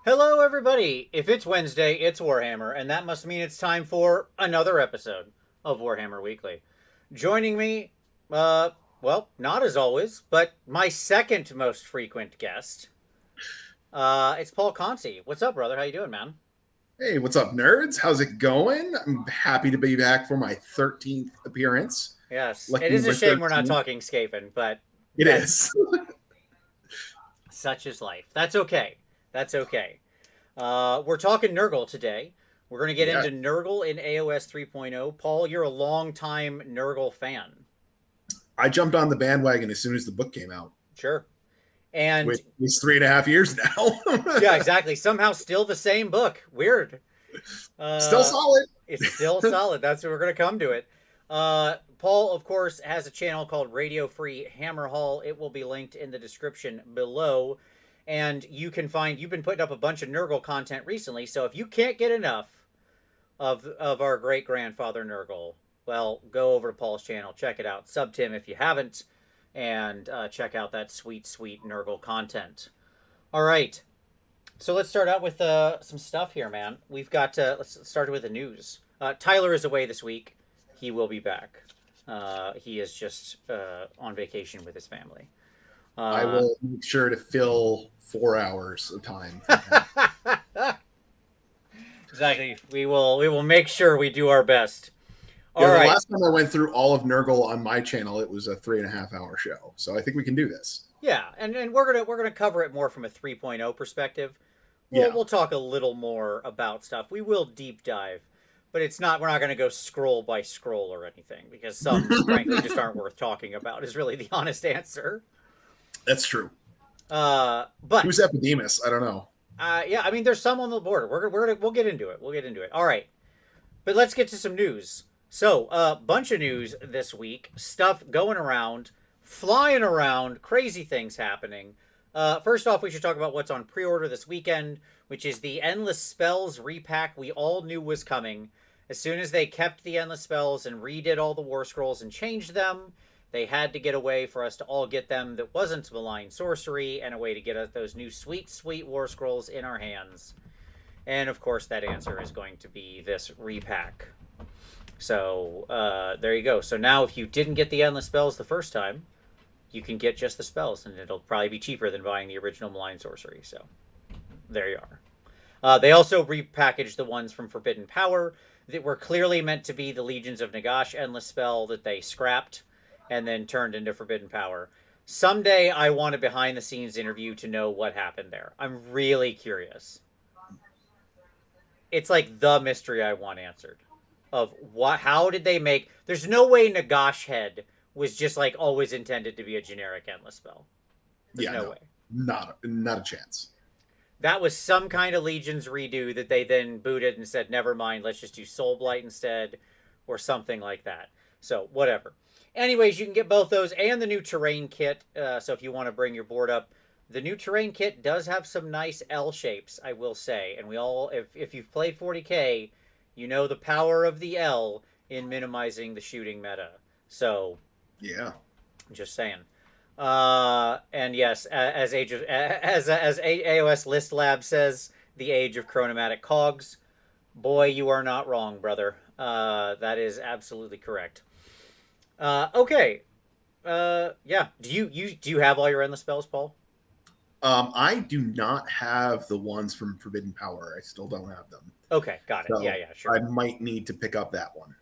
Hello, everybody! If it's Wednesday, it's Warhammer, and that must mean it's time for another episode of Warhammer Weekly. Joining me, well, not as always, but my second most frequent guest, it's Paul Conti. What's up, brother? How you doing, man? Hey, what's up, nerds? How's it going? I'm happy to be back for my 13th appearance. Yes, Lucky it is a number shame we're not 13. talking Skaven, but It that's is. such is life. That's okay. That's okay. We're talking Nurgle today. We're going to get Yeah, into Nurgle in AoS 3.0. Paul, you're a longtime Nurgle fan. I jumped on the bandwagon as soon as the book came out, Sure. And which is 3.5 years now. yeah, exactly. Somehow still the same book. Weird. Still Uh, solid. it's still solid. That's what we're going to come to it. Paul, of course, has a channel called Radio Free Hammer Hall. It will be linked in the description below. And you can find, you've been putting up a bunch of Nurgle content recently. So if you can't get enough of our great grandfather Nurgle, well, go over to Paul's channel, check it out. Sub to him if you haven't, and check out that sweet, sweet Nurgle content. All right. So let's start out with some stuff here, man. We've got let's start with the news. Tyler is away this week. He will be back. He is just on vacation with his family. I Uh, will make sure to fill 4 hours of time. exactly. We will make sure we do our best. All Yeah, the right. last time I went through all of Nurgle on my channel, it was a 3.5 hour show. So I think we can do this. Yeah, and we're gonna cover it more from a 3.0 perspective. We'll Yeah, we'll talk a little more about stuff. We will deep dive, but it's not we're not gonna go scroll by scroll or anything because some frankly just aren't worth talking about. Is really the honest answer. that's true. But Who's Epidemus? I don't know. yeah, I mean there's some on the border. We'll get into it. We'll get into it. All right, but let's get to some news. So, bunch of news this week. Stuff going around, flying around, crazy things happening. First off, we should talk about what's on pre-order this weekend, which is the Endless Spells repack we all knew was coming. As soon as they kept the Endless Spells and redid all the War Scrolls and changed them, they had to get a way for us to all get them that wasn't malign sorcery and a way to get us those new sweet, sweet War Scrolls in our hands. And of course, that answer is going to be this repack. So there you go. So now if you didn't get the Endless Spells the first time, you can get just the spells, and it'll probably be cheaper than buying the original Malign Sorcery. So there you are. They also repackaged the ones from Forbidden Power that were clearly meant to be the Legions of Nagash Endless Spell that they scrapped and then turned into Forbidden Power. Someday I want a behind the scenes interview to know what happened there. I'm really curious. It's like the mystery I want answered of what how did they make there's no way Nagash Head was just like always intended to be a generic endless spell. There's Yeah, no no, way. not a chance. That was some kind of Legion's redo that they then booted and said, never mind, let's just do Soul Blight instead, or something like that. So, whatever. Anyways, you can get both those and the new terrain kit. So, if you want to bring your board up, the new terrain kit does have some nice L shapes, I will say. And we all, if you've played 40K, you know the power of the L in minimizing the shooting meta. So, Yeah. just saying. And yes, as age of as AOS List Lab says, the age of chronomatic cogs. Boy, you are not wrong, brother. That is absolutely correct. Okay. Yeah. Do you have all your endless spells, Paul? I do not have the ones from Forbidden Power. I still don't have them. Okay, got it. So Yeah, I sure. might need to pick up that one.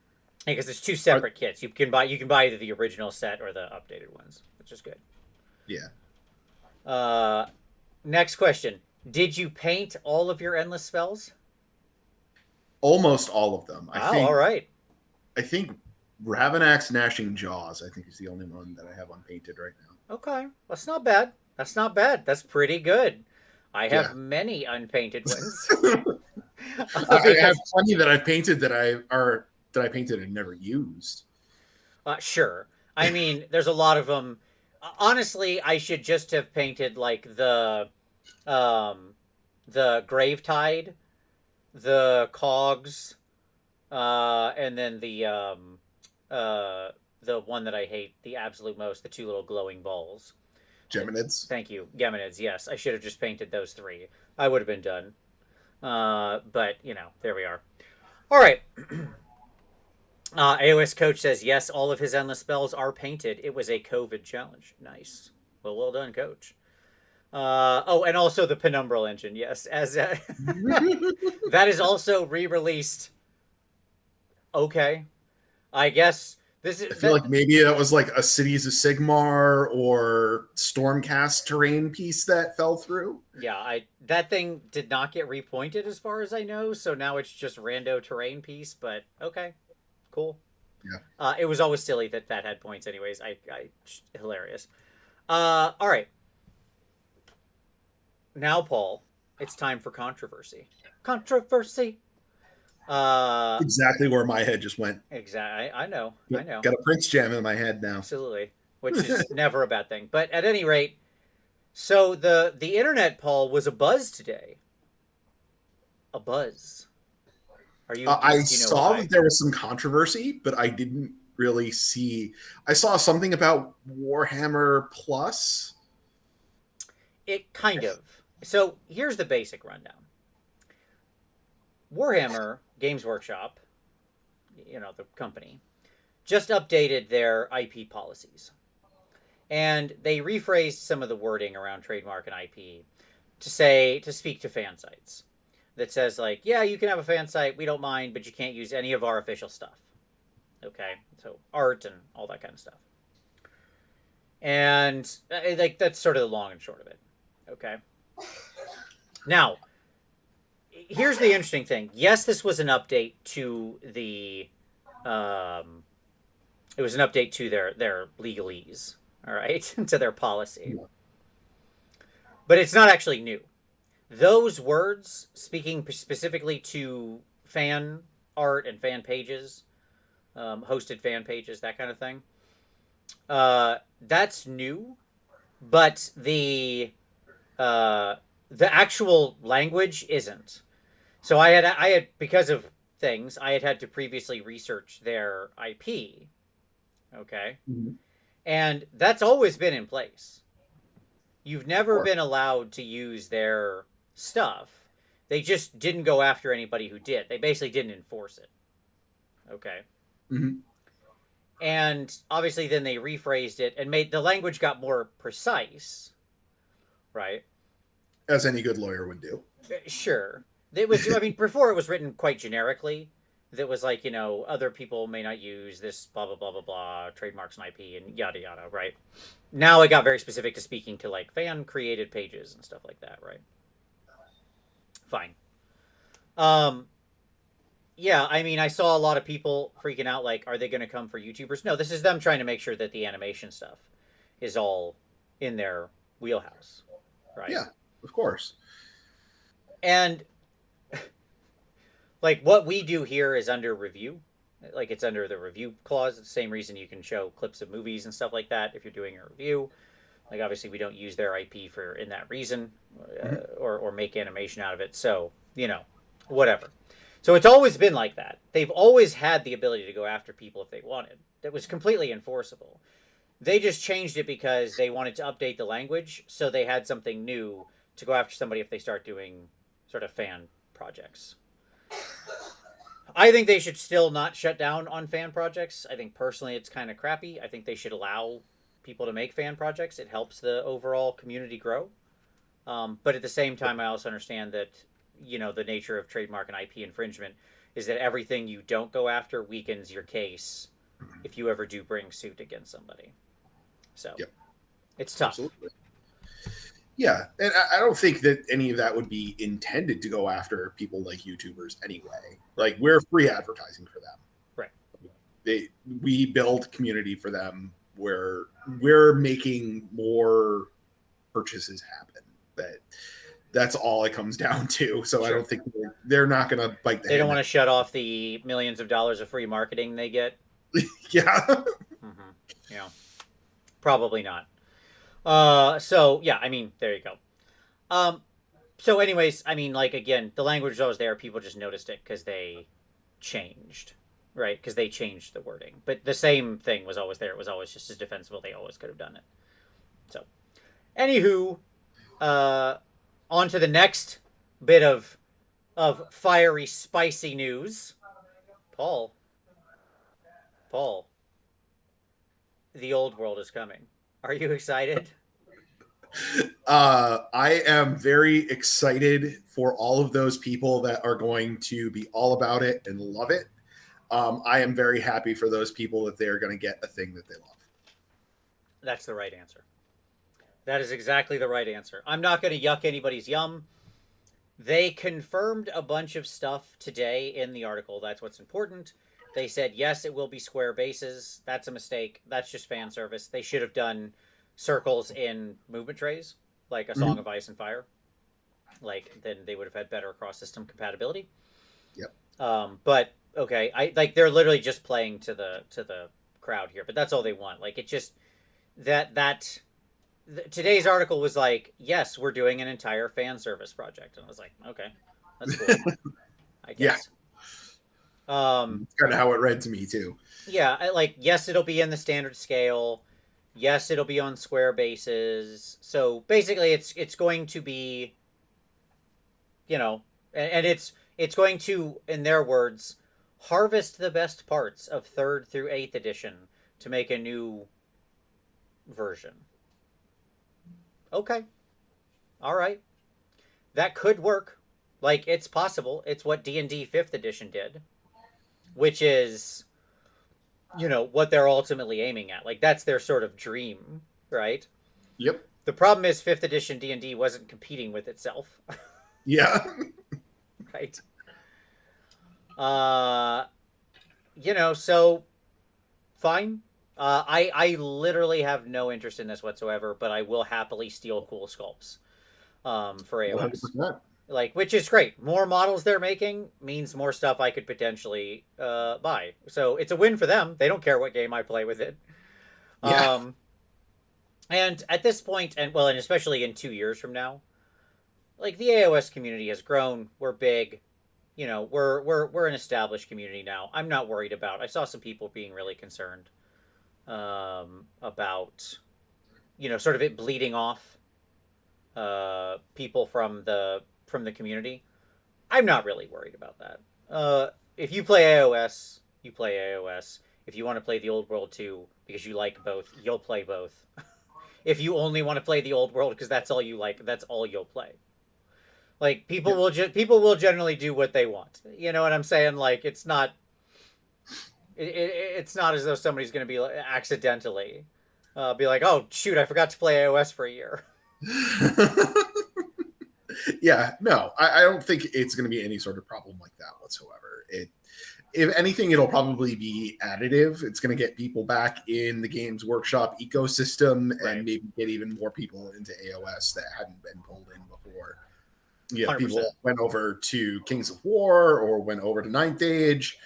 Because it's two Are- separate kits. You can buy either the original set or the updated ones, which is good. yeah. Uh, Next question. Did you paint all of your endless spells? Almost all of them. Wow, all right. I think Ravenak's Gnashing Jaws, I think is the only one that I have unpainted right now. Okay. That's not bad. That's not bad. That's pretty good. I Yeah. have many unpainted ones. I have Because, plenty that I've painted that I painted and never used. sure. I mean, there's a lot of them. Honestly, I should just have painted like um, the Gravetide, the Cogs, and then uh, the one that I hate the absolute most, the two little glowing balls. Geminids. Thank you. Geminids, yes. I should have just painted those three. I would have been done. But, there we are. All right. AOS Coach says, yes, all of his endless spells are painted. It was a COVID challenge. Nice. Well done, Coach. And also the Penumbral engine, yes. As that is also re-released. Okay. I guess this I is... feel like maybe that was like a Cities of Sigmar or Stormcast terrain piece that fell through. Yeah, that thing did not get repointed as far as I know, so now it's just rando terrain piece, but okay. Cool. Yeah. It was always silly that had points anyways. Hilarious. All right. Now, Paul, it's time for controversy. Controversy. Exactly where my head just went. Exactly. I know. Got a Prince Jam in my head now. Absolutely. Which is never a bad thing. But at any rate, so the internet, Paul, was abuzz today. A buzz. Are you? I saw that there was some controversy, but I didn't really see. I saw something about Warhammer Plus. It kind of. So here's the basic rundown. Warhammer Games Workshop, the company, just updated their IP policies. And they rephrased some of the wording around trademark and IP to speak to fan sites. That says, like, yeah, you can have a fan site, we don't mind, but you can't use any of our official stuff. Okay? So art and all that kind of stuff. And that's sort of the long and short of it. Okay? Now, here's the interesting thing. Yes, this was an update to the it was an update to their legalese, all right, to their policy. But it's not actually new. Those words, speaking specifically to fan art and fan pages, hosted fan pages, that kind of thing, that's new. But the actual language isn't. So I had because of things, I had to previously research their IP. Okay. Mm-hmm. And that's always been in place. You've never been allowed to use their stuff. They just didn't go after anybody who did. They basically didn't enforce it. Okay. Mm-hmm. And obviously then they rephrased it and made the language got more precise. Right? As any good lawyer would do. Sure. It was, before it was written quite generically. That was like, other people may not use this blah, blah, blah, blah, blah, trademarks and IP and yada, yada, right? Now it got very specific to speaking to, like, fan-created pages and stuff like that, right? Fine. Yeah, I saw a lot of people freaking out, like, are they going to come for YouTubers? No, this is them trying to make sure that the animation stuff is all in their wheelhouse, right? Yeah, of course. And like what we do here is under review. Like it's under the review clause. It's the same reason you can show clips of movies and stuff like that if you're doing a review. Like obviously we don't use their IP in that reason or make animation out of it. So, whatever. So it's always been like that. They've always had the ability to go after people if they wanted. That was completely enforceable. They just changed it because they wanted to update the language, so they had something new to go after somebody if they start doing sort of fan projects. I think they should still not shut down on fan projects. I think personally it's kind of crappy. I think they should allow people to make fan projects. It helps the overall community grow. But at the same time, I also understand that, the nature of trademark and IP infringement is that everything you don't go after weakens your case if you ever do bring suit against somebody. So It's tough. Absolutely. Yeah, and I don't think that any of that would be intended to go after people like YouTubers anyway. Like we're free advertising for them. Right. We build community for them where we're making more purchases happen. That's all it comes down to. So sure. I don't think they're not going to bite the They don't want to shut off the millions of dollars of free marketing they get. Yeah. Mm-hmm. Yeah. Probably not. So yeah, there you go. So anyways, again, the language was always there. People just noticed it because they changed, right? Because they changed the wording. But the same thing was always there. It was always just as defensible. They always could have done it. So Anywho, on to the next bit of fiery, spicy news. Paul, Paul, the old world is coming. Are you excited? I am very excited for all of those people that are going to be all about it and love it. I am very happy for those people that they're going to get a thing that they love. That's the right answer. That is exactly the right answer. I'm not going to yuck anybody's yum. They confirmed a bunch of stuff today in the article. That's what's important. They said, yes, it will be square bases. That's a mistake. That's just fan service. They should have done circles in movement trays, like a Song Mhm. of Ice and Fire. Like, then they would have had better cross system compatibility. Yep. But okay, I like they're literally just playing to the crowd here, but that's all they want. Like it just that today's article was like, yes, we're doing an entire fan service project, and I was like, okay, that's cool, I Yeah, guess. Um, it's kind of how it read to me too. yeah, like yes, it'll be in the standard scale. Yes, it'll be on square bases. So basically, it's going to be, you know, and it's going to, in their words, harvest the best parts of third through eighth edition to make a new version. Okay, all right, that could work. Like it's possible. It's what D&D fifth edition did, which is what they're ultimately aiming at. Like that's their sort of dream, right? Yep. The problem is fifth edition D&D wasn't competing with itself, Yeah. right? Uh, so fine. I literally have no interest in this whatsoever, but I will happily steal cool sculpts for AOS. 100%. Like, which is great. More models they're making means more stuff I could potentially buy. So it's a win for them. They don't care what game I play with it. Yeah. And at this point, and especially in 2 years from now, like the AOS community has grown. We're big. We're an established community now. I'm not worried about. I saw some people being really concerned about sort of it bleeding off people from the community. I'm not really worried about that. If you play AOS, you play AOS. If you want to play the old world too, because you like both, you'll play both. If you only want to play the old world because that's all you like, that's all you'll play. Like Yep. people will generally do what they want. You know what I'm saying? Like it's not as though somebody's going to be accidentally be like, oh shoot, I forgot to play AOS for a year. Yeah, no, I don't think it's going to be any sort of problem like that whatsoever. If anything, it'll probably be additive. It's going to get people back in the Games Workshop ecosystem Right. and maybe get even more people into AOS that hadn't been pulled in before. Yeah, 100%. people that went over to Kings of War or went over to Ninth Age,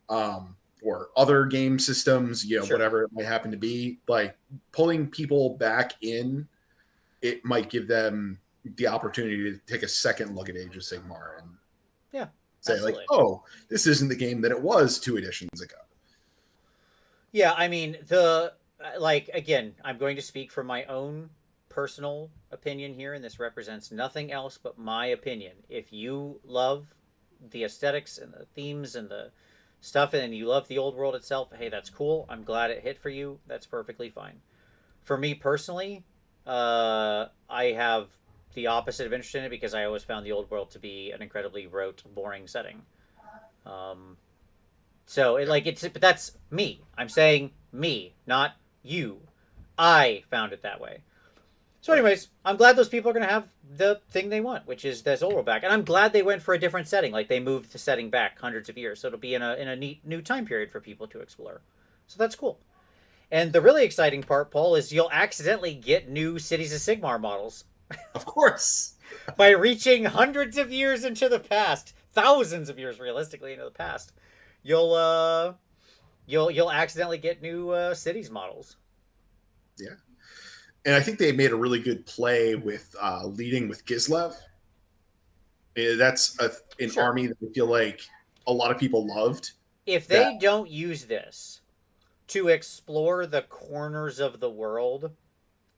or other game systems, Sure. whatever it might happen to be. Like pulling people back in, it might give them the opportunity to take a second look at Age of Sigmar and Yeah. say, Absolutely. like, oh, this isn't the game that it was 2 editions ago. Yeah, I mean, the like again, I'm going to speak from my own personal opinion here, and this represents nothing else but my opinion. If you love the aesthetics and the themes and the stuff, and you love the old world itself, hey, that's cool. I'm glad it hit for you. That's perfectly fine. For me personally, I have the opposite of interest in it because I always found the old world to be an incredibly rote, boring setting. Um, so but that's me. I'm saying me, not you. I found it that way. So, anyways, I'm glad those people are going to have the thing they want, which is the Zoro back, and I'm glad they went for a different setting. Like they moved the setting back hundreds of years, so it'll be in a neat new time period for people to explore. So that's cool. And the really exciting part, Paul, is you'll accidentally get new Cities of Sigmar models Of course. by reaching hundreds of years into the past, thousands of years realistically into the past. You'll you'll accidentally get new cities models. Yeah. And I think they made a really good play with leading with Gislev. That's an Sure. army that I feel like a lot of people loved. If That they don't use this to explore the corners of the world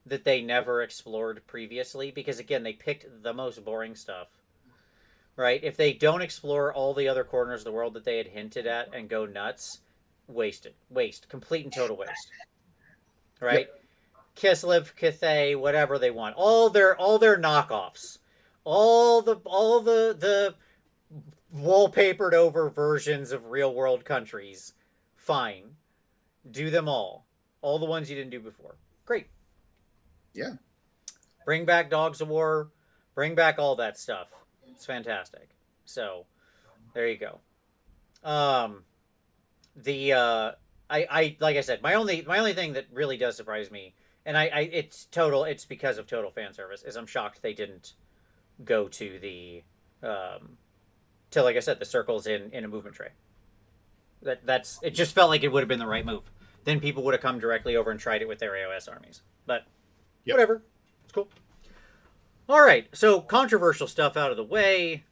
that they never explored previously, because again, they picked the most boring stuff. Right? If they don't explore all the other corners of the world that they had hinted at and go nuts, wasted. Waste. Complete and total waste. Right? Yep. Kislev, Cathay, whatever they want. All their knockoffs. All the wallpapered over versions of real world countries. Fine. Do them all. All the ones you didn't do before. Great. Yeah. Bring back Dogs of War. Bring back all that stuff. It's fantastic. So, there you go. Um, I like I said, my only thing that really does surprise me, and it's because of total fan service, is I'm shocked they didn't go to the to, like I said, the circles in a movement tray. That's it. Just felt like it would have been the right move. Then people would have come directly over and tried it with their AOS armies. But Yep. whatever, it's cool. All right, so controversial stuff out of the way.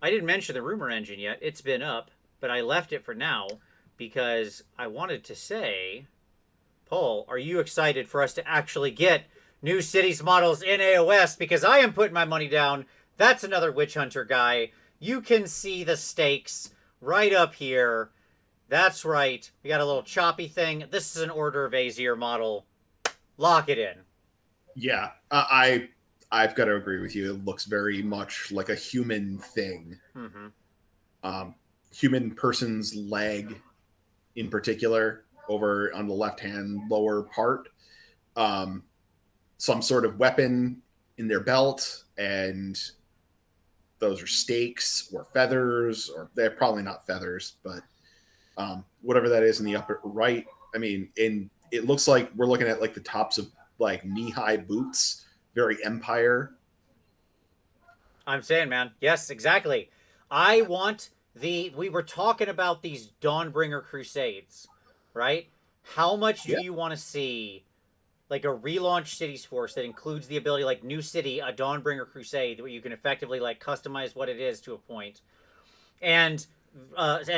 I didn't mention the rumor engine yet. It's been up, but I left it for now because I wanted to say, Paul, are you excited for us to actually get new cities models in AOS? Because I am putting my money down. That's another Witch Hunter guy. You can see the stakes right up here. That's right. We got a little choppy thing. This is an Order of Azir model. Lock it in. Yeah. I've got to agree with you. It looks very much like a human thing. Mm-hmm. Human person's leg, in particular, over on the left-hand lower part. Some sort of weapon in their belt, and those are stakes or feathers, or they're probably not feathers, but whatever that is in the upper right. I mean, it looks like we're looking at like the tops of like knee-high boots. Very Empire. I'm saying, man. Yes, exactly. We were talking about these Dawnbringer Crusades, right? How much do Yeah. you want to see like a relaunch Cities Force that includes the ability, like new city, a Dawnbringer Crusade, where you can effectively like customize what it is to a point, and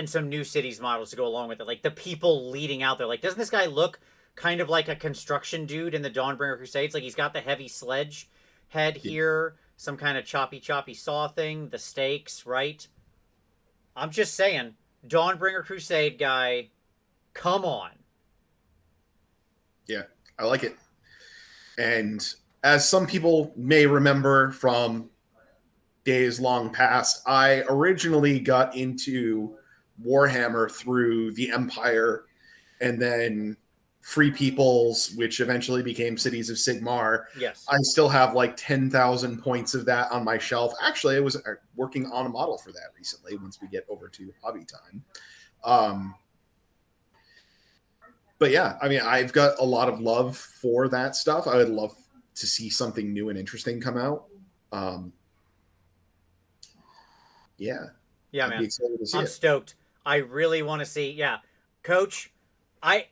some new cities models to go along with it, like the people leading out there. Like, doesn't this guy look kind of like a construction dude in the Dawnbringer Crusades? Like, he's got the heavy sledge head here, some kind of choppy saw thing, the stakes, right? I'm just saying, Dawnbringer Crusade guy, come on. Yeah, I like it. And as some people may remember from days long past, I originally got into Warhammer through the Empire and then Free Peoples, which eventually became Cities of Sigmar. Yes. I still have like 10,000 points of that on my shelf. Actually, I was working on a model for that recently once we get over to hobby time. But yeah, I mean, I've got a lot of love for that stuff. I would love to see something new and interesting come out. Yeah. Yeah, I'd man. be excited to see I'm it. stoked. I really want to see. Yeah, Coach. I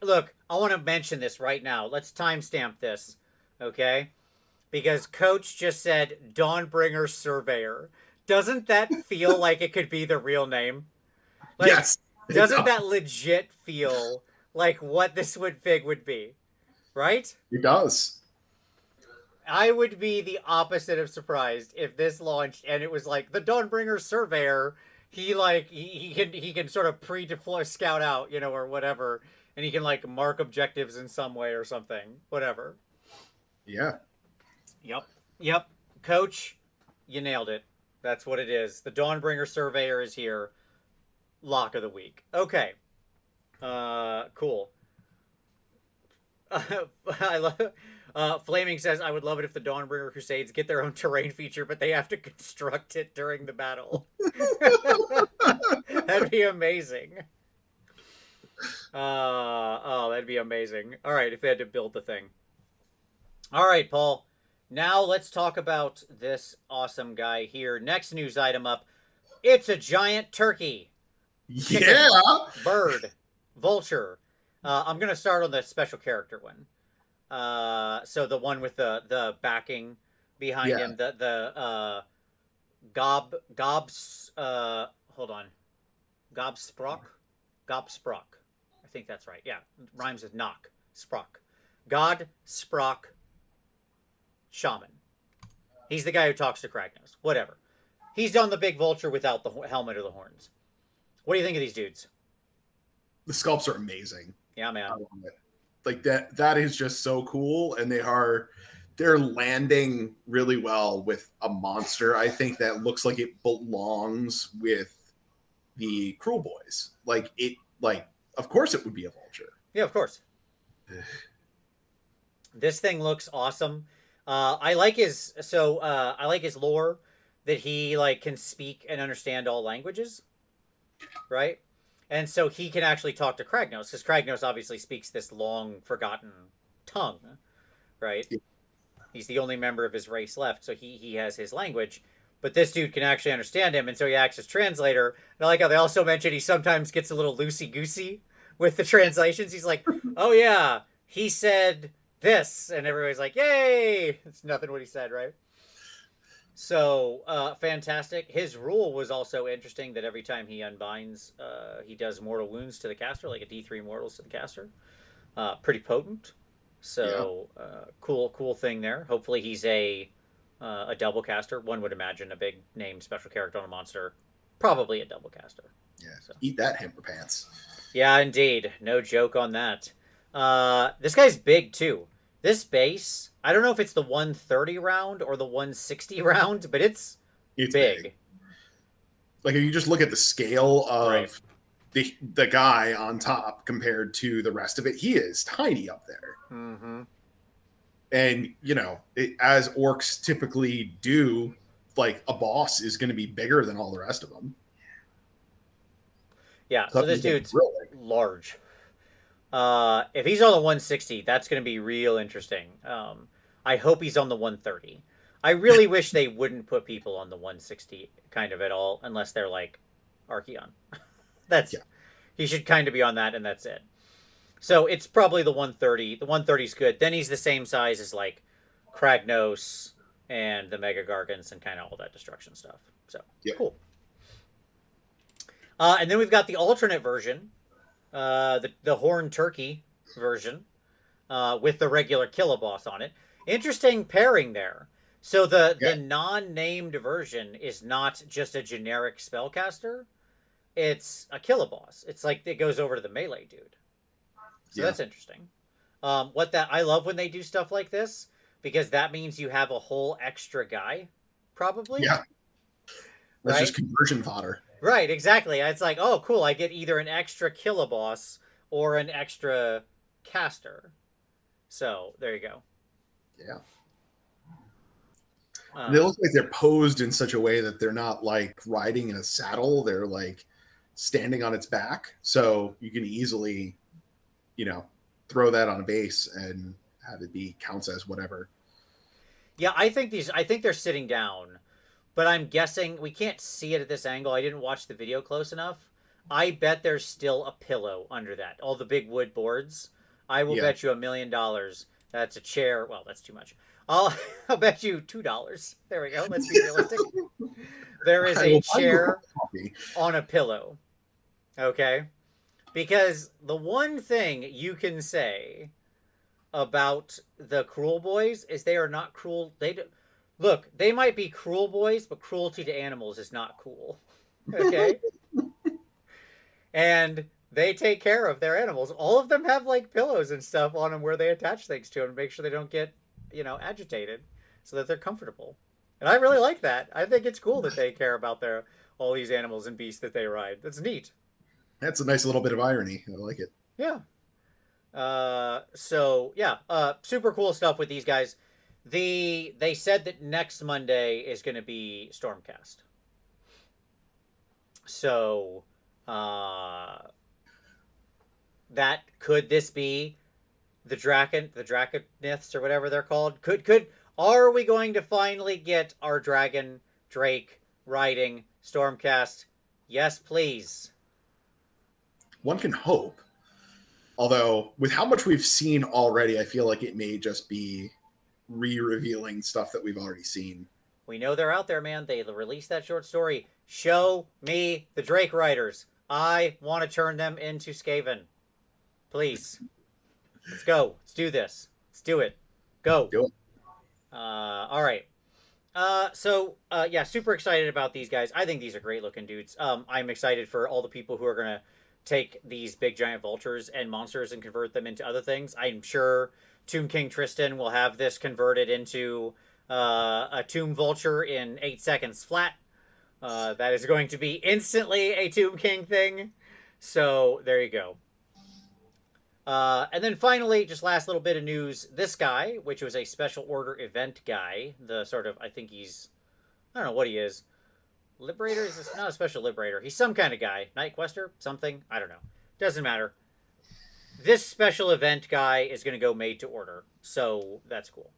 want to mention this right now. Let's timestamp this, okay? Because Coach just said Dawnbringer Surveyor. Doesn't that feel like it could be the real name? Like, Yes. doesn't that legit feel like what this fig would be? Right? It does. I would be the opposite of surprised if this launched and it was like the Dawnbringer Surveyor. He can sort of pre-deploy scout out, or whatever, and he can like mark objectives in some way or something. Whatever. Yeah. Yep. Coach, you nailed it. That's what it is. The Dawnbringer Surveyor is here. Lock of the week. Okay. Cool. I love. Flaming says, "I would love it if the Dawnbringer Crusades get their own terrain feature, but they have to construct it during the battle. That'd be amazing. That'd be amazing. All right, if they had to build the thing. All right, Paul. Now let's talk about this awesome guy here. Next news item up. It's a giant turkey. Chicken, Yeah. bird, vulture. I'm gonna start on the special character one. So the one with the backing behind him, the Gobs hold on. Gobsprock? Gobsprock. I think that's right. Yeah. Rhymes with knock. Sprock. God Sprock shaman. He's the guy who talks to Kragnos. Whatever. He's done the big vulture without the helmet or the horns. What do you think of these dudes? The sculpts are amazing. Yeah, man. I love it. Like that is just so cool, and they're landing really well with a monster. I think that looks like it belongs with the Cruel Boys. Of course it would be a vulture. Yeah, of course. This thing looks awesome. I like his lore that he like can speak and understand all languages, right? And so he can actually talk to Kragnos, because Kragnos obviously speaks this long forgotten tongue, right? Yeah. He's the only member of his race left, so he has his language. But this dude can actually understand him, and so he acts as translator. And I like how they also mention he sometimes gets a little loosey-goosey with the translations. He's like, oh yeah, he said this, and everybody's like, yay! It's nothing what he said, right? So, fantastic. His rule was also interesting, that every time he unbinds, he does mortal wounds to the caster, like a D3 mortals to the caster. Pretty potent. So, yeah. Cool thing there. Hopefully he's a double caster. One would imagine a big name special character on a monster. Probably a double caster. Yeah, so. Eat that, hamper pants. Yeah, indeed. No joke on that. This guy's big, too. This base, I don't know if it's the 130 round or the 160 round, but it's big. Like, if you just look at the scale of the guy on top compared to the rest of it, he is tiny up there. Mm-hmm. And, as orcs typically do, like, a boss is going to be bigger than all the rest of them. Yeah, so this dude's large. If he's on the 160, that's going to be real interesting. I hope he's on the 130. I really wish they wouldn't put people on the 160 kind of at all, unless they're like Archeon. He should kind of be on that, and that's it. So it's probably the 130. The 130's good. Then he's the same size as like Kragnos and the Mega Gargants and kind of all that destruction stuff. So cool. And then we've got the alternate version. The Horned Turkey version with the regular Killaboss on it. Interesting pairing there. So the non-named version is not just a generic spellcaster. It's a Killaboss. It's like it goes over to the melee dude. So that's interesting. I love when they do stuff like this, because that means you have a whole extra guy, probably. Yeah. That's just conversion fodder. Right, exactly. It's like, oh, cool, I get either an extra Killaboss or an extra caster. So, there you go. Yeah. They look like they're posed in such a way that they're not, like, riding in a saddle. They're, like, standing on its back. So, you can easily, throw that on a base and have it counts as whatever. Yeah, I think they're sitting down. But I'm guessing, we can't see it at this angle. I didn't watch the video close enough. I bet there's still a pillow under that. All the big wood boards. I will bet you $1 million that's a chair. Well, that's too much. I'll bet you $2. There we go. Let's be realistic. There is a chair on a pillow. Okay? Because the one thing you can say about the Cruel Boys is they are not cruel. Look, they might be cruel boys, but cruelty to animals is not cool. Okay? And they take care of their animals. All of them have, like, pillows and stuff on them where they attach things to them to make sure they don't get, agitated, so that they're comfortable. And I really like that. I think it's cool that they care about all these animals and beasts that they ride. That's neat. That's a nice little bit of irony. I like it. Yeah. Super cool stuff with these guys. They said that next Monday is going to be Stormcast. So, could this be the Draconiths or whatever they're called? Are we going to finally get our Dragon Drake riding Stormcast? Yes, please. One can hope. Although, with how much we've seen already, I feel like it may just be re-revealing stuff that we've already seen. We know they're out there, man. They released that short story. Show me the Drake Riders. I want to turn them into Skaven. Please. Let's go. Let's do this. Let's do it. Go. Do it. All right. Yeah, super excited about these guys. I think these are great looking dudes. I'm excited for all the people who are gonna take these big giant vultures and monsters and convert them into other things. I'm sure Tomb King Tristan will have this converted into a tomb vulture in 8 seconds flat. That is going to be instantly a Tomb King thing. So there you go. And then finally, just last little bit of news. This guy, which was a special order event guy, the sort of, I think he's, I don't know what he is. Liberator? Is this not a special liberator? He's some kind of guy. Night Quester? Something? I don't know. Doesn't matter. This special event guy is going to go made to order. So that's cool.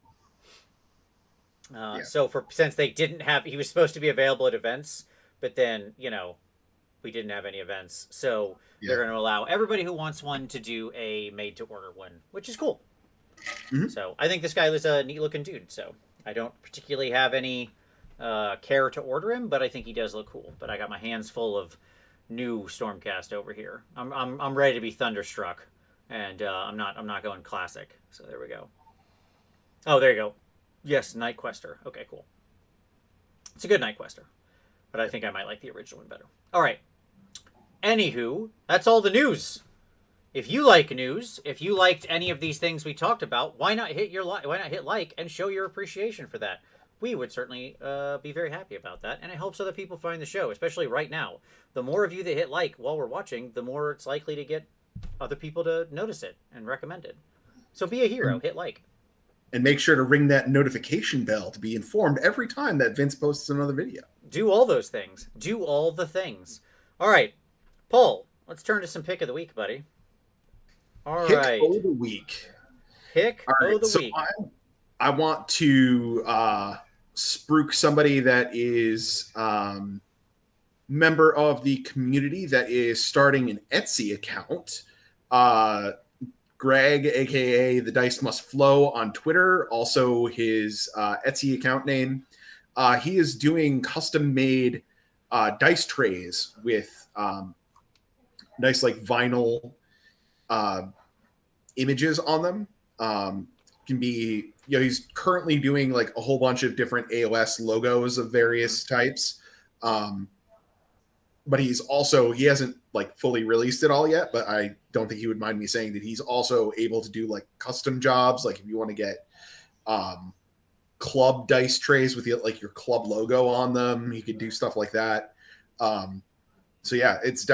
Yeah. So since they didn't have, he was supposed to be available at events, but then, we didn't have any events. So they're going to allow everybody who wants one to do a made to order one, which is cool. Mhm. So I think this guy was a neat looking dude. So I don't particularly have any care to order him, but I think he does look cool. But I got my hands full of new Stormcast over here. I'm ready to be thunderstruck, and I'm not going classic. So there we go. Oh, there you go. Yes, Night Quester. Okay, cool. It's a good Night Quester, but I think I might like the original one better. All right. Anywho, that's all the news. If you like news, if you liked any of these things we talked about, why not hit like and show your appreciation for that? We would certainly be very happy about that, and it helps other people find the show, especially right now. The more of you that hit like while we're watching, the more it's likely to get other people to notice it and recommend it. So be a hero, hit like. And make sure to ring that notification bell to be informed every time that Vince posts another video. Do all those things. Do all the things. All right, Paul, let's turn to some pick of the week, buddy. All right. Pick of the week. Pick of the week. I want to spruik somebody that is member of the community that is starting an Etsy account. Greg, aka The Dice Must Flow on Twitter, also his Etsy account name. He is doing custom-made dice trays with nice like vinyl images on them. Can be, he's currently doing like a whole bunch of different AoS logos of various types. But he hasn't like fully released it all yet, but I don't think he would mind me saying that he's also able to do like custom jobs. Like if you want to get club dice trays with like your club logo on them, he could do stuff like that. So yeah, it's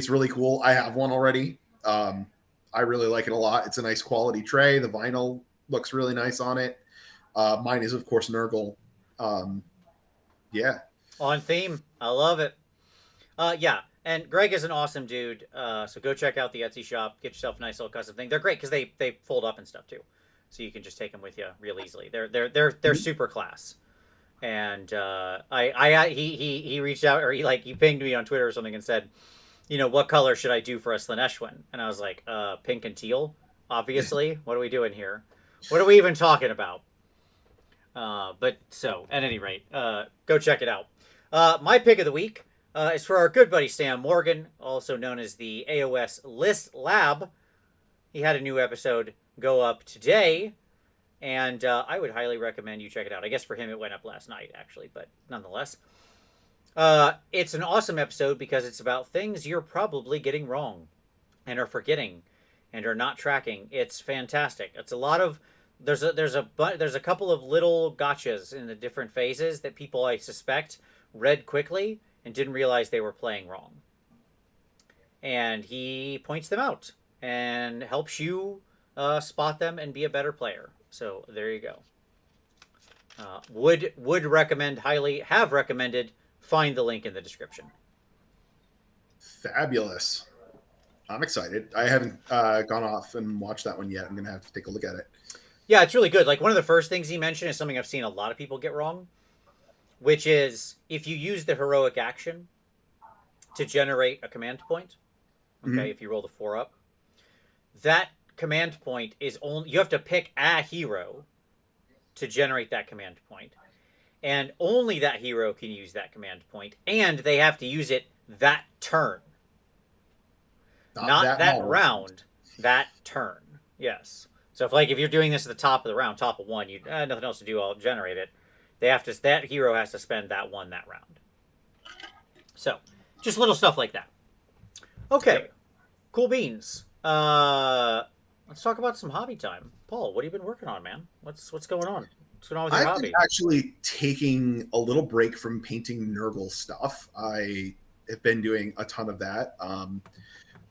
really cool. I have one already. I really like it a lot. It's a nice quality tray. The vinyl looks really nice on it. Mine is, of course, Nurgle. Yeah. On theme. I love it. Yeah. And Greg is an awesome dude. So go check out the Etsy shop. Get yourself a nice little custom thing. They're great because they fold up and stuff too. So you can just take them with you real easily. They're super class. And he reached out, or he pinged me on Twitter or something and said, what color should I do for a Slanesh? And I was like, pink and teal, obviously. What are we doing here? What are we even talking about? But so, at any rate, go check it out. My pick of the week is for our good buddy Sam Morgan, also known as the AoS List Lab. He had a new episode go up today, and I would highly recommend you check it out. I guess for him it went up last night, actually, but nonetheless. It's an awesome episode because it's about things you're probably getting wrong and are forgetting and are not tracking. It's fantastic. It's a lot of there's a couple of little gotchas in the different phases that people, I suspect, read quickly and didn't realize they were playing wrong. And he points them out and helps you spot them and be a better player. So there you go. Would recommend highly, have recommended. Find the link in the description. Fabulous. I'm excited. I haven't gone off and watched that one yet. I'm going to have to take a look at it. Yeah, it's really good. Like, one of the first things he mentioned is something I've seen a lot of people get wrong, which is if you use the heroic action to generate a command point, okay, if you roll the 4 up, that command point is only, you have to pick a hero to generate that command point. And only that hero can use that command point, and they have to use it that turn. Not that round, that turn. Yes. So if you're doing this at the top of the round, top of one, you nothing else to do. I'll generate it. That hero has to spend that round. So just little stuff like that. Okay, Yep. cool beans. Let's talk about some hobby time. Paul, what have you been working on, man? What's going on? What's going on with your I've hobby? been actually taking a little break from painting Nurgle stuff. I have been doing a ton of that.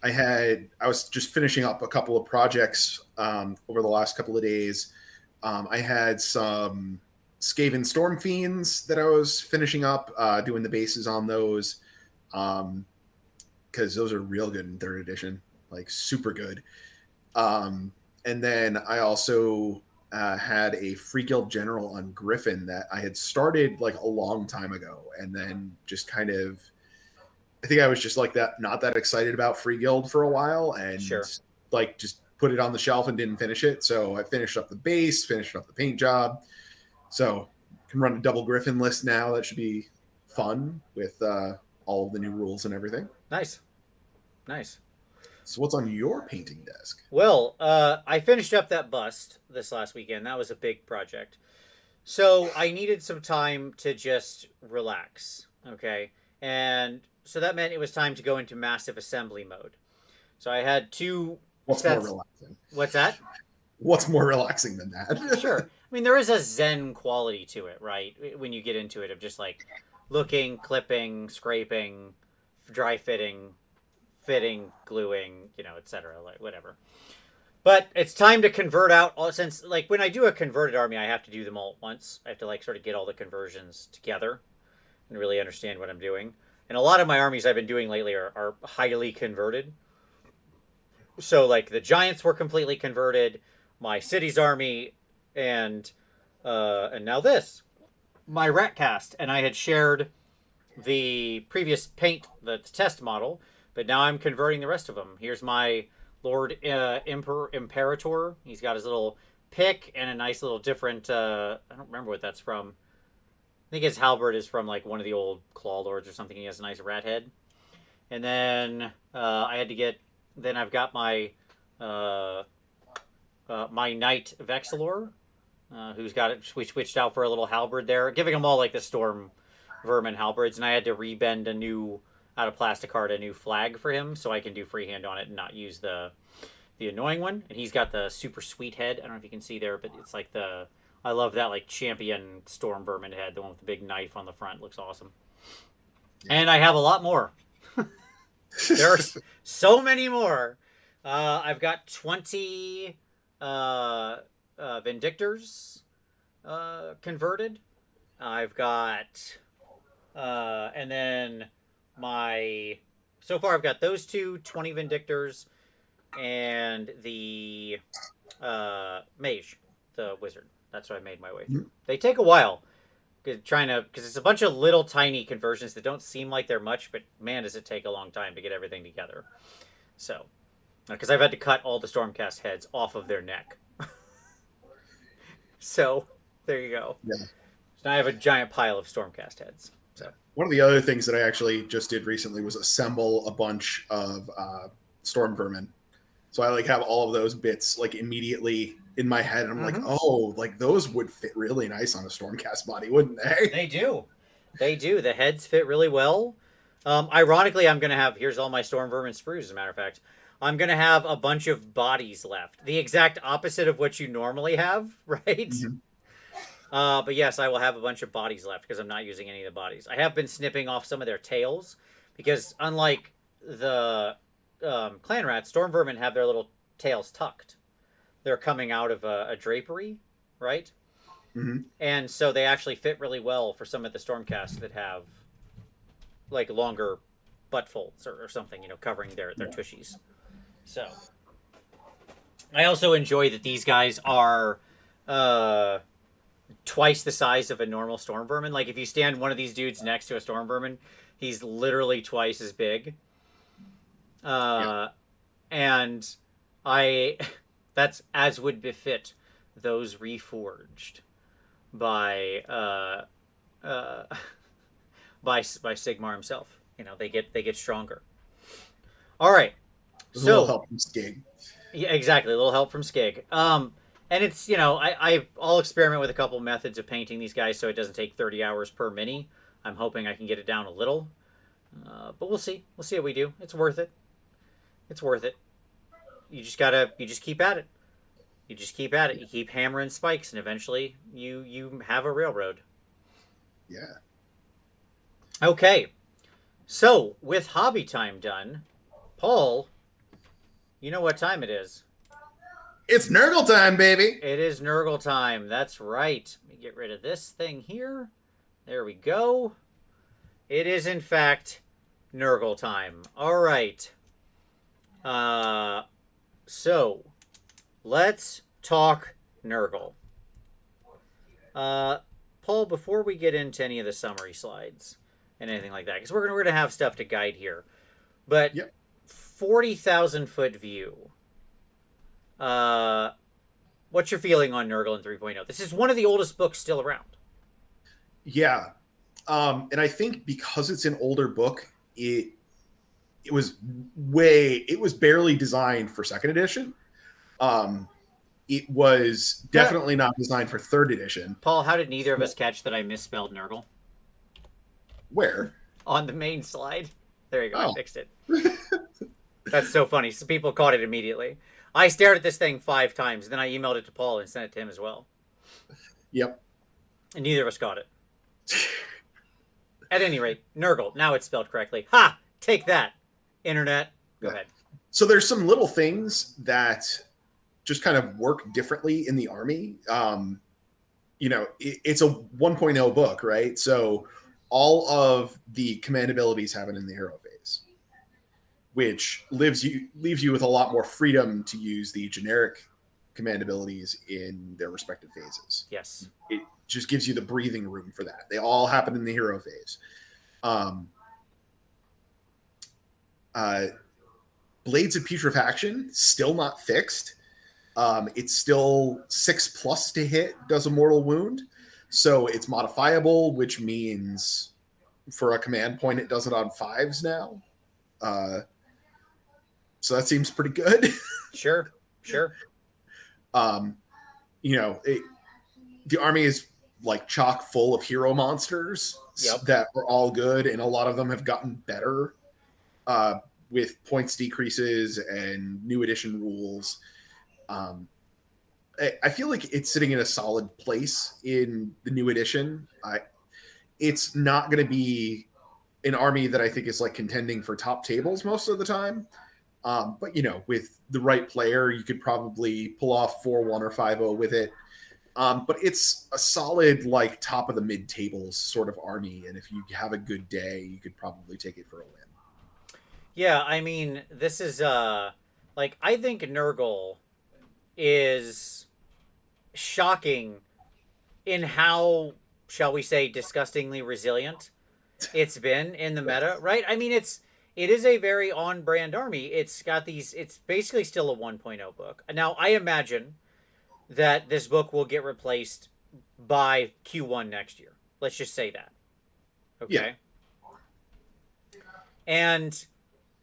I was just finishing up a couple of projects over the last couple of days. I had some Skaven Storm Fiends that I was finishing up, doing the bases on those, because those are real good in third edition, like super good. And then I also had a Free Guild General on Griffin that I had started like a long time ago, and then just kind of, I think I was just like that, not that excited about Free Guild for a while, and Sure. like just put it on the shelf and didn't finish it. So I finished up the base, finished up the paint job. So can run a double Griffin list now. That should be fun with all of the new rules and everything. Nice. So what's on your painting desk? Well, I finished up that bust this last weekend. That was a big project. So I needed some time to just relax. Okay. And so that meant it was time to go into massive assembly mode. So I had two What's sets. more relaxing? What's that? What's more relaxing than that? Sure. I mean, there is a zen quality to it, right? When you get into it, of just like looking, clipping, scraping, dry fitting, gluing, etc. Like whatever. But it's time to convert out since like when I do a converted army, I have to do them all at once. I have to like sort of get all the conversions together and really understand what I'm doing. And a lot of my armies I've been doing lately are highly converted. So like the giants were completely converted, my city's army, and now this, my Ratcast, and I had shared the previous paint, the test model, but now I'm converting the rest of them. Here's my Lord Imperator. He's got his little pick and a nice little different. I don't remember what that's from. I think his halberd is from like one of the old Claw Lords or something. He has a nice rat head. And then I had to get. Then I've got my my Knight Vexilor, who's got it. We switched out for a little halberd there, giving them all like the Storm Vermin halberds, and I had to rebend out of plastic art a new flag for him so I can do freehand on it and not use the annoying one. And he's got the super sweet head. I don't know if you can see there, but it's like I love that like champion Storm Vermin head, the one with the big knife on the front. Looks awesome. And I have a lot more. There are so many more. I've got 20 Vindictors converted. I've got and then so far I've got those 20 Vindictors, and the Mage, the Wizard. That's what I made my way through. They take a while, because it's a bunch of little tiny conversions that don't seem like they're much, but man, does it take a long time to get everything together. So, because I've had to cut all the Stormcast heads off of their neck. So, there you go. Yeah. So now I have a giant pile of Stormcast heads. So one of the other things that I actually just did recently was assemble a bunch of Storm Vermin. So I like have all of those bits like immediately in my head, and I'm like, oh, like those would fit really nice on a Stormcast body, wouldn't they? They do. The heads fit really well. Ironically, I'm going to have, here's all my Storm Vermin sprues, as a matter of fact. I'm going to have a bunch of bodies left. The exact opposite of what you normally have, right? Mm-hmm. But yes, I will have a bunch of bodies left because I'm not using any of the bodies. I have been snipping off some of their tails because unlike the clan rats, Storm Vermin have their little tails tucked. They're coming out of a drapery, right? Mm-hmm. And so they actually fit really well for some of the Stormcasts that have like longer butt folds or something, covering their tushies. So I also enjoy that these guys are twice the size of a normal Storm Vermin. Like if you stand one of these dudes next to a Storm Vermin, he's literally twice as big. And that's as would befit those reforged by Sigmar himself. They get stronger. All right. A little help from Skig. Yeah, exactly. A little help from Skig. And it's, I'll experiment with a couple methods of painting these guys so it doesn't take 30 hours per mini. I'm hoping I can get it down a little. But we'll see. We'll see what we do. It's worth it. It's worth it. You just keep at it. You just keep at it. You keep hammering spikes, and eventually you have a railroad. Yeah. Okay. So, with hobby time done, Paul, you know what time it is. It's Nurgle time, baby! It is Nurgle time. That's right. Let me get rid of this thing here. There we go. It is, in fact, Nurgle time. All right. So, let's talk Nurgle. Paul, before we get into any of the summary slides and anything like that, because we're gonna have stuff to guide here, but Yep. 40,000 foot view. What's your feeling on Nurgle in 3.0? This is one of the oldest books still around. Yeah. And I think because it's an older book, it was barely designed for second edition. It was definitely not designed for third edition. Paul, how did neither of us catch that I misspelled Nurgle? Where? On the main slide. There you go. Oh. I fixed it. That's so funny. So people caught it immediately. I stared at this thing 5 times, then I emailed it to Paul and sent it to him as well. Yep. And neither of us got it. At any rate, Nurgle. Now it's spelled correctly. Ha! Take that, Internet. Go ahead. So there's some little things that just kind of work differently in the army. It's a 1.0 book, right? So all of the command abilities happen in the hero phase, which leaves you with a lot more freedom to use the generic command abilities in their respective phases. Yes. It just gives you the breathing room for that. They all happen in the hero phase. Blades of Putrefaction, still not fixed. It's still 6+ to hit, does a mortal wound. So it's modifiable, which means for a command point, it does it on 5s now. So that seems pretty good. Sure. The army is like chock full of hero monsters that are all good, and a lot of them have gotten better with points decreases and new edition rules. I feel like it's sitting in a solid place in the new edition. It's not going to be an army that I think is like contending for top tables most of the time. But with the right player, you could probably pull off 4-1 or 5-0 with it. But it's a solid, like, top of the mid tables sort of army, and if you have a good day, you could probably take it for a win. Yeah, I mean, this is I think Nurgle is shocking in how, shall we say, disgustingly resilient it's been in the meta, right? I mean, it is a very on-brand army. It's basically still a 1.0 book. Now, I imagine that this book will get replaced by Q1 next year. Let's just say that. Okay? Yeah. And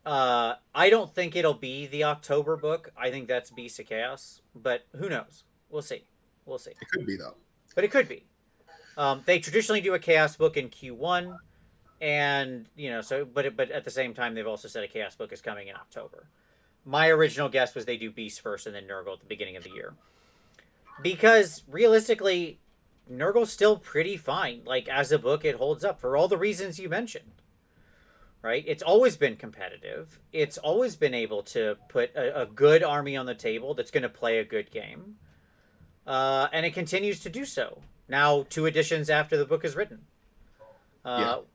I don't think it'll be the October book. I think that's Beast of Chaos. But who knows? We'll see. It could be, though. But it could be. They traditionally do a Chaos book in Q1. And, but at the same time, they've also said a Chaos book is coming in October. My original guess was they do Beast first and then Nurgle at the beginning of the year. Because, realistically, Nurgle's still pretty fine. Like, as a book, it holds up for all the reasons you mentioned. Right? It's always been competitive. It's always been able to put a good army on the table that's going to play a good game. And it continues to do so. Now, 2 editions after the book is written.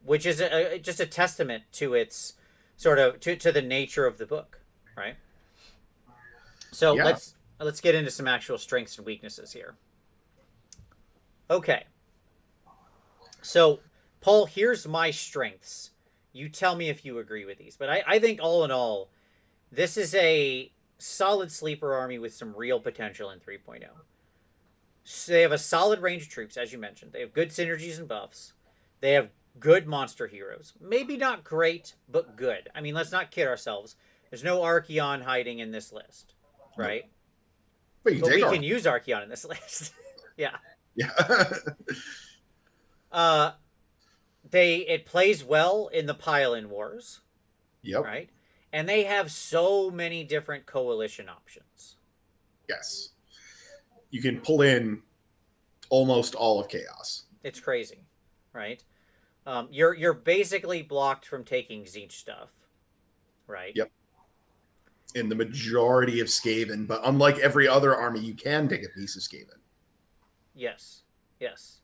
Which is just a testament to its sort of to the nature of the book, right? So let's get into some actual strengths and weaknesses here. Okay. So, Paul, here's my strengths. You tell me if you agree with these. But I think all in all, this is a solid sleeper army with some real potential in 3.0. So they have a solid range of troops, as you mentioned. They have good synergies and buffs. They have good monster heroes. Maybe not great, but good. I mean, let's not kid ourselves. There's no Archeon hiding in this list, right? But you But can we take can use Archeon in this list. Yeah. Yeah. Uh, it plays well in the pile-in wars, Yep. right? And they have so many different coalition options. Yes. You can pull in almost all of chaos. It's crazy, right? You're basically blocked from taking Tzeentch stuff, right? Yep. In the majority of Skaven, but unlike every other army, you can take a piece of Skaven. Yes. Yes.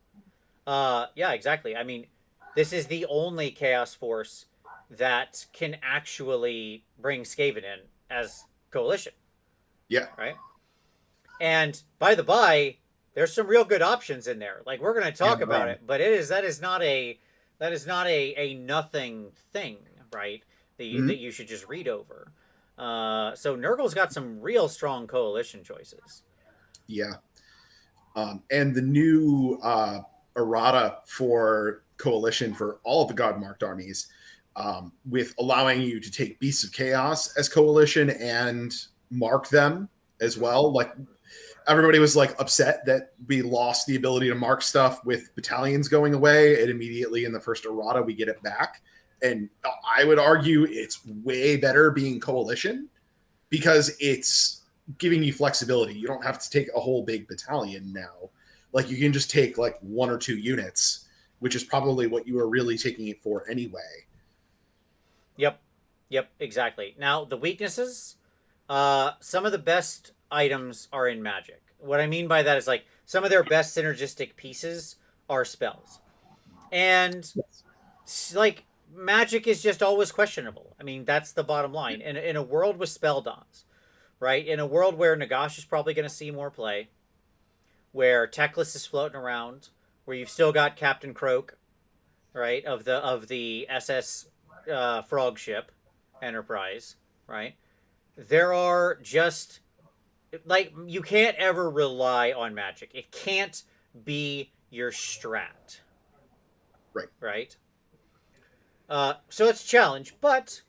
Yeah, exactly. I mean, this is the only Chaos Force that can actually bring Skaven in as coalition, Yeah. right? And by the by, there's some real good options in there. Like we're going to talk about it, but that is not a nothing thing, right? That you should just read over. So Nurgle's got some real strong coalition choices. Yeah. And the new errata for coalition for all of the God-marked armies, with allowing you to take Beasts of Chaos as coalition and mark them as well. Like everybody was like upset that we lost the ability to mark stuff with battalions going away, and immediately in the first errata we get it back. And I would argue it's way better being coalition because it's giving you flexibility. You don't have to take a whole big battalion now. Like you can just take like 1 or 2 units, which is probably what you were really taking it for anyway. Yep. Yep, exactly. Now, the weaknesses, some of the best items are in Magic. What I mean by that is like some of their best synergistic pieces are spells. And like Magic is just always questionable. I mean, that's the bottom line. In a world with spell dons, right? In a world where Nagash is probably going to see more play, where Teclis is floating around, where you've still got Captain Croak, right, of the SS Frog ship Enterprise, right? There are just like you can't ever rely on Magic. It can't be your strat, Right. right? So it's a challenge, but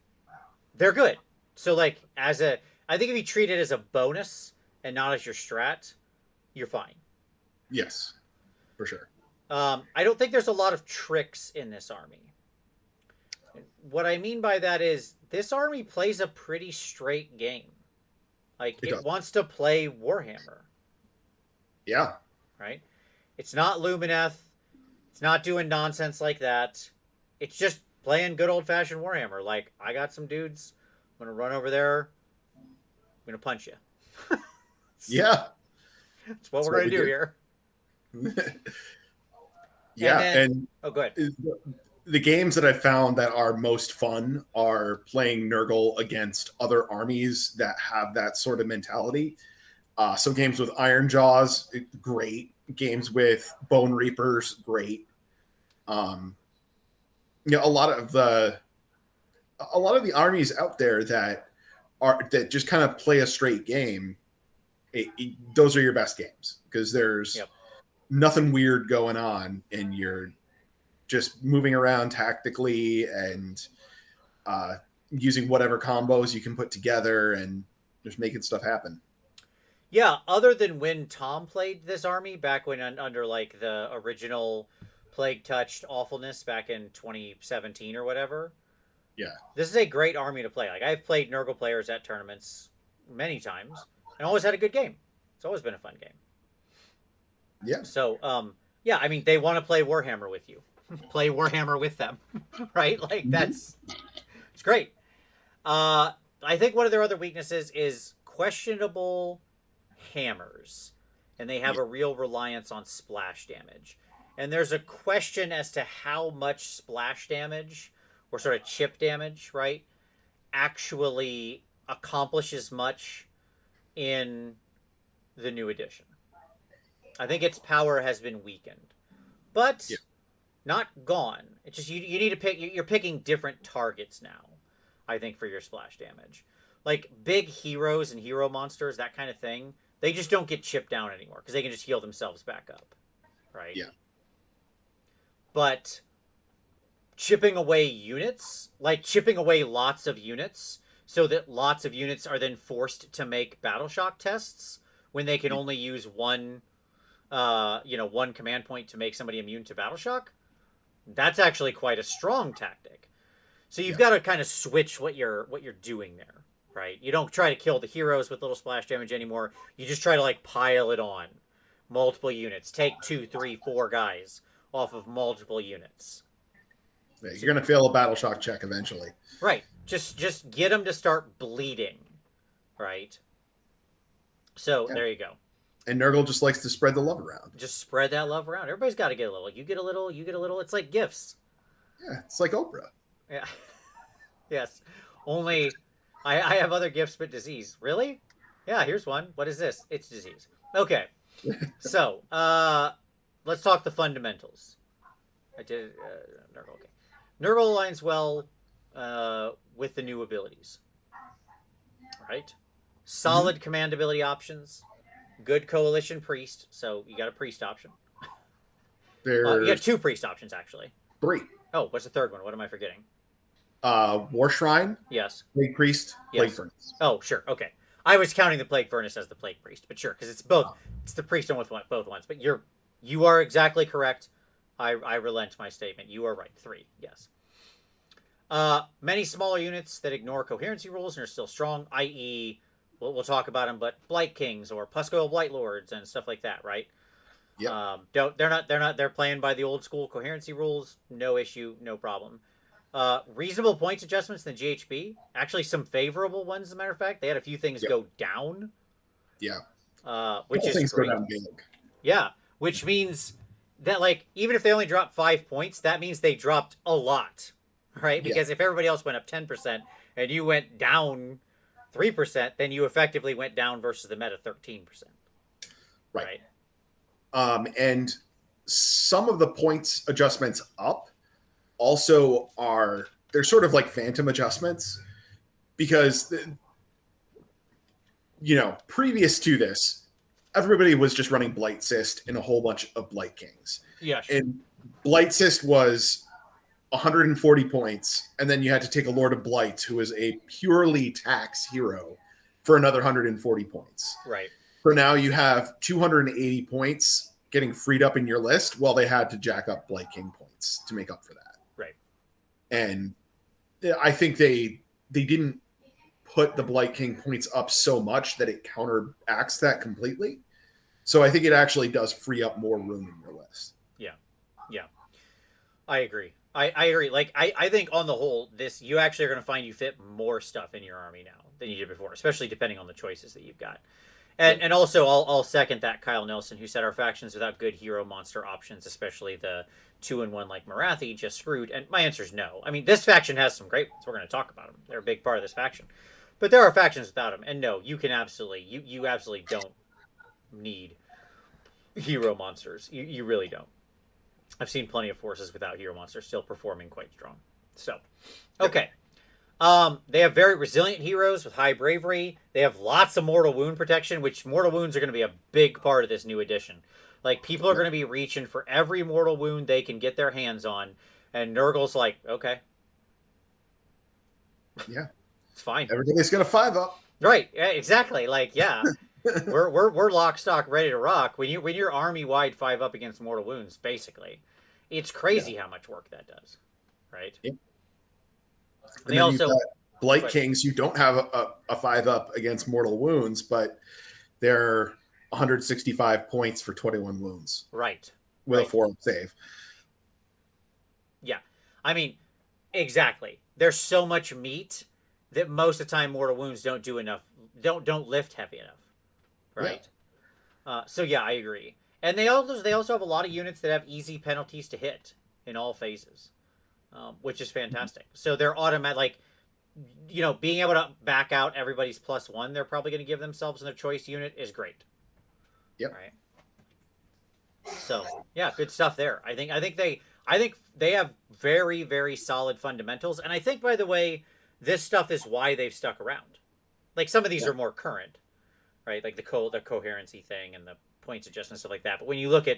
they're good. So like I think if you treat it as a bonus and not as your strat, you're fine. Yes, for sure. I don't think there's a lot of tricks in this army. What I mean by that is this army plays a pretty straight game. Like it wants to play Warhammer. Yeah. Right? It's not Lumineth. It's not doing nonsense like that. It's just playing good old fashioned Warhammer. Like, I got some dudes. I'm going to run over there. I'm going to punch you. Yeah. That's what we're going to do here. Yeah. And oh, go ahead. The games that I found that are most fun are playing Nurgle against other armies that have that sort of mentality. So games with Iron Jaws, great. Games with Bone Reapers, great. A lot of the armies out there that just kind of play a straight game. Those are your best games because there's nothing weird going on, and you're just moving around tactically and using whatever combos you can put together and just making stuff happen. Yeah, other than when Tom played this army back when under like the original Plague Touched awfulness back in 2017 or whatever. Yeah. This is a great army to play. Like I've played Nurgle players at tournaments many times and always had a good game. It's always been a fun game. Yeah. So, yeah, I mean, they want to play Warhammer with you. Play Warhammer with them, right? Like it's great. I think one of their other weaknesses is questionable hammers, and they have a real reliance on splash damage. And there's a question as to how much splash damage or sort of chip damage, right, actually accomplishes much in the new edition. I think its power has been weakened, but not gone. It's just you need to pick. You're picking different targets now, I think, for your splash damage. Like big heroes and hero monsters, that kind of thing, they just don't get chipped down anymore because they can just heal themselves back up, right? Yeah. But chipping away units, like chipping away lots of units, so that lots of units are then forced to make battle shock tests when they can only use one, one command point to make somebody immune to battle shock. That's actually quite a strong tactic. So you've got to kind of switch what you're doing there, right? You don't try to kill the heroes with little splash damage anymore. You just try to like pile it on multiple units. Take 2, 3, 4 guys off of multiple units. Yeah, you're gonna fail a battle shock check eventually. Right. Just get them to start bleeding, right? So there you go. And Nurgle just likes to spread the love around. Just spread that love around. Everybody's got to get a little. You get a little. You get a little. It's like gifts. Yeah, it's like Oprah. Yeah. Yes. Only I have other gifts but disease. Really? Yeah, here's one. What is this? It's disease. Okay. So, let's talk the fundamentals. I did Nurgle. Okay. Nurgle aligns well with the new abilities. Right? Solid command ability options. Good coalition priest. So, you got a priest option. You got 2 priest options actually. 3. Oh, what's the third one? What am I forgetting? War Shrine. Yes. Plague Priest. Yes. Plague Furnace. Oh, sure. Okay. I was counting the Plague Furnace as the Plague Priest, but sure, because it's both. Oh. It's the priest with both ones. But you are exactly correct. I relent my statement. You are right. 3. Yes. Many smaller units that ignore coherency rules and are still strong, i.e., we'll talk about them, but Blight Kings or Puscoil Blight Lords and stuff like that, right? Yeah. They're playing by the old school coherency rules. No issue, no problem. Reasonable points adjustments in the GHB. Actually, some favorable ones, as a matter of fact. They had a few things go down. Yeah. Which is things great. go down big. Yeah, which means that, like, even if they only dropped 5 points, that means they dropped a lot, right? Because if everybody else went up 10% and you went down 3%, then you effectively went down versus the meta 13%. Right. And some of the points adjustments up also they're sort of like phantom adjustments because, previous to this, everybody was just running Blight Cyst and a whole bunch of Blight Kings. Yeah. Sure. And Blight Cyst was 140 points, and then you had to take a Lord of Blight, who is a purely tax hero, for another 140 points. Right. For now, you have 280 points getting freed up in your list, while they had to jack up Blight King points to make up for that. Right. And I think they didn't put the Blight King points up so much that it counteracts that completely. So I think it actually does free up more room in your list. Yeah. Yeah. I agree. I agree. Like, I think on the whole, you actually are going to find you fit more stuff in your army now than you did before, especially depending on the choices that you've got. And also, I'll second that Kyle Nelson, who said our factions without good hero monster options, especially the 2-in-1 like Marathi, just screwed. And my answer is no. I mean, this faction has some great ones. We're going to talk about them. They're a big part of this faction. But there are factions without them. And no, you can absolutely, you absolutely don't need hero monsters. You really don't. I've seen plenty of forces without hero monsters still performing quite strong. So, okay. They have very resilient heroes with high bravery. They have lots of mortal wound protection, which mortal wounds are going to be a big part of this new edition. Like, people are going to be reaching for every mortal wound they can get their hands on, and Nurgle's like, okay. Yeah. It's fine. Everybody's got a 5-up. Right. Yeah, exactly. Like, yeah. we're lock, stock, ready to rock. When you're army-wide 5-up against mortal wounds, basically, it's crazy how much work that does. Right? Yep. And they also Blight Kings, you don't have a 5-up against mortal wounds, but they're 165 points for 21 wounds. Right. With a 4-up save. Yeah. I mean, exactly. There's so much meat that most of the time mortal wounds don't do enough, don't lift heavy enough. Right? Yeah. So yeah, I agree. And they also have a lot of units that have easy penalties to hit in all phases. Which is fantastic. So they're automatic, like, being able to back out everybody's +1 they're probably going to give themselves in their choice unit is great. Yep. Right. So yeah, good stuff there. I think they have very, very solid fundamentals, and I think, by the way, this stuff is why they've stuck around. Like, some of these are more current, right? Like the coherency thing and the points adjustment, stuff like that. But when you look at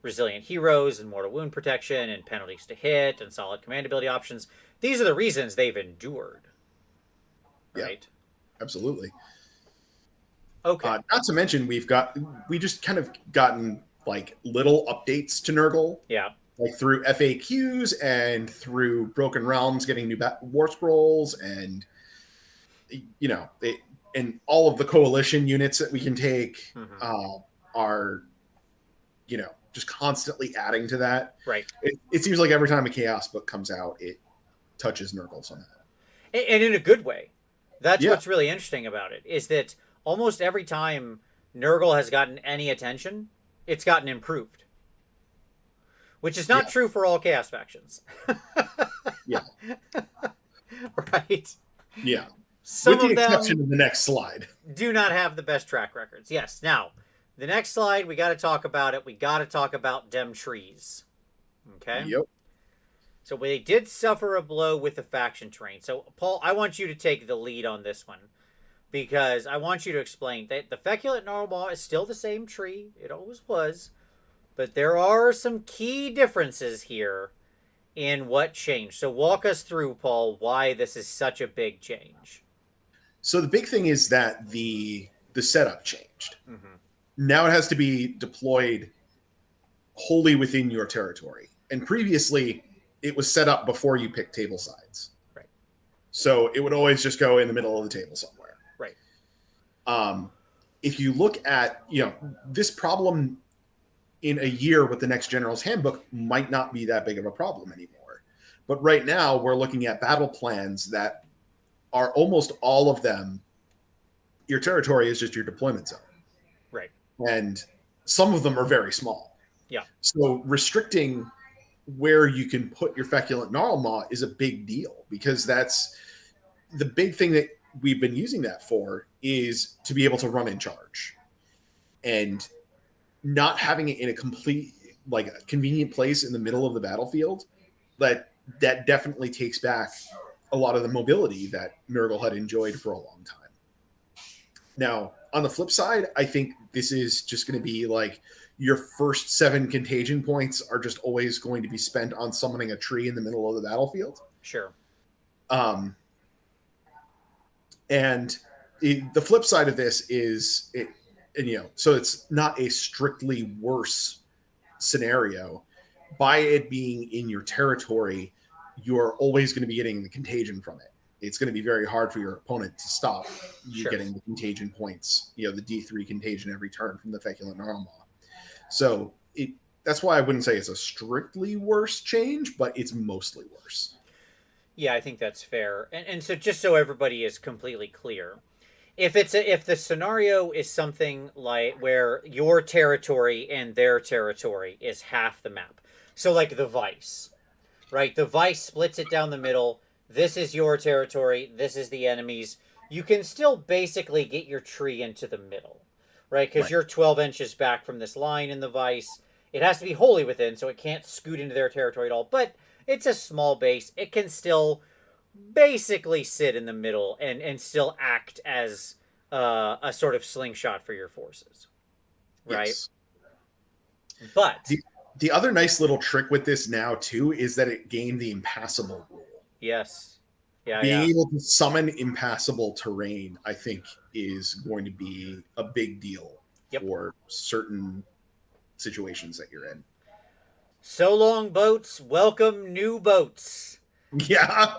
resilient heroes and mortal wound protection and penalties to hit and solid command ability options, these are the reasons they've endured. Right? Yeah, absolutely. Okay. Not to mention we just kind of gotten like little updates to Nurgle, Yeah. like through FAQs and through Broken Realms getting new war scrolls, and you know and all of the coalition units that we can take Hmm. are just constantly adding to that. Right. It seems like every time a Chaos book comes out, it touches Nurgle somehow. And in a good way. That's Yeah, what's really interesting about it, is that almost every time Nurgle has gotten any attention, it's gotten improved. Which is not yeah, true for all Chaos factions. yeah, Right? yeah. Some With the of exception them of the next slide. do not have the best track records. Yes. Now, the next slide, we got to talk about it. We got to talk about dem trees. Okay? Yep. So they did suffer a blow with the faction terrain. So, Paul, I want you to take the lead on this one, because I want you to explain that the Feculent Gnarlmaw is still the same tree. It always was. But there are some key differences here in what changed. So walk us through, Paul, why this is such a big change. So the big thing is that the setup changed. Mm-hmm. Now it has to be deployed wholly within your territory. And previously, it was set up before you picked table sides. Right. So it would always just go in the middle of the table somewhere. Right. If you look at, this problem in a year with the next General's Handbook might not be that big of a problem anymore. But right now, we're looking at battle plans that are almost all of them, your territory is just your deployment zone. Right. And some of them are very small. Yeah. So restricting where you can put your Feculent Gnarlmaw is a big deal, because that's the big thing that we've been using that for, is to be able to run in charge. And not having it in a complete, like, a convenient place in the middle of the battlefield, that definitely takes back a lot of the mobility that Nurgle had enjoyed for a long time. Now, on the flip side, I think this is just going to be like your first 7 contagion points are just always going to be spent on summoning a tree in the middle of the battlefield. Sure. And the flip side of this is so it's not a strictly worse scenario. By it being in your territory, you're always going to be getting the contagion from it. It's going to be very hard for your opponent to stop you getting the contagion points, the D3 contagion every turn from the Feculent Gnarlmaw. So that's why I wouldn't say it's a strictly worse change, but it's mostly worse. Yeah, I think that's fair. And so just so everybody is completely clear, if the scenario is something like where your territory and their territory is half the map, so like the Vice, right? The Vice splits it down the middle. This is your territory. This is the enemy's. You can still basically get your tree into the middle, right? Because you're 12 inches back from this line in the Vice. It has to be wholly within, so it can't scoot into their territory at all. But it's a small base. It can still basically sit in the middle and still act as a sort of slingshot for your forces, right? Yes. But the other nice little trick with this now too is that it gained the impassable rule. yes, being able to summon impassable terrain, I think, is going to be a big deal for certain situations that you're in. So long, boats. Welcome, new boats. Yeah.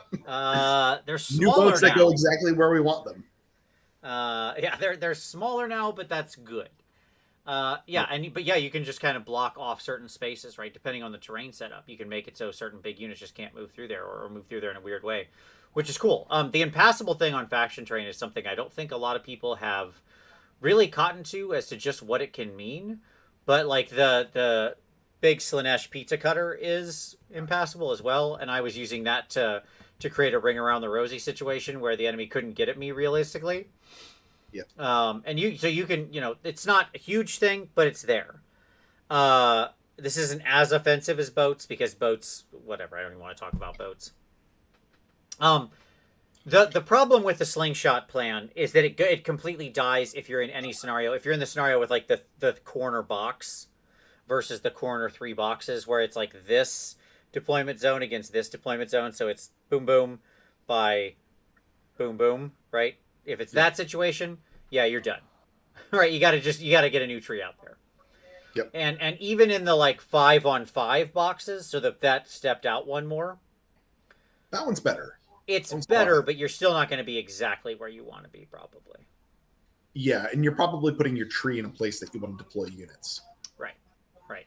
They're smaller new boats now. that go exactly where we want them. They're smaller now, but that's good. But you can just kind of block off certain spaces, right? Depending on the terrain setup, you can make it so certain big units just can't move through there, or move through there in a weird way, which is cool. The impassable thing on faction terrain is something I don't think a lot of people have really cottoned to as to just what it can mean. But like the big Slanesh pizza cutter is impassable as well, and I was using that to create a ring around the rosy situation where the enemy couldn't get at me realistically. Yeah. And you can, it's not a huge thing, but it's there. This isn't as offensive as boats, because boats, whatever, I don't even want to talk about boats. The problem with the slingshot plan is that it completely dies if you're in any scenario. If you're in the scenario with like the corner box versus the corner 3 boxes, where it's like this deployment zone against this deployment zone, so it's boom boom by boom boom, right? If it's that situation, yeah, you're done. Right, you gotta get a new tree out there. Yep. And even in the like 5-on-5 boxes, so that stepped out one more, That one's better. it's That one's better, fine. but you're still not going to be exactly where you want to be, probably. Yeah, and you're probably putting your tree in a place that you want to deploy units. Right, right.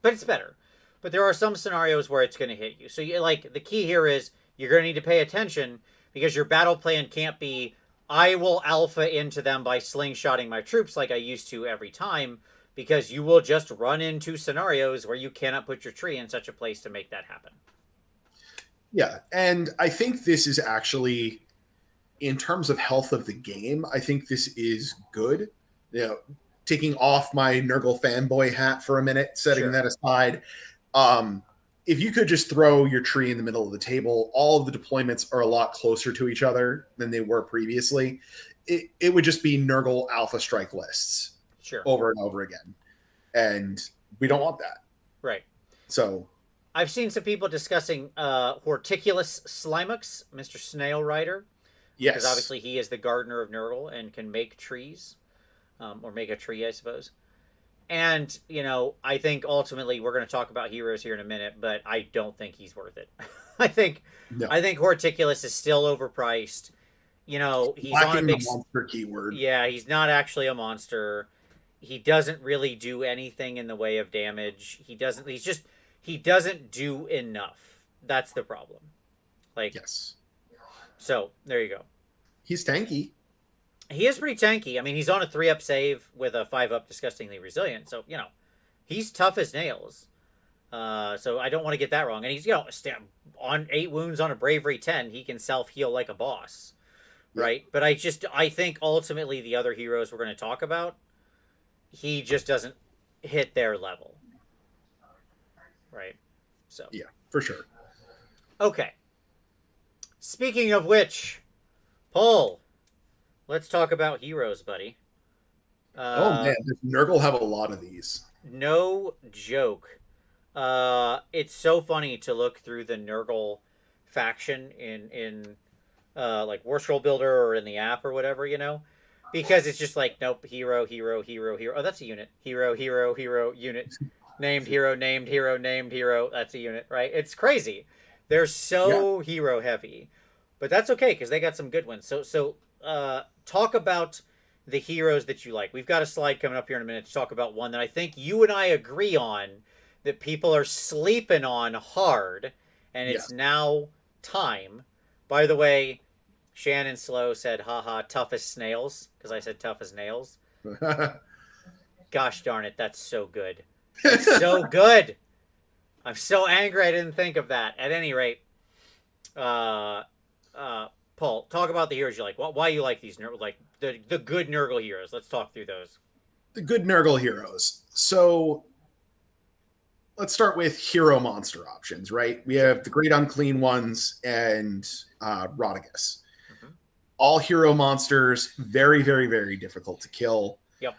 But it's better. But there are some scenarios where it's going to hit you. So like the key here is you're going to need to pay attention because your battle plan can't be I will alpha into them by slingshotting my troops like I used to every time, because you will just run into scenarios where you cannot put your tree in such a place to make that happen. Yeah, and I think this is actually, in terms of health of the game, I think this is good. You know, taking off my Nurgle fanboy hat for a minute, setting Sure. that aside. Um, if you could just throw your tree in the middle of the table, all of the deployments are a lot closer to each other than they were previously. It would just be Nurgle Alpha Strike lists Sure. over and over again. And we don't want that. Right. So, I've seen some people discussing Horticulus Slimux, Mr. Snail Rider, because yes. obviously he is the gardener of Nurgle and can make trees, or make a tree, I suppose. And I think ultimately we're going to talk about heroes here in a minute, but I don't think he's worth it. I think No. I think Horticulus is still overpriced. He's on a Lacking the big. monster keyword. Yeah, he's not actually a monster. He doesn't really do anything in the way of damage. He doesn't. He doesn't do enough. That's the problem. Like, Yes. so there you go. He's tanky. He is pretty tanky. I mean, he's on a 3-up save with a 5-up disgustingly resilient. So, he's tough as nails. So I don't want to get that wrong. And he's, on 8 wounds on a bravery 10, he can self heal like a boss. Right. But I think ultimately the other heroes we're going to talk about, he just doesn't hit their level. Right. So, Yeah, for sure. okay. Speaking of which, Paul, let's talk about heroes, buddy. Oh man, does Nurgle have a lot of these? No joke. It's so funny to look through the Nurgle faction in like War Scroll Builder or in the app or whatever, because it's just like, nope, hero, hero, hero, hero. Oh, that's a unit. Hero, hero, hero, unit. Named hero, named hero, named hero. That's a unit, right? It's crazy. They're Yeah. so hero heavy, but that's okay because they got some good ones. So talk about the heroes that you like. We've got a slide coming up here in a minute to talk about one that I think you and I agree on that people are sleeping on hard, and it's Yes. now time. By the way, Shannon Slow said, haha, tough as snails, because I said tough as nails. Gosh darn it, that's so good. That's so good. I'm so angry I didn't think of that. At any rate, uh, Paul, talk about the heroes you like. Why you like these, like the good Nurgle heroes. Let's talk through those. The good Nurgle heroes. So let's start with hero monster options, right? We have the Great Unclean Ones and Rodigus. Mm-hmm. All hero monsters, very, very, very difficult to kill. Yep.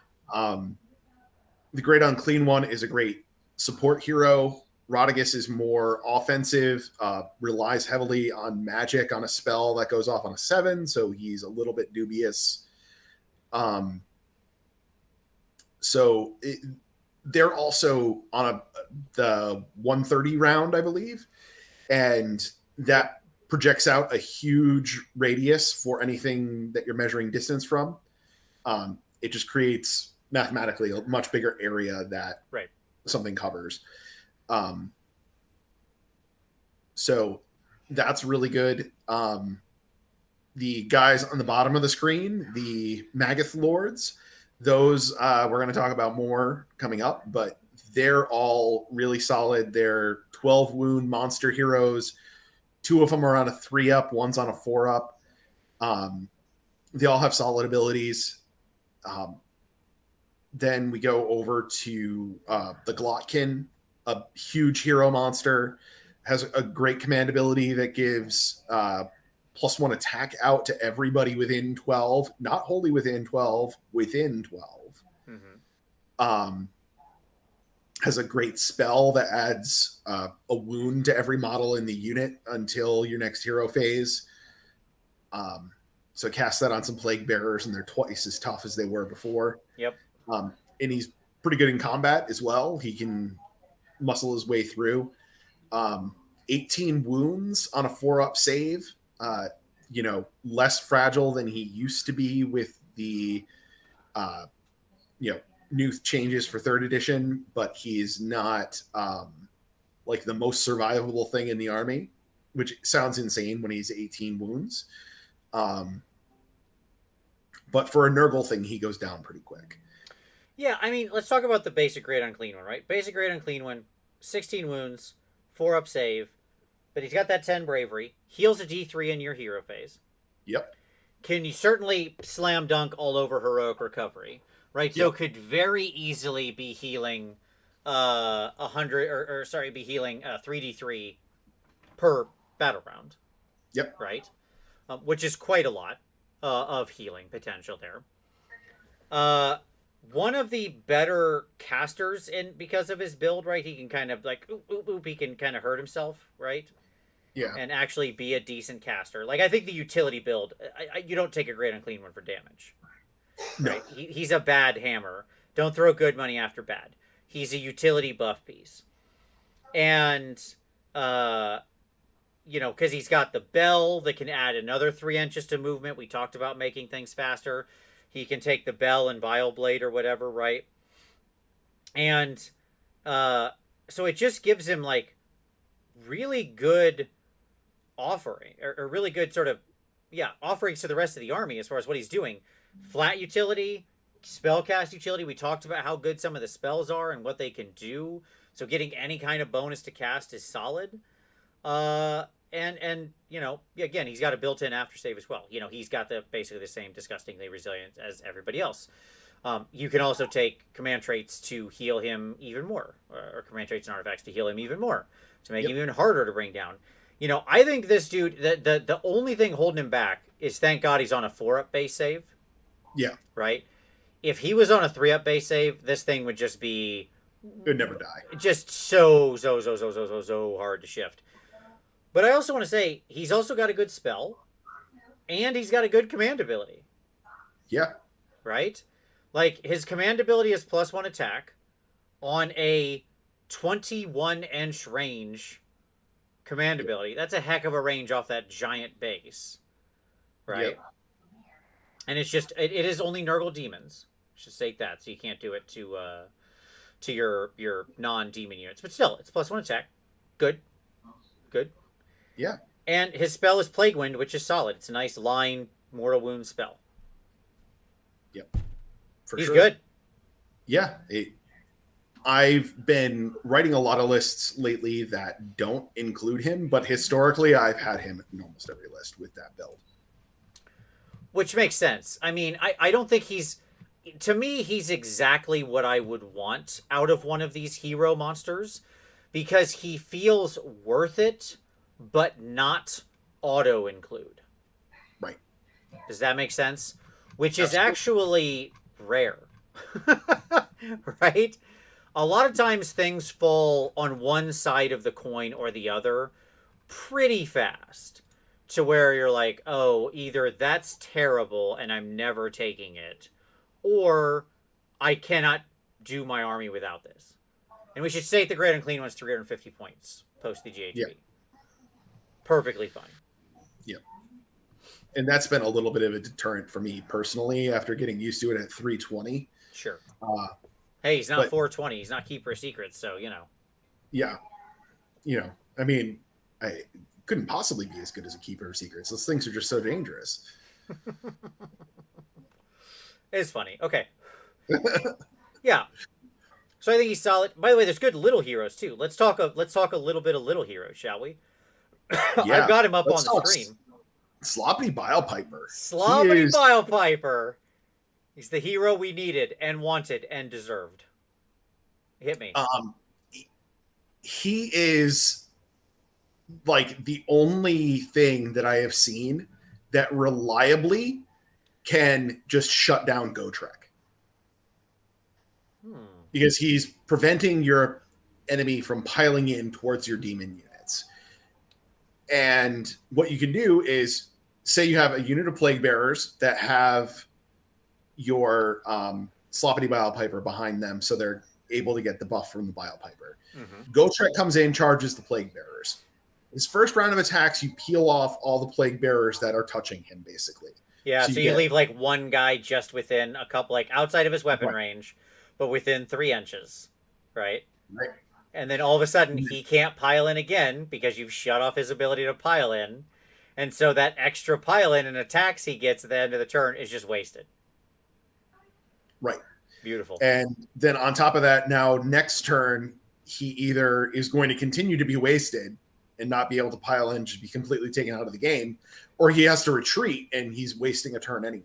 The Great Unclean One is a great support hero. Rodigus is more offensive, relies heavily on magic on a spell that goes off on a 7, so he's a little bit dubious. They're also on the 130 round, I believe, and that projects out a huge radius for anything that you're measuring distance from. It just creates mathematically a much bigger area that something covers. So that's really good. The guys on the bottom of the screen, the Magath Lords, those we're going to talk about more coming up, but they're all really solid. They're 12 wound monster heroes. 2 of them are on a 3-up, one's on a 4-up. They all have solid abilities. Then we go over to the Glotkin, a huge hero monster, has a great command ability that gives +1 attack out to everybody within 12, not wholly within 12, within 12. Mm-hmm. Has a great spell that adds a wound to every model in the unit until your next hero phase. So cast that on some plague bearers, and they're twice as tough as they were before. Yep. And he's pretty good in combat as well. He can muscle his way through. 18 wounds on a 4-up save. Less fragile than he used to be with the new changes for 3rd edition, but he's not like the most survivable thing in the army, which sounds insane when he's 18 wounds. But for a Nurgle thing, he goes down pretty quick. Yeah, I mean, let's talk about the basic Great Unclean One, right? Basic Great Unclean One, 16 wounds, 4-up save, but he's got that 10 bravery, heals a D3 in your hero phase. Yep. Can you certainly slam dunk all over heroic recovery, right? So Yep. could very easily be healing 100 be healing 3d3 per battle round. Yep. Right? Which is quite a lot of healing potential there. One of the better casters because of his build, right? He can kind of like he can kind of hurt himself, right? Yeah. And actually be a decent caster. Like I think the utility build, you don't take a Great Unclean One for damage. No. Right? He's a bad hammer. Don't throw good money after bad. He's a utility buff piece. And because he's got the bell that can add another 3 inches to movement. We talked about making things faster. He can take the bell and Vile Blade or whatever, right? And so it just gives him like really good offering or really good sort of offerings to the rest of the army as far as what he's doing. Flat utility, spellcast utility. We talked about how good some of the spells are and what they can do. So getting any kind of bonus to cast is solid. And again, he's got a built-in aftersave as well. He's got basically the same disgustingly resilient as everybody else. You can also take command traits to heal him even more, or command traits and artifacts to heal him even more, to make him even harder to bring down. I think this dude, the only thing holding him back is thank God he's on a 4-up base save. Yeah. Right? If he was on a 3-up base save, this thing would just be... It would never die. Just so hard to shift. But I also want to say, he's also got a good spell, and he's got a good command ability. Yeah. Right? Like, his command ability is +1 attack on a 21-inch range command ability. That's a heck of a range off that giant base. Right? Yep. And it's just, it is only Nurgle demons. Should state that, so you can't do it to your non-demon units. But still, it's +1 attack. Good. Yeah. And his spell is Plague Wind, which is solid. It's a nice line mortal wound spell. Yep. He's good. Yeah. I've been writing a lot of lists lately that don't include him, but historically I've had him in almost every list with that build. Which makes sense. I mean, I don't think to me, he's exactly what I would want out of one of these hero monsters, because he feels worth it, but not auto-include. Right. Does that make sense? Which is actually rare. Right? A lot of times things fall on one side of the coin or the other pretty fast, to where you're like, oh, either that's terrible and I'm never taking it, or I cannot do my army without this. And we should state the Great Unclean One's 350 points post the GHB. Yeah. Perfectly fine. Yeah. And that's been a little bit of a deterrent for me personally after getting used to it at 320. Sure. Hey, he's not but, 420. He's not Keeper of Secrets, so, Yeah. I mean, I couldn't possibly be as good as a Keeper of Secrets. Those things are just so dangerous. It's funny. Okay. Yeah. So I think he's solid. By the way, there's good little heroes too. Let's talk a little bit of little heroes, shall we? Yeah, I've got him up on the screen. Sloppy Bile Piper. Bile Piper. He's the hero we needed and wanted and deserved. Hit me. He is like the only thing that I have seen that reliably can just shut down Gotrek. Because he's preventing your enemy from piling in towards your demon units. And what you can do is say you have a unit of plague bearers that have your Sloppity Bile Piper behind them, so they're able to get the buff from the Bile Piper. Mm-hmm. Gotrek comes in, charges the plague bearers. His first round of attacks, you peel off all the plague bearers that are touching him, basically. Yeah, so you leave like one guy just within a couple, like outside of his weapon range, but within 3 inches, right? Right. And then all of a sudden he can't pile in again because you've shut off his ability to pile in. And so that extra pile in and attacks he gets at the end of the turn is just wasted. Right. Beautiful. And then on top of that, now next turn, he either is going to continue to be wasted and not be able to pile in, just be completely taken out of the game, or he has to retreat and he's wasting a turn anyway.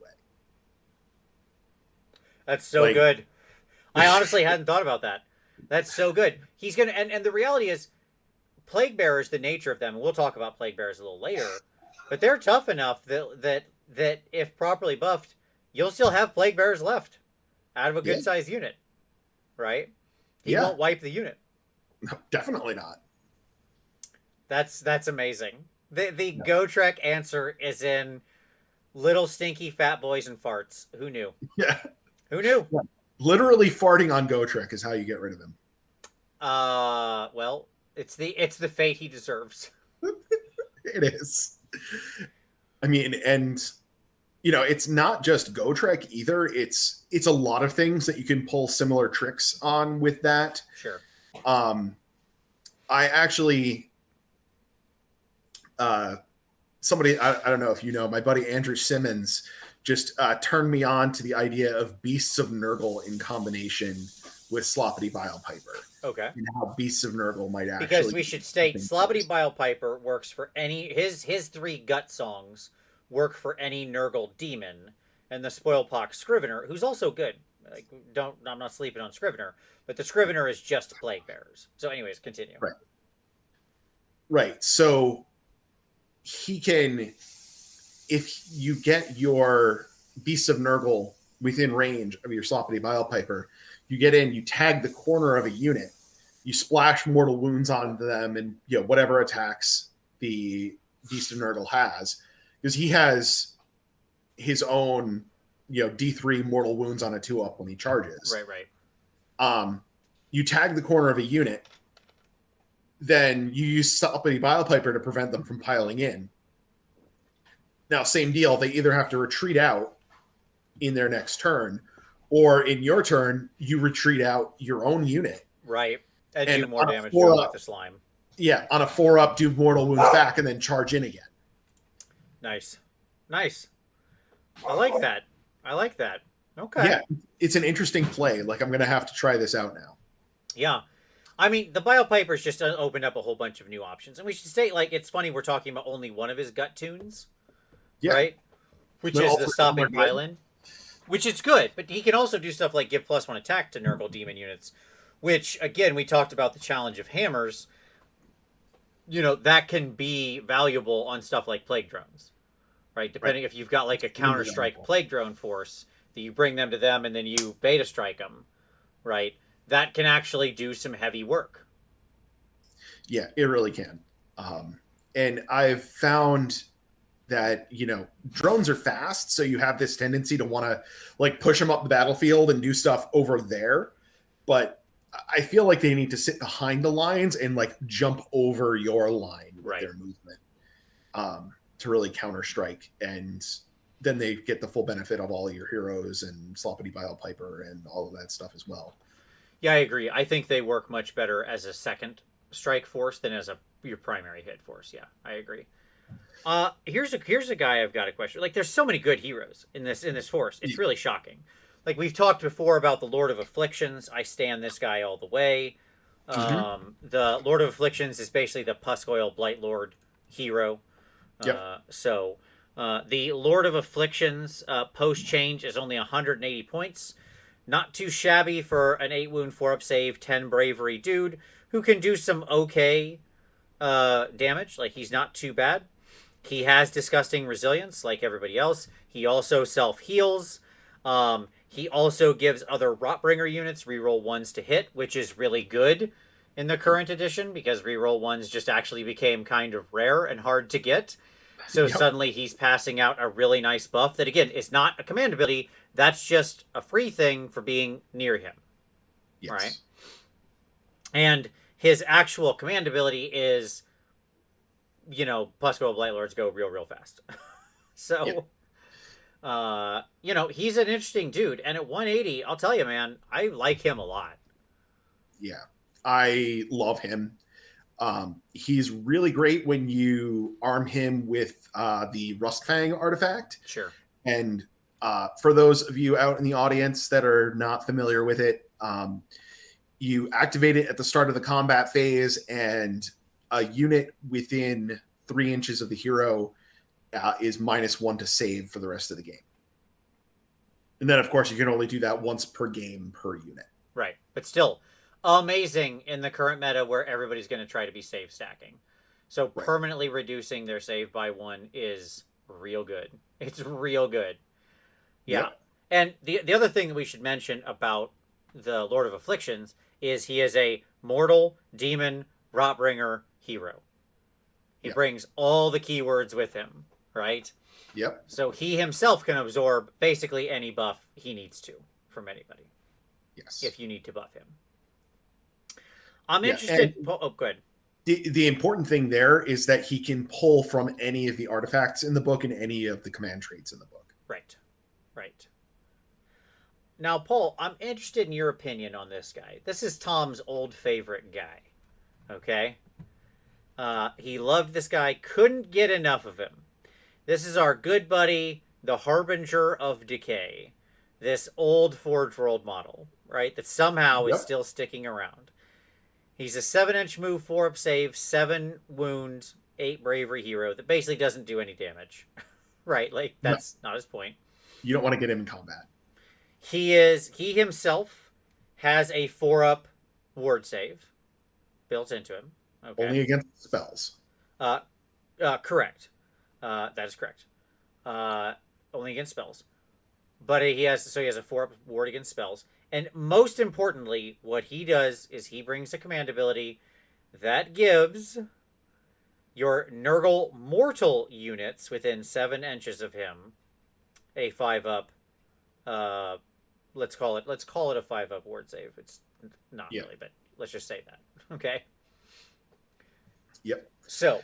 That's so good. I honestly hadn't thought about that. That's so good. He's going to, and the reality is, plague bearers, the nature of them, and we'll talk about plague bearers a little later, but they're tough enough that if properly buffed, you'll still have plague bearers left out of a good sized unit, right? He won't wipe the unit. No, definitely not. That's amazing. The Gotrek answer is in little stinky fat boys and farts. Who knew? Yeah. Who knew? Yeah. Literally farting on Gotrek is how you get rid of him. Well, it's the fate he deserves. It is. I mean, and it's not just Gotrek either. It's a lot of things that you can pull similar tricks on with that. Sure. I actually somebody, I don't know if you know, my buddy Andrew Simmons just turned me on to the idea of Beasts of Nurgle in combination with Sloppity Bile Piper. Okay. And how Beasts of Nurgle might actually... Because we should state, Sloppity Bile Piper works for any... His 3 gut songs work for any Nurgle demon. And the Spoilpox Scrivener, who's also good. Like, I'm not sleeping on Scrivener. But the Scrivener is just Plague Bearers. So anyways, continue. Right. Right. So he can... If you get your Beasts of Nurgle within range of your Sloppity Bile Piper, you get in, you tag the corner of a unit, you splash mortal wounds onto them, and whatever attacks the Beast of Nurgle has, because he has his own D3 mortal wounds on a 2-up when he charges. Right. You tag the corner of a unit, then you use Sloppity Bile Piper to prevent them from piling in. Now, same deal. They either have to retreat out in their next turn, or in your turn, you retreat out your own unit. Right. And do more damage with the slime. Yeah, on a 4-up, do mortal wounds back, and then charge in again. Nice. I like that. Okay. Yeah, it's an interesting play. Like, I'm going to have to try this out now. Yeah. I mean, the Bile Piper's just opened up a whole bunch of new options. And we should state, it's funny we're talking about only one of his gut tunes. Yeah. Right? Which is the stopping pile-in. Which is good, but he can also do stuff like give +1 attack to Nurgle demon units, which, again, we talked about the challenge of hammers. That can be valuable on stuff like plague drones, right? Depending if you've got, a counter-strike plague drone force, that you bring them to them and then you beta strike them, right? That can actually do some heavy work. Yeah, it really can. And I've found that drones are fast, so you have this tendency to want to push them up the battlefield and do stuff over there, but I feel like they need to sit behind the lines and jump over your line with their movement to really counter strike, and then they get the full benefit of all of your heroes and Sloppity Bile Piper and all of that stuff as well. Yeah, I agree. I think they work much better as a second strike force than as your primary hit force. Yeah, I agree. Here's a guy I've got a question. There's so many good heroes in this force. It's really shocking. We've talked before about the Lord of Afflictions. I stand this guy all the way. The Lord of Afflictions is basically the Puskoil Blight Lord hero. So the Lord of Afflictions post change is only 180 points. Not too shabby for an 8 wound 4-up save, 10 bravery dude who can do some okay damage. He's not too bad. He has disgusting resilience like everybody else. He also self-heals. He also gives other Rotbringer units reroll 1s to hit, which is really good in the current edition because reroll 1s just actually became kind of rare and hard to get. So Yep. suddenly he's passing out a really nice buff that, again, is not a command ability. That's just a free thing for being near him, right? Yes. And his actual command ability is, Pusco Blight Lords go real, real fast. Yeah. So, he's an interesting dude. And at 180, I'll tell you, man, I like him a lot. Yeah. I love him. He's really great when you arm him with the Rustfang artifact. Sure. And for those of you out in the audience that are not familiar with it, you activate it at the start of the combat phase, and a unit within 3 inches of the hero is -1 to save for the rest of the game. And then, of course, you can only do that once per game per unit. Right. But still, amazing in the current meta where everybody's going to try to be save stacking. So Right. permanently reducing their save by 1 is real good. It's real good. Yeah. Yep. And the other thing that we should mention about the Lord of Afflictions is he is a mortal, demon, rotbringer hero. He Yep. brings all the keywords with him, right? Yep. So he himself can absorb basically any buff he needs to from anybody. Yes. If you need to buff him. I'm Yeah, interested. and Oh, good. the important thing there is that he can pull from any of the artifacts in the book and any of the command traits in the book. Right. Right. Now, Paul, I'm interested in your opinion on this guy. This is Tom's old favorite guy. Okay? He loved this guy, couldn't get enough of him. This is our good buddy, the Harbinger of Decay. This old Forge World model, right? That somehow is Yep. still sticking around. He's a 7-inch move, 4-up save, 7 wound, 8 bravery hero that basically doesn't do any damage. Right? Like, that's not his point. You don't want to get him in combat. He himself has a 4-up ward save built into him. Okay. Only against spells. Correct. That is correct. Only against spells. But he has a 4-up ward against spells. And most importantly, what he does is he brings a command ability that gives your Nurgle mortal units within 7 inches of him a 5-up. Let's call it a 5-up ward save. It's not really, but let's just say that. Okay. Yep. So,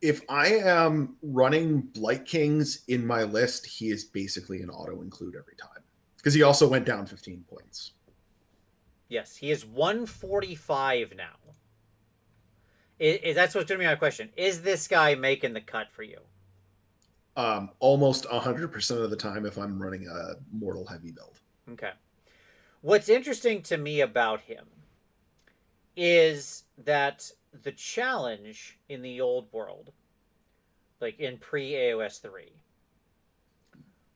if I am running Blight Kings in my list, he is basically an auto include every time because he also went down 15 points. Yes, he is 145 now. That's what's going to be my question. Is this guy making the cut for you? Almost 100% of the time if I'm running a mortal heavy build. Okay. What's interesting to me about him is that the challenge in the old world, like in pre-AoS 3,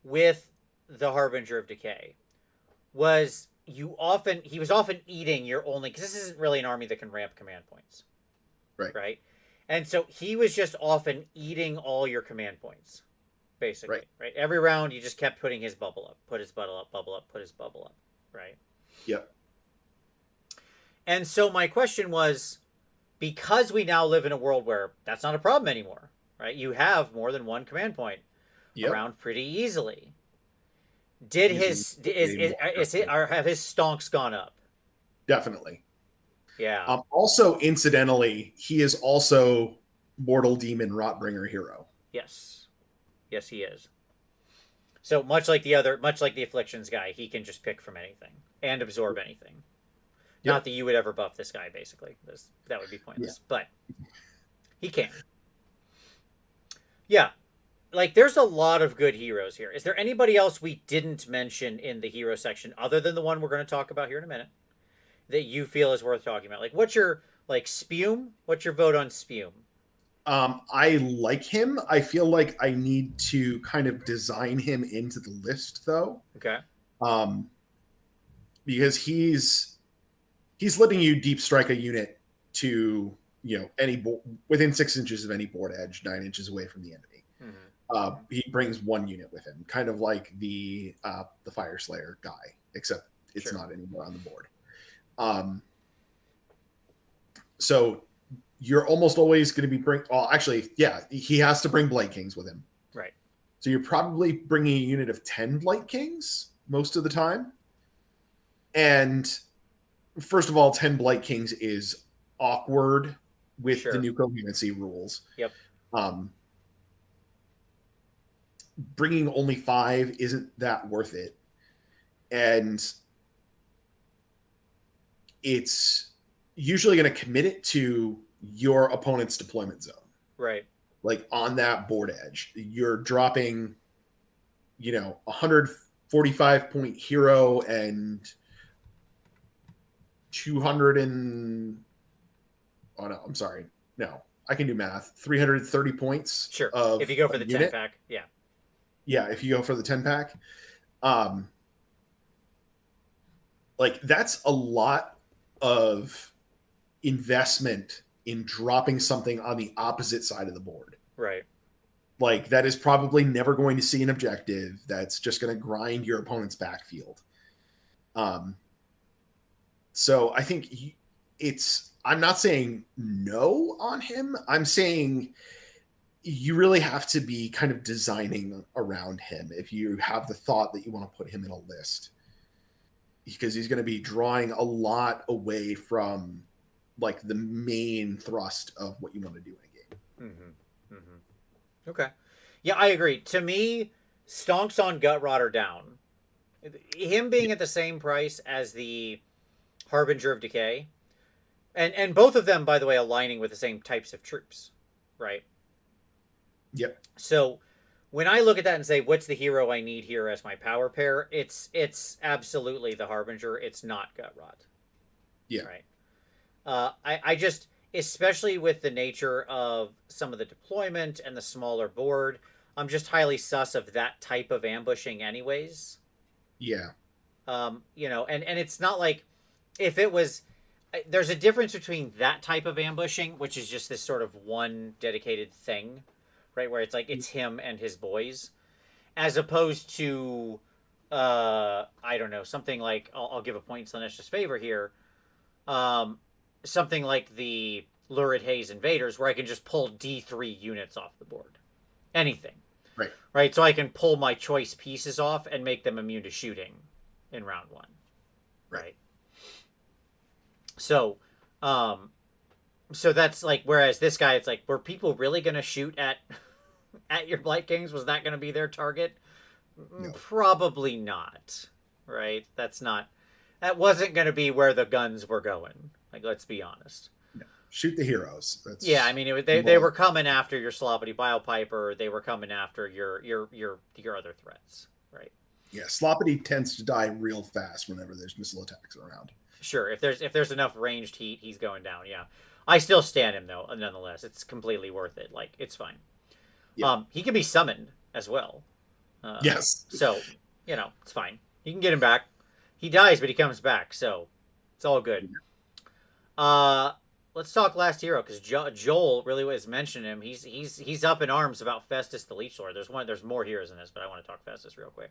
with the Harbinger of Decay, was he was often eating your only, because this isn't really an army that can ramp command points. Right? And so he was just often eating all your command points, basically. Right? Every round, you just kept putting his bubble up, put his bubble up, put his bubble up. Right? Yep. And so my question was, because we now live in a world where that's not a problem anymore, right? You have more than one command point around pretty easily. Have his stonks gone up? Definitely. Yeah. Also, incidentally, he is also Mortal Demon Rotbringer hero. Yes. Yes, he is. So much like the Afflictions guy, he can just pick from anything and absorb anything. Yep. Not that you would ever buff this guy, basically. That would be pointless. Yeah. But he can. Yeah. Like, there's a lot of good heroes here. Is there anybody else we didn't mention in the hero section, other than the one we're going to talk about here in a minute, that you feel is worth talking about? Like, what's your, Spume? What's your vote on Spume? I like him. I feel like I need to kind of design him into the list, though. Okay. Because he's letting you deep strike a unit to, any within 6 inches of any board edge, 9 inches away from the enemy. Mm-hmm. He brings 1 unit with him, kind of like the Fire Slayer guy, except it's not anymore on the board. So you're almost always going to be actually, yeah, he has to bring Blight Kings with him. Right. So you're probably bringing a unit of 10 Blight Kings most of the time. And first of all, 10 Blight Kings is awkward with the new coherency rules. Yep. Bringing only 5 isn't that worth it. And it's usually going to commit it to your opponent's deployment zone. Right. Like on that board edge, you're dropping, 145 point hero and 200 and, oh no, I'm sorry. No, I can do math. 330 points. Sure. If you go for the 10 pack. Yeah. Yeah. If you go for the 10 pack, like that's a lot of investment in dropping something on the opposite side of the board. Right. Like that is probably never going to see an objective. That's just going to grind your opponent's backfield. So I think I'm not saying no on him. I'm saying you really have to be kind of designing around him if you have the thought that you want to put him in a list, because he's going to be drawing a lot away from like the main thrust of what you want to do in a game. Mm-hmm. Mm-hmm. Okay. Yeah, I agree. To me, Stonks on Gut Rotter down. Him being at the same price as the Harbinger of Decay, and both of them, by the way, aligning with the same types of troops, right? Yep. So when I look at that and say, what's the hero I need here as my power pair? It's absolutely the Harbinger. It's not Gut Rot. Yeah. Right. I just, especially with the nature of some of the deployment and the smaller board, I'm just highly sus of that type of ambushing anyways. Yeah. And it's not like if it was, there's a difference between that type of ambushing, which is just this sort of one dedicated thing, right? Where it's like, it's him and his boys, as opposed to, I don't know, something like, I'll give a point in Slaanesha's favor here. Something like the Lurid Haze Invaders, where I can just pull D3 units off the board. Anything. Right. Right. So I can pull my choice pieces off and make them immune to shooting in round 1. Right. So that's like, whereas this guy, it's like, were people really going to shoot at your Blight Kings? Was that going to be their target? No. Probably not. Right. That wasn't going to be where the guns were going. Like, let's be honest. No. Shoot the heroes. Yeah, I mean, they were coming after your Sloppity Biopiper. They were coming after your other threats, right? Yeah, Sloppity tends to die real fast whenever there's missile attacks around. Sure, if there's enough ranged heat, he's going down. Yeah, I still stand him though. Nonetheless, it's completely worth it. Like, it's fine. Yeah. He can be summoned as well. Yes. So it's fine. You can get him back. He dies, but he comes back, so it's all good. Let's talk last hero, because Joel really was mentioning him. He's up in arms about Festus the Leech Lord. There's more heroes in this, but I want to talk Festus real quick.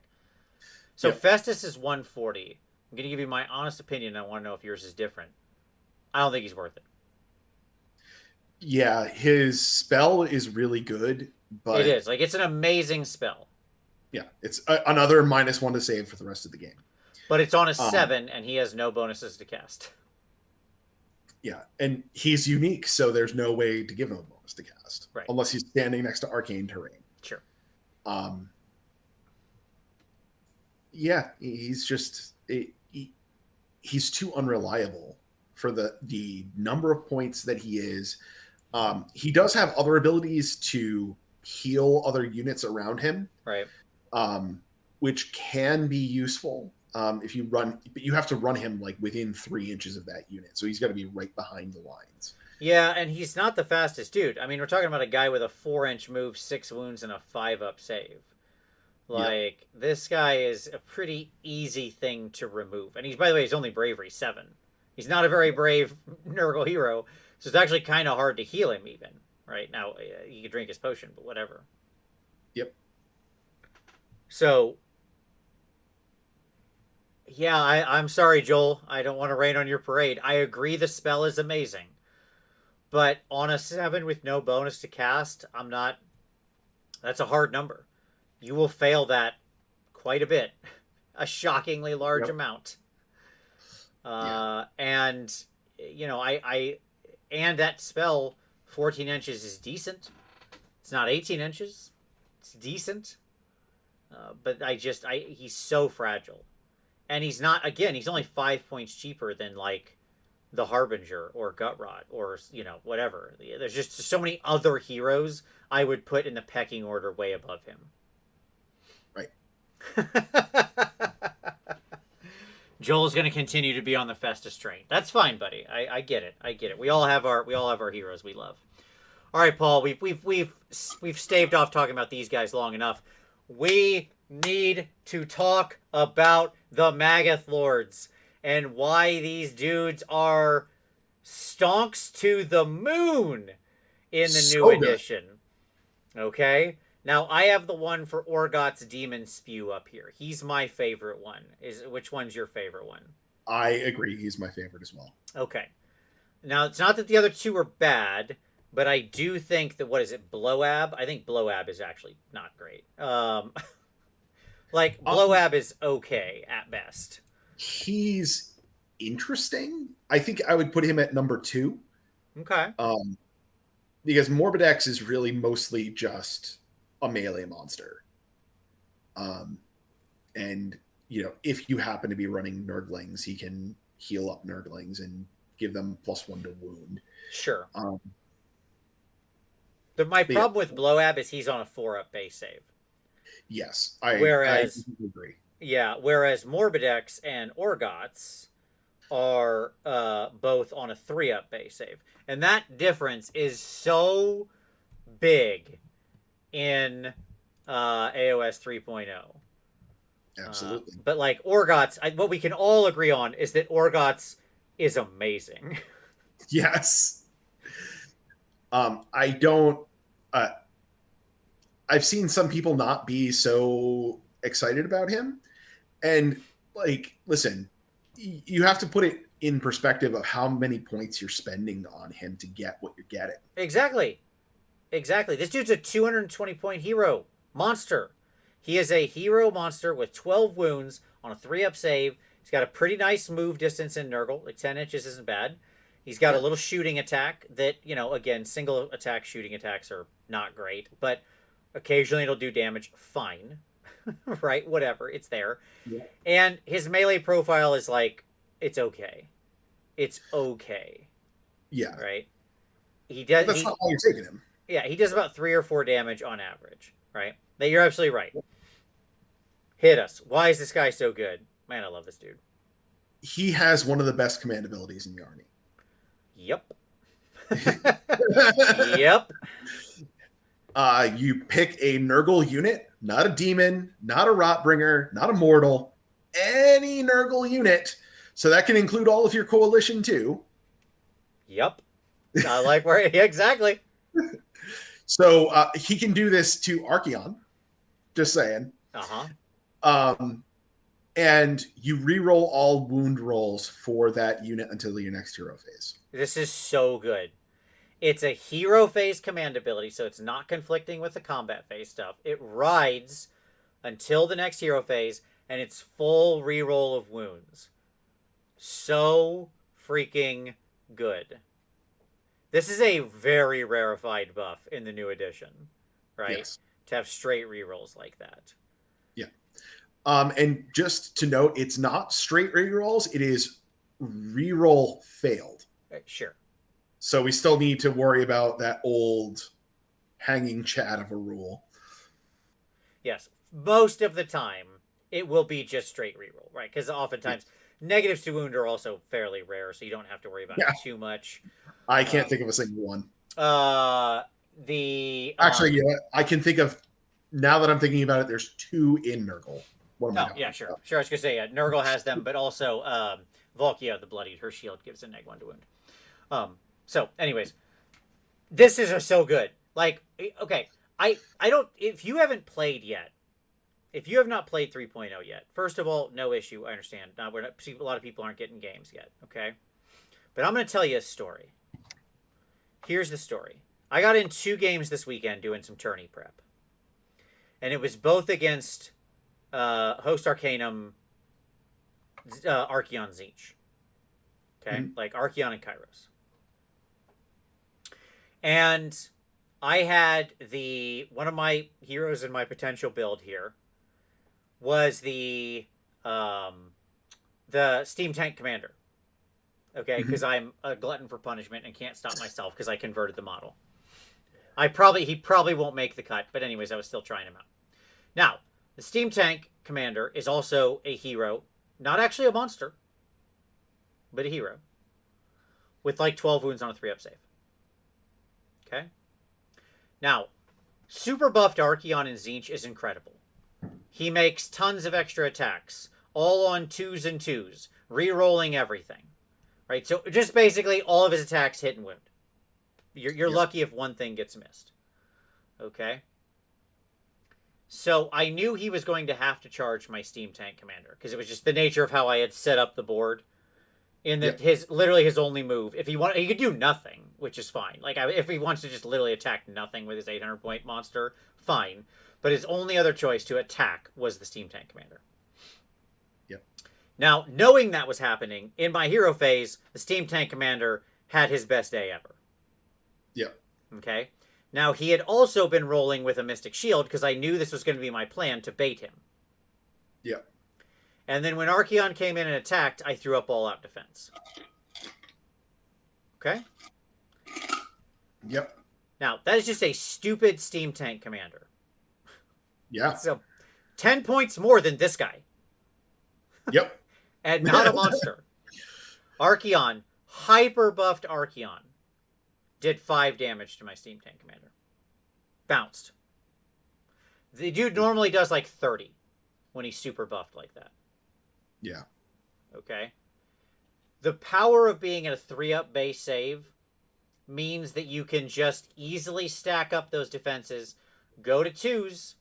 So Festus is 140. I'm gonna give you my honest opinion. I want to know if yours is different. I don't think he's worth it. Yeah, his spell is really good, but it is, like, it's an amazing spell. Yeah, it's another -1 to save for the rest of the game. But it's on a 7, and he has no bonuses to cast. Yeah, and he's unique, so there's no way to give him a bonus to cast. Right. Unless he's standing next to arcane terrain. Sure. Yeah, he's just... he's too unreliable for the number of points that he is. He does have other abilities to heal other units around him. Right. Which can be useful. If you run, but you have to run him like within 3 inches of that unit. So he's got to be right behind the lines. Yeah, and he's not the fastest dude. I mean, we're talking about a guy with a 4-inch move, 6 wounds, and a 5-up save. Like, this guy is a pretty easy thing to remove. And by the way, he's only bravery 7. He's not a very brave Nurgle hero, so it's actually kind of hard to heal him even. Right? Now, you could drink his potion, but whatever. Yep. So... yeah, I'm sorry, Joel. I don't want to rain on your parade. I agree the spell is amazing. But on a 7 with no bonus to cast, I'm not. That's a hard number. You will fail that quite a bit, a shockingly large Yep. amount. Yeah. And and that spell, 14 inches is decent. It's not 18 inches. It's decent. But he's so fragile, and he's not. Again, he's only 5 points cheaper than like the Harbinger or Gutrot or whatever. There's just so many other heroes I would put in the pecking order way above him. Right. Joel's going to continue to be on the Festus train. That's fine, buddy. I get it. I get it. We all have our heroes we love. All right, Paul. We've staved off talking about these guys long enough. We need to talk about the Magath Lords and why these dudes are stonks to the moon in the new edition. Okay? Now, I have the one for Orgoth's Demon Spew up here. He's my favorite one. Which one's your favorite one? I agree. He's my favorite as well. Okay. Now, it's not that the other two are bad, but I do think that, Blowab? I think Blowab is actually not great. Blowab is okay at best. He's interesting. I think I would put him at number 2. Okay. Because Morbidex is really mostly just a melee monster. And, if you happen to be running Nurglings, he can heal up Nurglings and give them +1 to wound. Sure. My problem with Blowab is he's on a 4-up base save. Yes. I agree. Yeah, whereas Morbidex and Orgoth's are both on a 3-up base save. And that difference is so big in AoS 3.0. Absolutely. But Orgoth's, what we can all agree on is that Orgoth's is amazing. Yes. I don't... I've seen some people not be so excited about him. And, listen, you have to put it in perspective of how many points you're spending on him to get what you're getting. Exactly. This dude's a 220-point hero monster. He is a hero monster with 12 wounds on a 3-up save. He's got a pretty nice move distance in Nurgle. 10 inches isn't bad. He's got a little shooting attack that, again, single attack shooting attacks are not great, but occasionally it'll do damage. Fine. Right? Whatever. It's there. Yeah. And his melee profile is it's okay. It's okay. Yeah. Right? He does. But that's not how you're taking him. Yeah, he does about 3 or 4 damage on average. Right? You're absolutely right. Hit us. Why is this guy so good? Man, I love this dude. He has one of the best command abilities in the army. Yep. Yep. You pick a Nurgle unit, not a demon, not a Rotbringer, not a mortal, any Nurgle unit. So that can include all of your coalition too. Yep. I like where exactly. So he can do this to Archeon. Just saying. And you reroll all wound rolls for that unit until your next hero phase. This is so good. It's a hero phase command ability, so it's not conflicting with the combat phase stuff. It rides until the next hero phase, and it's full reroll of wounds. So freaking good. This is a very rarefied buff in the new edition, right? Yes. To have straight rerolls like that. Yeah. And just to note, it's not straight rerolls. It is reroll failed. Sure. So we still need to worry about that old hanging chat of a rule. Yes. Most of the time, it will be just straight reroll, right? Because oftentimes, negatives to wound are also fairly rare, so you don't have to worry about it too much. I can't think of a single one. Actually, I can think of, now that I'm thinking about it, there's 2 in Nurgle. Yeah, sure. Sure, I was going to say, Nurgle has them, but also Volkia, the Bloodied, her shield gives a -1 to wound. So, anyways, this is so good. Okay, I don't, if you haven't played yet, if you have not played 3.0 yet, first of all, no issue, I understand. A lot of people aren't getting games yet, okay? But I'm going to tell you a story. Here's the story. I got in 2 games this weekend doing some tourney prep. And it was both against Host Arcanum, Archeon Tzeentch. Okay? Mhm. Like Archeon and Kairos. And I had one of my heroes in my potential build here was the Steam Tank Commander. Okay, because I'm a glutton for punishment and can't stop myself because I converted the model. He probably won't make the cut, but anyways, I was still trying him out. Now, the Steam Tank Commander is also a hero, not actually a monster, but a hero, with like 12 wounds on a 3-up save. Okay? Now, super buffed Archeon and Tzeentch is incredible. He makes tons of extra attacks, all on 2s and 2s, re-rolling everything. Right? So just basically all of his attacks hit and wound. You're lucky if one thing gets missed. Okay? So I knew he was going to have to charge my Steam Tank Commander, because it was just the nature of how I had set up the board. In that his only move, if he wanted, he could do nothing, which is fine. Like if he wants to just literally attack nothing with his 800 point monster, fine. But his only other choice to attack was the Steam Tank Commander. Yep. Now, knowing that was happening in my hero phase, the Steam Tank Commander had his best day ever. Yep. Okay. Now he had also been rolling with a Mystic Shield because I knew this was going to be my plan to bait him. Yep. And then when Archeon came in and attacked, I threw up all-out defense. Okay? Yep. Now, that is just a stupid Steam Tank Commander. Yeah. So, 10 points more than this guy. Yep. And not a monster. Archeon, hyper-buffed Archeon, did 5 damage to my Steam Tank Commander. Bounced. The dude normally does like 30 when he's super buffed like that. Yeah. Okay. The power of being at a 3-up base save means that you can just easily stack up those defenses, go to 2s,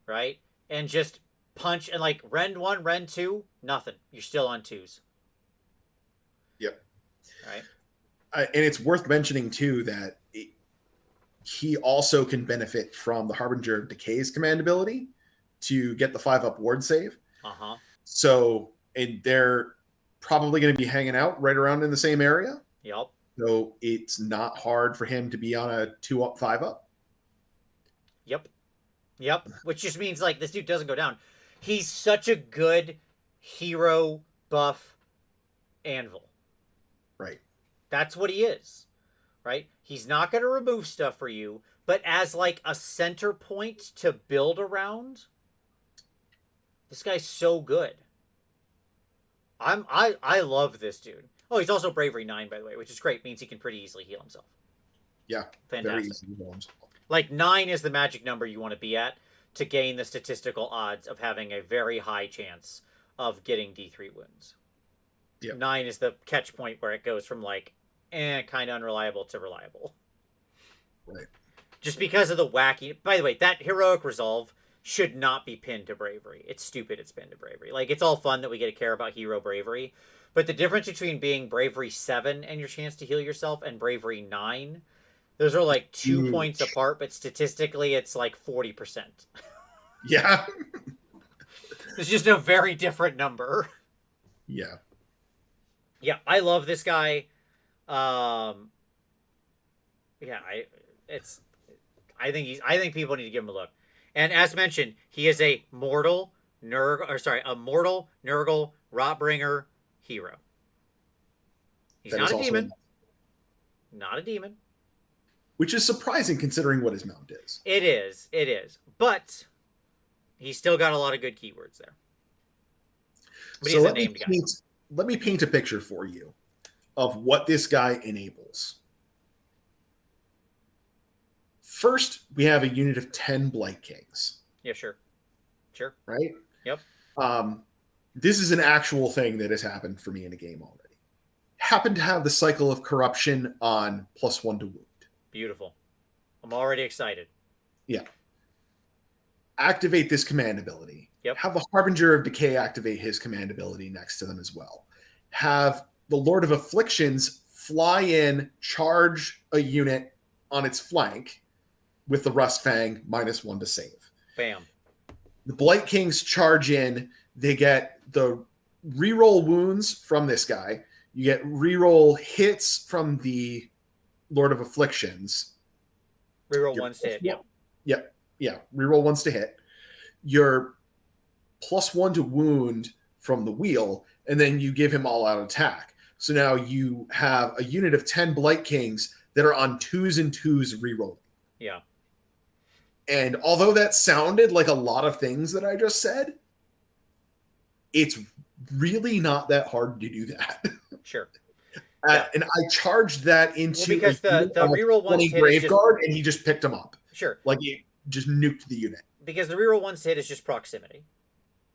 right? And just punch and like rend 1, rend 2, nothing. You're still on 2s. Yep. Right. And it's worth mentioning too that he also can benefit from the Harbinger of Decay's command ability to get the 5-up ward save. Uh-huh. So, and they're probably going to be hanging out right around in the same area. Yep. So it's not hard for him to be on a 2-up, 5-up. Yep. Which just means like this dude doesn't go down. He's such a good hero buff anvil. Right. That's what he is. Right? He's not going to remove stuff for you, but as like a center point to build around, this guy's so good. I love this dude. Oh, he's also Bravery 9, by the way, which is great. Means he can pretty easily heal himself. Yeah. Fantastic. Very easy to heal himself. Like 9 is the magic number you want to be at to gain the statistical odds of having a very high chance of getting D3 wounds. Yep. 9 is the catch point where it goes from like, kind of unreliable to reliable. Right. Just because of the wacky... By the way, that heroic resolve should not be pinned to bravery. It's stupid it's pinned to bravery. Like, it's all fun that we get to care about hero bravery, but the difference between being bravery 7 and your chance to heal yourself and bravery 9, those are like 2 points apart, but statistically it's like 40%. Yeah. It's just a very different number. Yeah. Yeah, I love this guy. Yeah, I think people need to give him a look. And as mentioned, he is a mortal Nurgle, Rotbringer hero. He's not a demon. Not a demon. Which is surprising considering what his mount is. It is. But he's still got a lot of good keywords there. But So he's a named guy. Let me paint a picture for you of what this guy enables. First, we have a unit of 10 Blight Kings. Yeah, sure. Right? Yep. This is an actual thing that has happened for me in a game already. Happened to have the cycle of corruption on +1 to wound. Beautiful. I'm already excited. Yeah. Activate this command ability. Yep. Have the Harbinger of Decay activate his command ability next to them as well. Have the Lord of Afflictions fly in, charge a unit on its flank with the Rust Fang -1 to save. Bam. The Blight Kings charge in. They get the reroll wounds from this guy. You get reroll hits from the Lord of Afflictions. Reroll ones to hit. Yep. Yep. Yeah. Reroll ones to hit. Your +1 to wound from the wheel, and then you give him all out attack. So now you have a unit of 10 Blight Kings that are on 2s and 2s reroll. Yeah. And although that sounded like a lot of things that I just said, it's really not that hard to do that. Sure. And I charged that into because the reroll ones hit Graveguard, and he just picked him up. Sure. Like he just nuked the unit. Because the reroll ones hit is just proximity.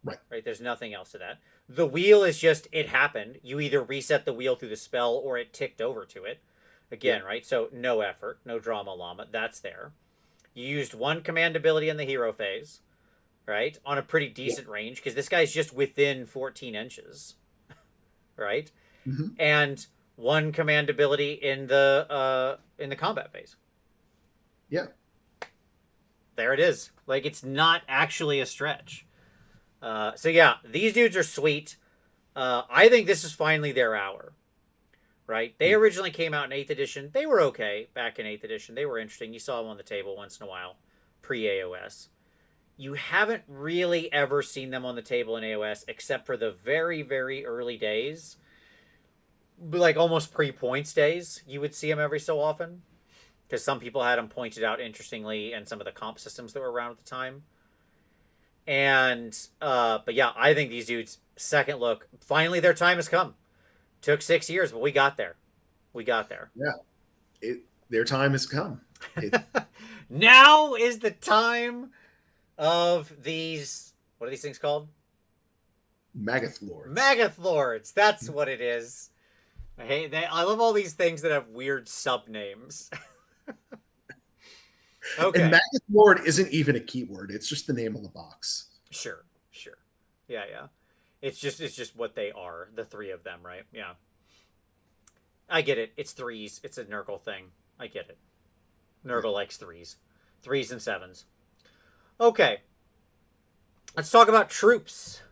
Right. Right. There's nothing else to that. The wheel is just, it happened. You either reset the wheel through the spell or it ticked over to it. Again, right? So no effort, no drama llama. That's there. You used one command ability in the hero phase, right? On a pretty decent range, because this guy's just within 14 inches, right? Mm-hmm. And one command ability in the combat phase. Yeah. There it is. Like, it's not actually a stretch. So yeah, these dudes are sweet. I think this is finally their hour. Right? They originally came out in 8th edition. They were okay back in 8th edition. They were interesting. You saw them on the table once in a while, pre-AoS. You haven't really ever seen them on the table in AoS except for the very, very early days. Like almost pre-points days, you would see them every so often. Because some people had them pointed out interestingly in some of the comp systems that were around at the time. And, but yeah, I think these dudes, second look, finally their time has come. Took 6 years, but we got there. We got there. Yeah. Their time has come. Now is the time of these... What are these things called? Magath Lords. Magath Lords. That's what it is. I love all these things that have weird sub-names. Okay. And Magath Lord isn't even a keyword. It's just the name of the box. Sure. Yeah. It's just what they are, the three of them, right? Yeah. I get it. It's threes. It's a Nurgle thing. I get it. Nurgle likes threes. 3s and 7s. Okay. Let's talk about troops.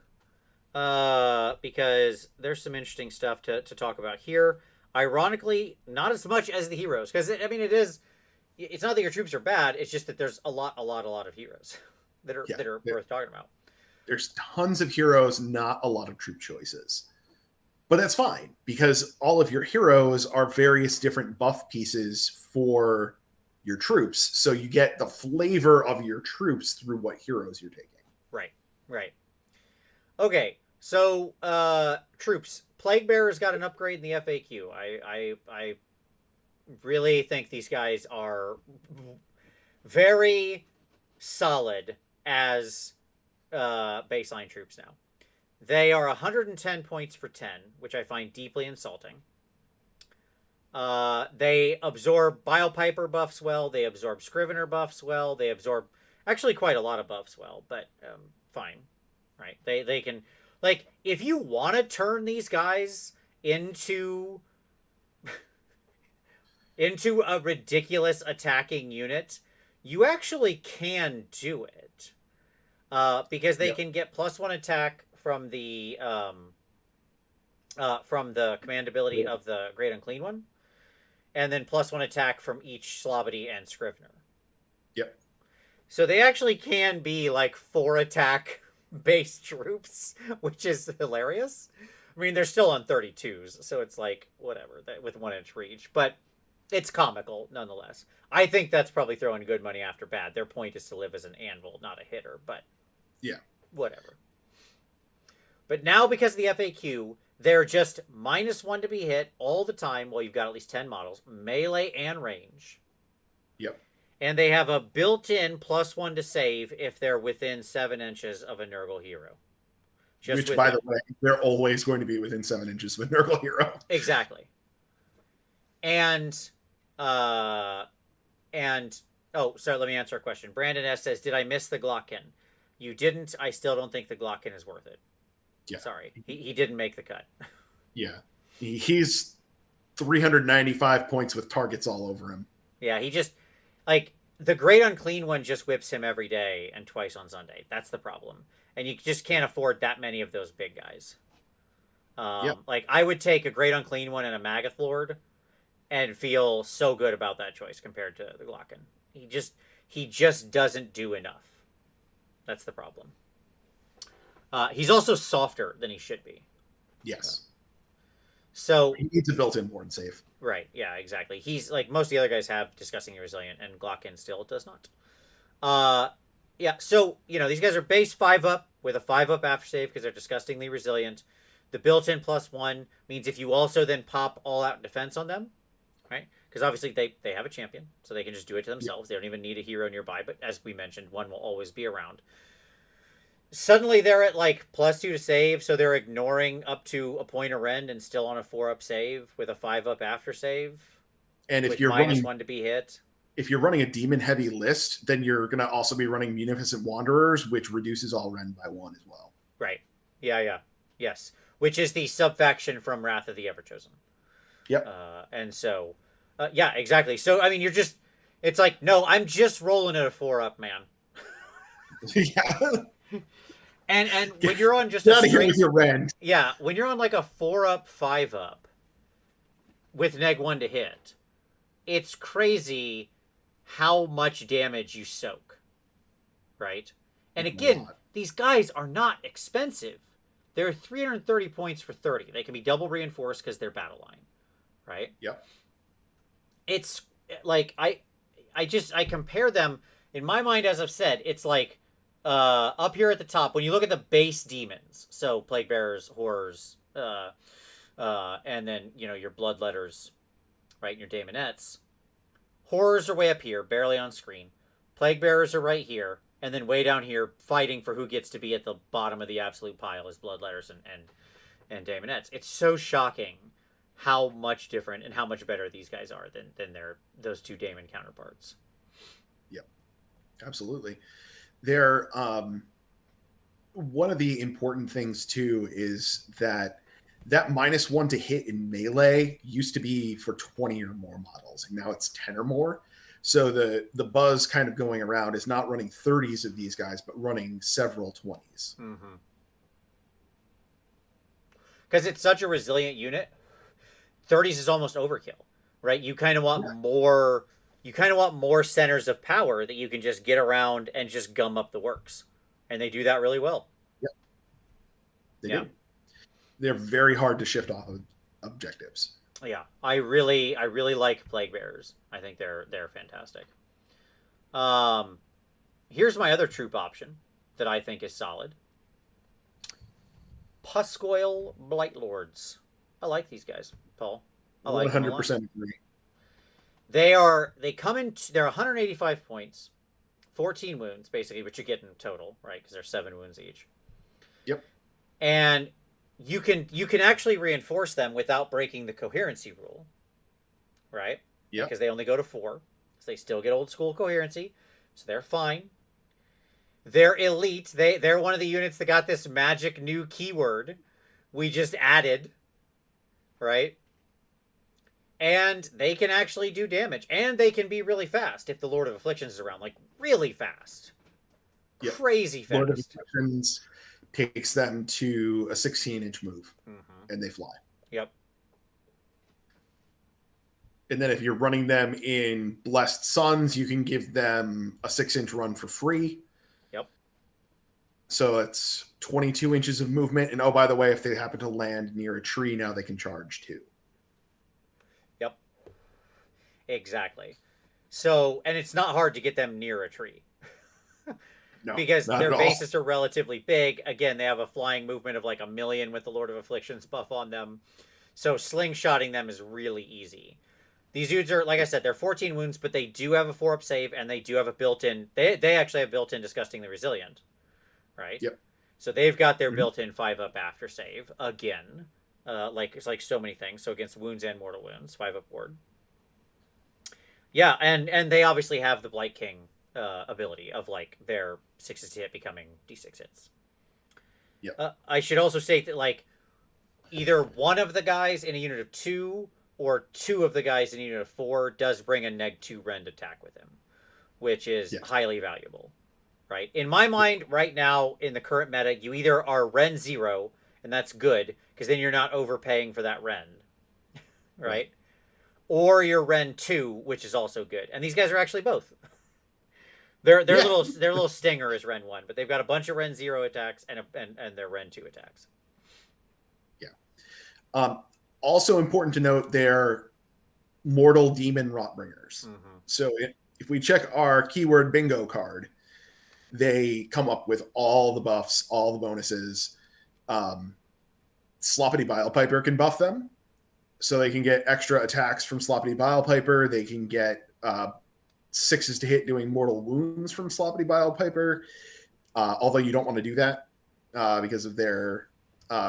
Because there's some interesting stuff to talk about here. Ironically, not as much as the heroes. Because, I mean, it's not that your troops are bad. It's just that there's a lot of heroes that are worth talking about. There's tons of heroes, not a lot of troop choices. But that's fine, because all of your heroes are various different buff pieces for your troops. So you get the flavor of your troops through what heroes you're taking. Right. Okay, so troops. Plague Bearer's got an upgrade in the FAQ. I really think these guys are very solid as baseline troops now. They are 110 points for 10, which I find deeply insulting. They absorb Bilepiper buffs well. They absorb Scrivener buffs well. They absorb actually quite a lot of buffs well, but fine. Right? They can, like, if you want to turn these guys into a ridiculous attacking unit, you actually can do it. Because they can get +1 attack from the command ability of the Great Unclean One, and then +1 attack from each Slobody and Scrivener. Yep. So they actually can be like 4 attack based troops, which is hilarious. I mean, they're still on 32s, so it's like whatever with 1 inch reach, but it's comical nonetheless. I think that's probably throwing good money after bad. Their point is to live as an anvil, not a hitter, but yeah, whatever. But now, because of the FAQ, they're just -1 to be hit all the time while you've got at least 10 models, melee and range. Yep. And they have a built-in +1 to save if they're within 7 inches of a Nurgle hero. Which, by the way, they're always going to be within 7 inches of a Nurgle hero. Exactly. And oh, sorry, let me answer a question. Brandon S. says, did I miss the Glocken? You didn't. I still don't think the Glocken is worth it. Yeah. Sorry. He didn't make the cut. Yeah. He's 395 points with targets all over him. Yeah, he just like the Great Unclean One just whips him every day and twice on Sunday. That's the problem, and you just can't afford that many of those big guys. Yep. Like I would take a Great Unclean One and a Magath Lord, and feel so good about that choice compared to the Glocken. He just doesn't do enough. That's the problem. He's also softer than he should be. Yes. So he needs a built-in ward save. Right. Yeah. Exactly. He's like most of the other guys have disgustingly resilient, and Glocken still does not. Yeah. So these guys are base 5-up with a 5-up after save because they're disgustingly resilient. The built-in +1 means if you also then pop all-out defense on them, right? Because obviously they have a champion, so they can just do it to themselves. They don't even need a hero nearby. But as we mentioned, one will always be around. Suddenly they're at like +2 to save, so they're ignoring up to a point of rend and still on a 4-up save with a 5-up after save. And if with you're running -1 to be hit, if you're running a demon heavy list, then you're going to also be running Munificent Wanderers, which reduces all rend by 1 as well. Right. Yeah. Yes. Which is the subfaction from Wrath of the Everchosen. Yep. And so, yeah, exactly. So, I mean, it's like, no, I'm just rolling at a 4-up, man. Yeah. And when you're on just a straight, with your rend. Yeah, when you're on like a 4-up, 5-up with -1 to hit, it's crazy how much damage you soak. Right? And again, these guys are not expensive. They're 330 points for 30. They can be double reinforced because they're battle line. Right? Yep. It's like I compare them in my mind, as I've said, it's like up here at the top when you look at the base demons, so plague bearers, horrors, and then your bloodletters, right, and your daemonettes. Horrors are way up here, barely on screen. Plague bearers are right here, and then way down here, fighting for who gets to be at the bottom of the absolute pile is bloodletters and daemonettes. It's so shocking how much different and how much better these guys are than those two daemon counterparts. Yep, absolutely. They're one of the important things too is that -1 to hit in melee used to be for 20 or more models, and now it's 10 or more. So the buzz kind of going around is not running 30s of these guys, but running several 20s. Mm-hmm. Because it's such a resilient unit, 30s is almost overkill, right? You kind of want more. You kind of want more centers of power that you can just get around and just gum up the works, and they do that really well. Yep, they do. They're very hard to shift off of objectives. Yeah, I really like plague bearers. I think they're fantastic. Here's my other troop option that I think is solid. Puscoil Blight Lords. I like these guys, Paul. I like 100% agree. They come in. They're 185 points, 14 wounds basically, but you get in total, right? Because they're 7 wounds each. Yep. And you can actually reinforce them without breaking the coherency rule, right? Yeah. Because they only go to 4, so they still get old school coherency, so they're fine. They're elite. They're one of the units that got this magic new keyword we just added, right? And they can actually do damage. And they can be really fast if the Lord of Afflictions is around. Like, really fast. Yep. Crazy fast. Lord of Afflictions takes them to a 16-inch move. Mm-hmm. And they fly. Yep. And then if you're running them in Blessed Suns, you can give them a 6-inch run for free. Yep. So it's 22 inches of movement. And oh, by the way, if they happen to land near a tree, now they can charge too. Yep. Exactly. So, and it's not hard to get them near a tree. No, because their bases are relatively big. Again, they have a flying movement of like 1 million with the Lord of Afflictions buff on them. So slingshotting them is really easy. These dudes are, like I said, they're 14 wounds, but they do have a 4-up save, and they do have a built-in... They actually have built-in Disgustingly Resilient, right? Yep. So they've got their built-in 5-up after save, again. It's like so many things. So against wounds and mortal wounds, 5-up ward. Yeah, and they obviously have the Blight King ability of, like, their 6s to hit becoming D6 hits. Yep. I should also state that, like, either one of the guys in a unit of 2... or 2 of the guys in a unit of 4 does bring a -2 rend attack with him, which is Yes. highly valuable, right? In my mind, right now, in the current meta, you either are rend 0, and that's good, because then you're not overpaying for that rend, right? Or you're rend 2, which is also good. And these guys are actually both. Their Yeah. little stinger is rend 1, but they've got a bunch of rend 0 attacks and their rend 2 attacks. Yeah. Also important to note, they're mortal demon rotbringers. Mm-hmm. So if we check our keyword bingo card, they come up with all the buffs, all the bonuses. Sloppity Bile Piper can buff them, so they can get extra attacks from Sloppity Bile Piper. They can get 6s to hit doing mortal wounds from Sloppity Bile Piper, although you don't want to do that because of their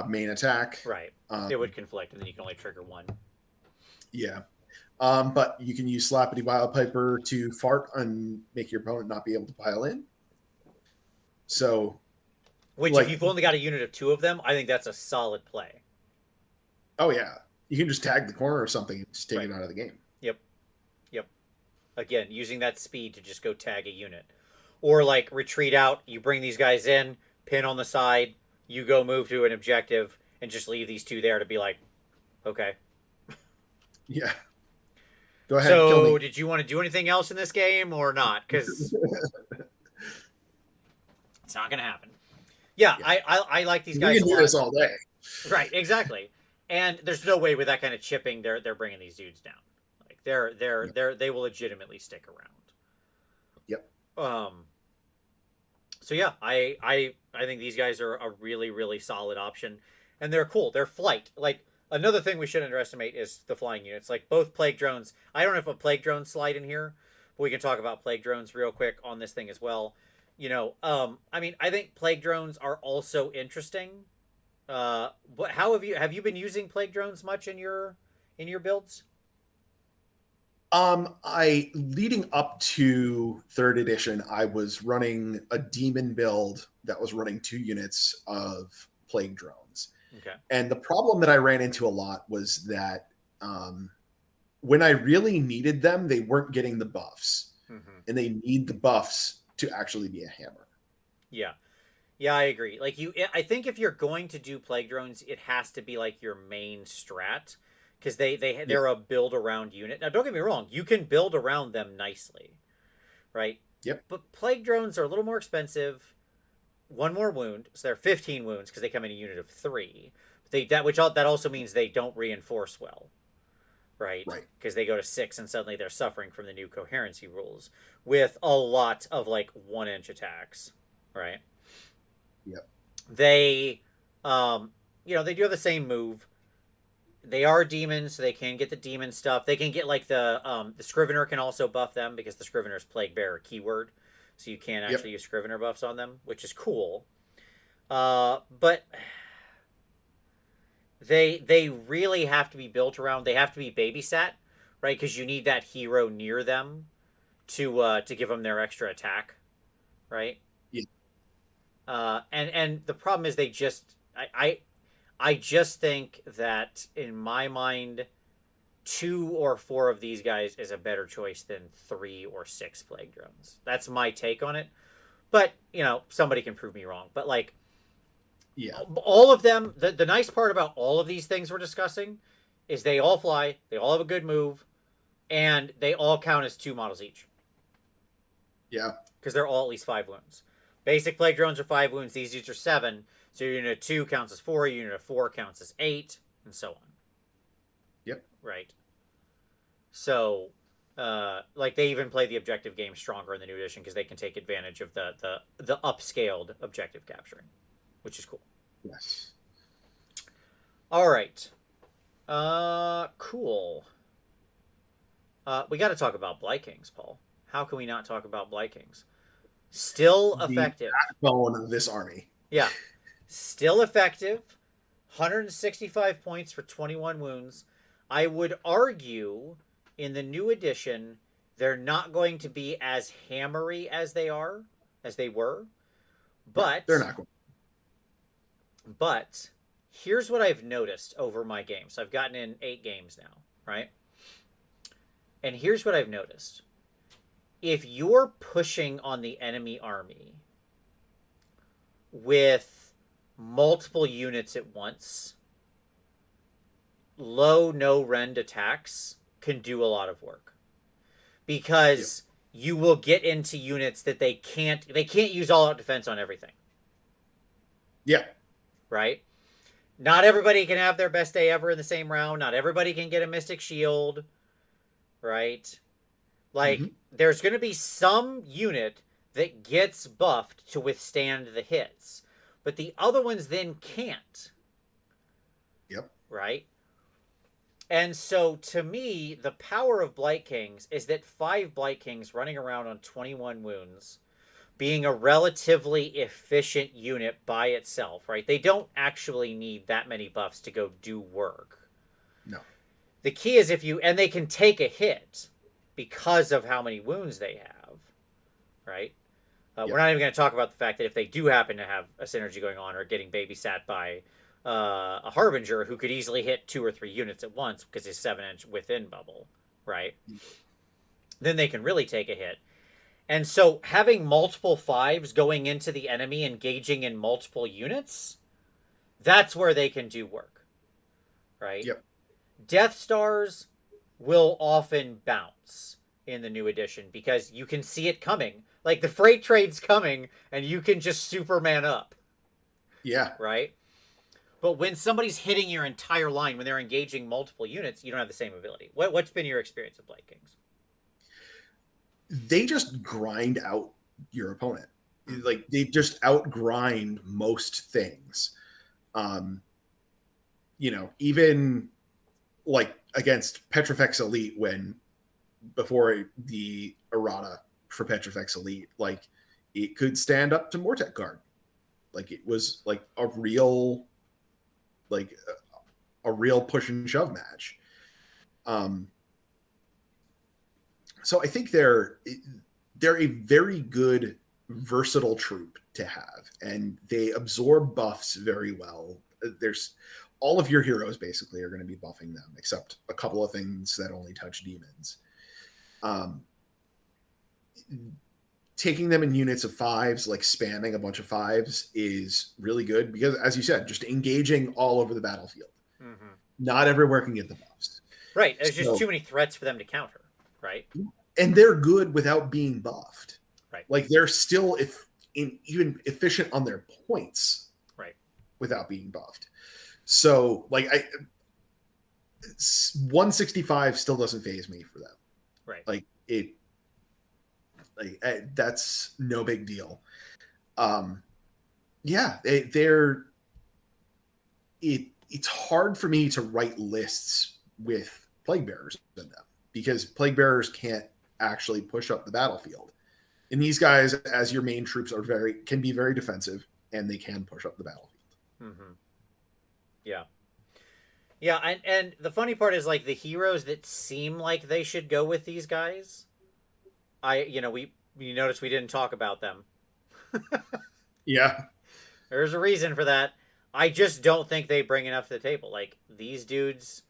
main attack. Right. It would conflict, and then you can only trigger 1. Yeah. But you can use Sloppity Bile Piper to fart and make your opponent not be able to pile in. So, which, if you've only got a unit of 2 of them, I think that's a solid play. Oh yeah, you can just tag the corner or something and just take it out of the game. Yep. Again, using that speed to just go tag a unit, or like retreat out. You bring these guys in, pin on the side. You go move to an objective and just leave these 2 there to be like, okay. Yeah. Go ahead. So, kill me. Did you want to do anything else in this game or not? Because it's not going to happen. Yeah, I like these guys. We can do this all day. Right, exactly. And there's no way with that kind of chipping, they're bringing these dudes down. Like they will legitimately stick around. Yep. So yeah, I think these guys are a really, really solid option, and they're cool. They're flight. Like, another thing we shouldn't underestimate is the flying units. Like, both plague drones. I don't know if a plague drone slide in here, but we can talk about plague drones real quick on this thing as well. You know, I mean, I think plague drones are also interesting. But how have you been using plague drones much in your builds? I leading up to 3rd edition, I was running a demon build that was running 2 units of plague drones. Okay. And the problem that I ran into a lot was that when I really needed them, they weren't getting the buffs, and they need the buffs to actually be a hammer. Yeah. Yeah, I agree. Like, I think if you're going to do plague drones, it has to be like your main strat, because they're a build around unit. Now, don't get me wrong, you can build around them nicely, right? Yep. But plague drones are a little more expensive. 1 more wound, so they're 15 wounds because they come in a unit of 3. That also means they don't reinforce well, right? Because they go to 6 and suddenly they're suffering from the new coherency rules with a lot of like 1-inch attacks, right? Yep. They, they do have the same move. They are demons, so they can get the demon stuff. They can get like the Scrivener can also buff them, because the Scrivener's Plague Bearer keyword, so you can actually use Scrivener buffs on them, which is cool. But they really have to be built around. They have to be babysat, right? Because you need that hero near them to give them their extra attack, right? And the problem is I just think that, in my mind, 2 or 4 of these guys is a better choice than 3 or 6 plague drones. That's my take on it. But, somebody can prove me wrong. But, like, all of them, the nice part about all of these things we're discussing is they all fly, they all have a good move, and they all count as 2 models each. Yeah. Because they're all at least 5 wounds. Basic plague drones are 5 wounds. These dudes are 7. So your unit of 2 counts as 4. Your unit of 4 counts as 8, and so on. Yep. Right. So, like, they even play the objective game stronger in the new edition because they can take advantage of the upscaled objective capturing, which is cool. Yes. All right. Cool. We got to talk about Blight Kings, Paul. How can we not talk about Blight Kings? Still effective. The backbone of this army. Yeah. Still effective. 165 points for 21 wounds. I would argue in the new edition, they're not going to be as hammery as they were. But they're not going. But here's what I've noticed over my games. I've gotten in 8 games now. right? And here's what I've noticed. If you're pushing on the enemy army with multiple units at once, low no rend attacks can do a lot of work because you will get into units that they can't use all out defense on everything. Yeah. Right? Not everybody can have their best day ever in the same round. Not everybody can get a Mystic Shield. Right? Like, there's going to be some unit that gets buffed to withstand the hits. But the other ones then can't. Yep. Right? And so, to me, the power of Blight Kings is that 5 Blight Kings running around on 21 wounds, being a relatively efficient unit by itself, right? They don't actually need that many buffs to go do work. No. The key is and they can take a hit because of how many wounds they have, right? We're not even going to talk about the fact that if they do happen to have a synergy going on or getting babysat by a Harbinger who could easily hit 2 or 3 units at once because he's 7-inch within bubble, right? Then they can really take a hit. And so having multiple 5s going into the enemy, engaging in multiple units, that's where they can do work, right? Yep. Death Stars will often bounce in the new edition because you can see it coming. Like, the freight trade's coming, and you can just Superman up. Yeah. Right? But when somebody's hitting your entire line, when they're engaging multiple units, you don't have the same ability. What's been your experience with Blight Kings? They just grind out your opponent. Like, they just outgrind most things. Even like against Petrifex Elite, before the errata for Petrifex Elite, like, it could stand up to Mortek Guard. Like, it was like a real push and shove match. So I think they're a very good, versatile troop to have, and they absorb buffs very well. There's all of your heroes basically are going to be buffing them, except a couple of things that only touch demons. Taking them in units of 5s, like spamming a bunch of 5s, is really good because, as you said, just engaging all over the battlefield. Mm-hmm. Not everywhere can get the buffs. Right. There's just too many threats for them to counter. Right. And they're good without being buffed. Right. Like, they're still even efficient on their points. Right. Without being buffed. So, like, 165 still doesn't faze me for them. Right. That's no big deal. It's hard for me to write lists with Plague Bearers in them because Plague Bearers can't actually push up the battlefield. And these guys, as your main troops, can be very defensive, and they can push up the battlefield. Mm-hmm. Yeah. Yeah, and the funny part is, like, the heroes that seem like they should go with these guys, you notice we didn't talk about them. Yeah. There's a reason for that. I just don't think they bring enough to the table. Like, these dudes,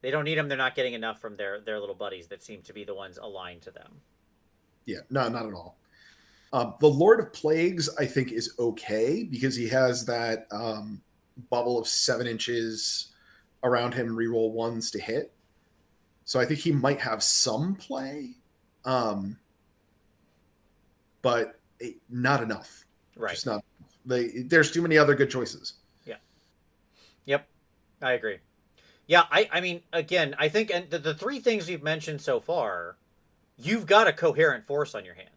they don't need them. They're not getting enough from their little buddies that seem to be the ones aligned to them. Yeah, no, not at all. The Lord of Plagues, I think, is okay because he has that bubble of 7 inches around him, reroll 1s to hit. So I think he might have some play, but not enough. Right. Just not. There's too many other good choices. Yeah. Yep. I agree. Yeah, I mean, again, I think, and the 3 things we've mentioned so far, you've got a coherent force on your hand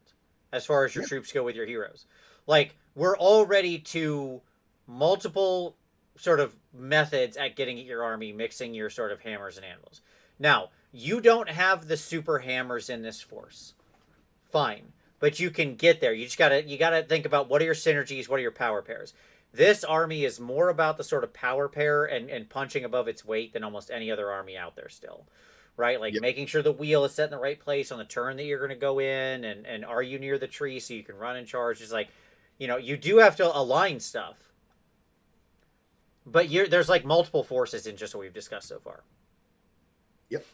as far as your troops go with your heroes. Like, we're already to multiple sort of methods at getting at your army, mixing your sort of hammers and anvils. Now, you don't have the super hammers in this force. Fine. But you can get there. You gotta think about what are your synergies, what are your power pairs. This army is more about the sort of power pair and punching above its weight than almost any other army out there still. Right? Like, making sure the wheel is set in the right place on the turn that you're going to go in, and are you near the tree so you can run and charge. It's like, you do have to align stuff. But there's, like, multiple forces in just what we've discussed so far. Yep.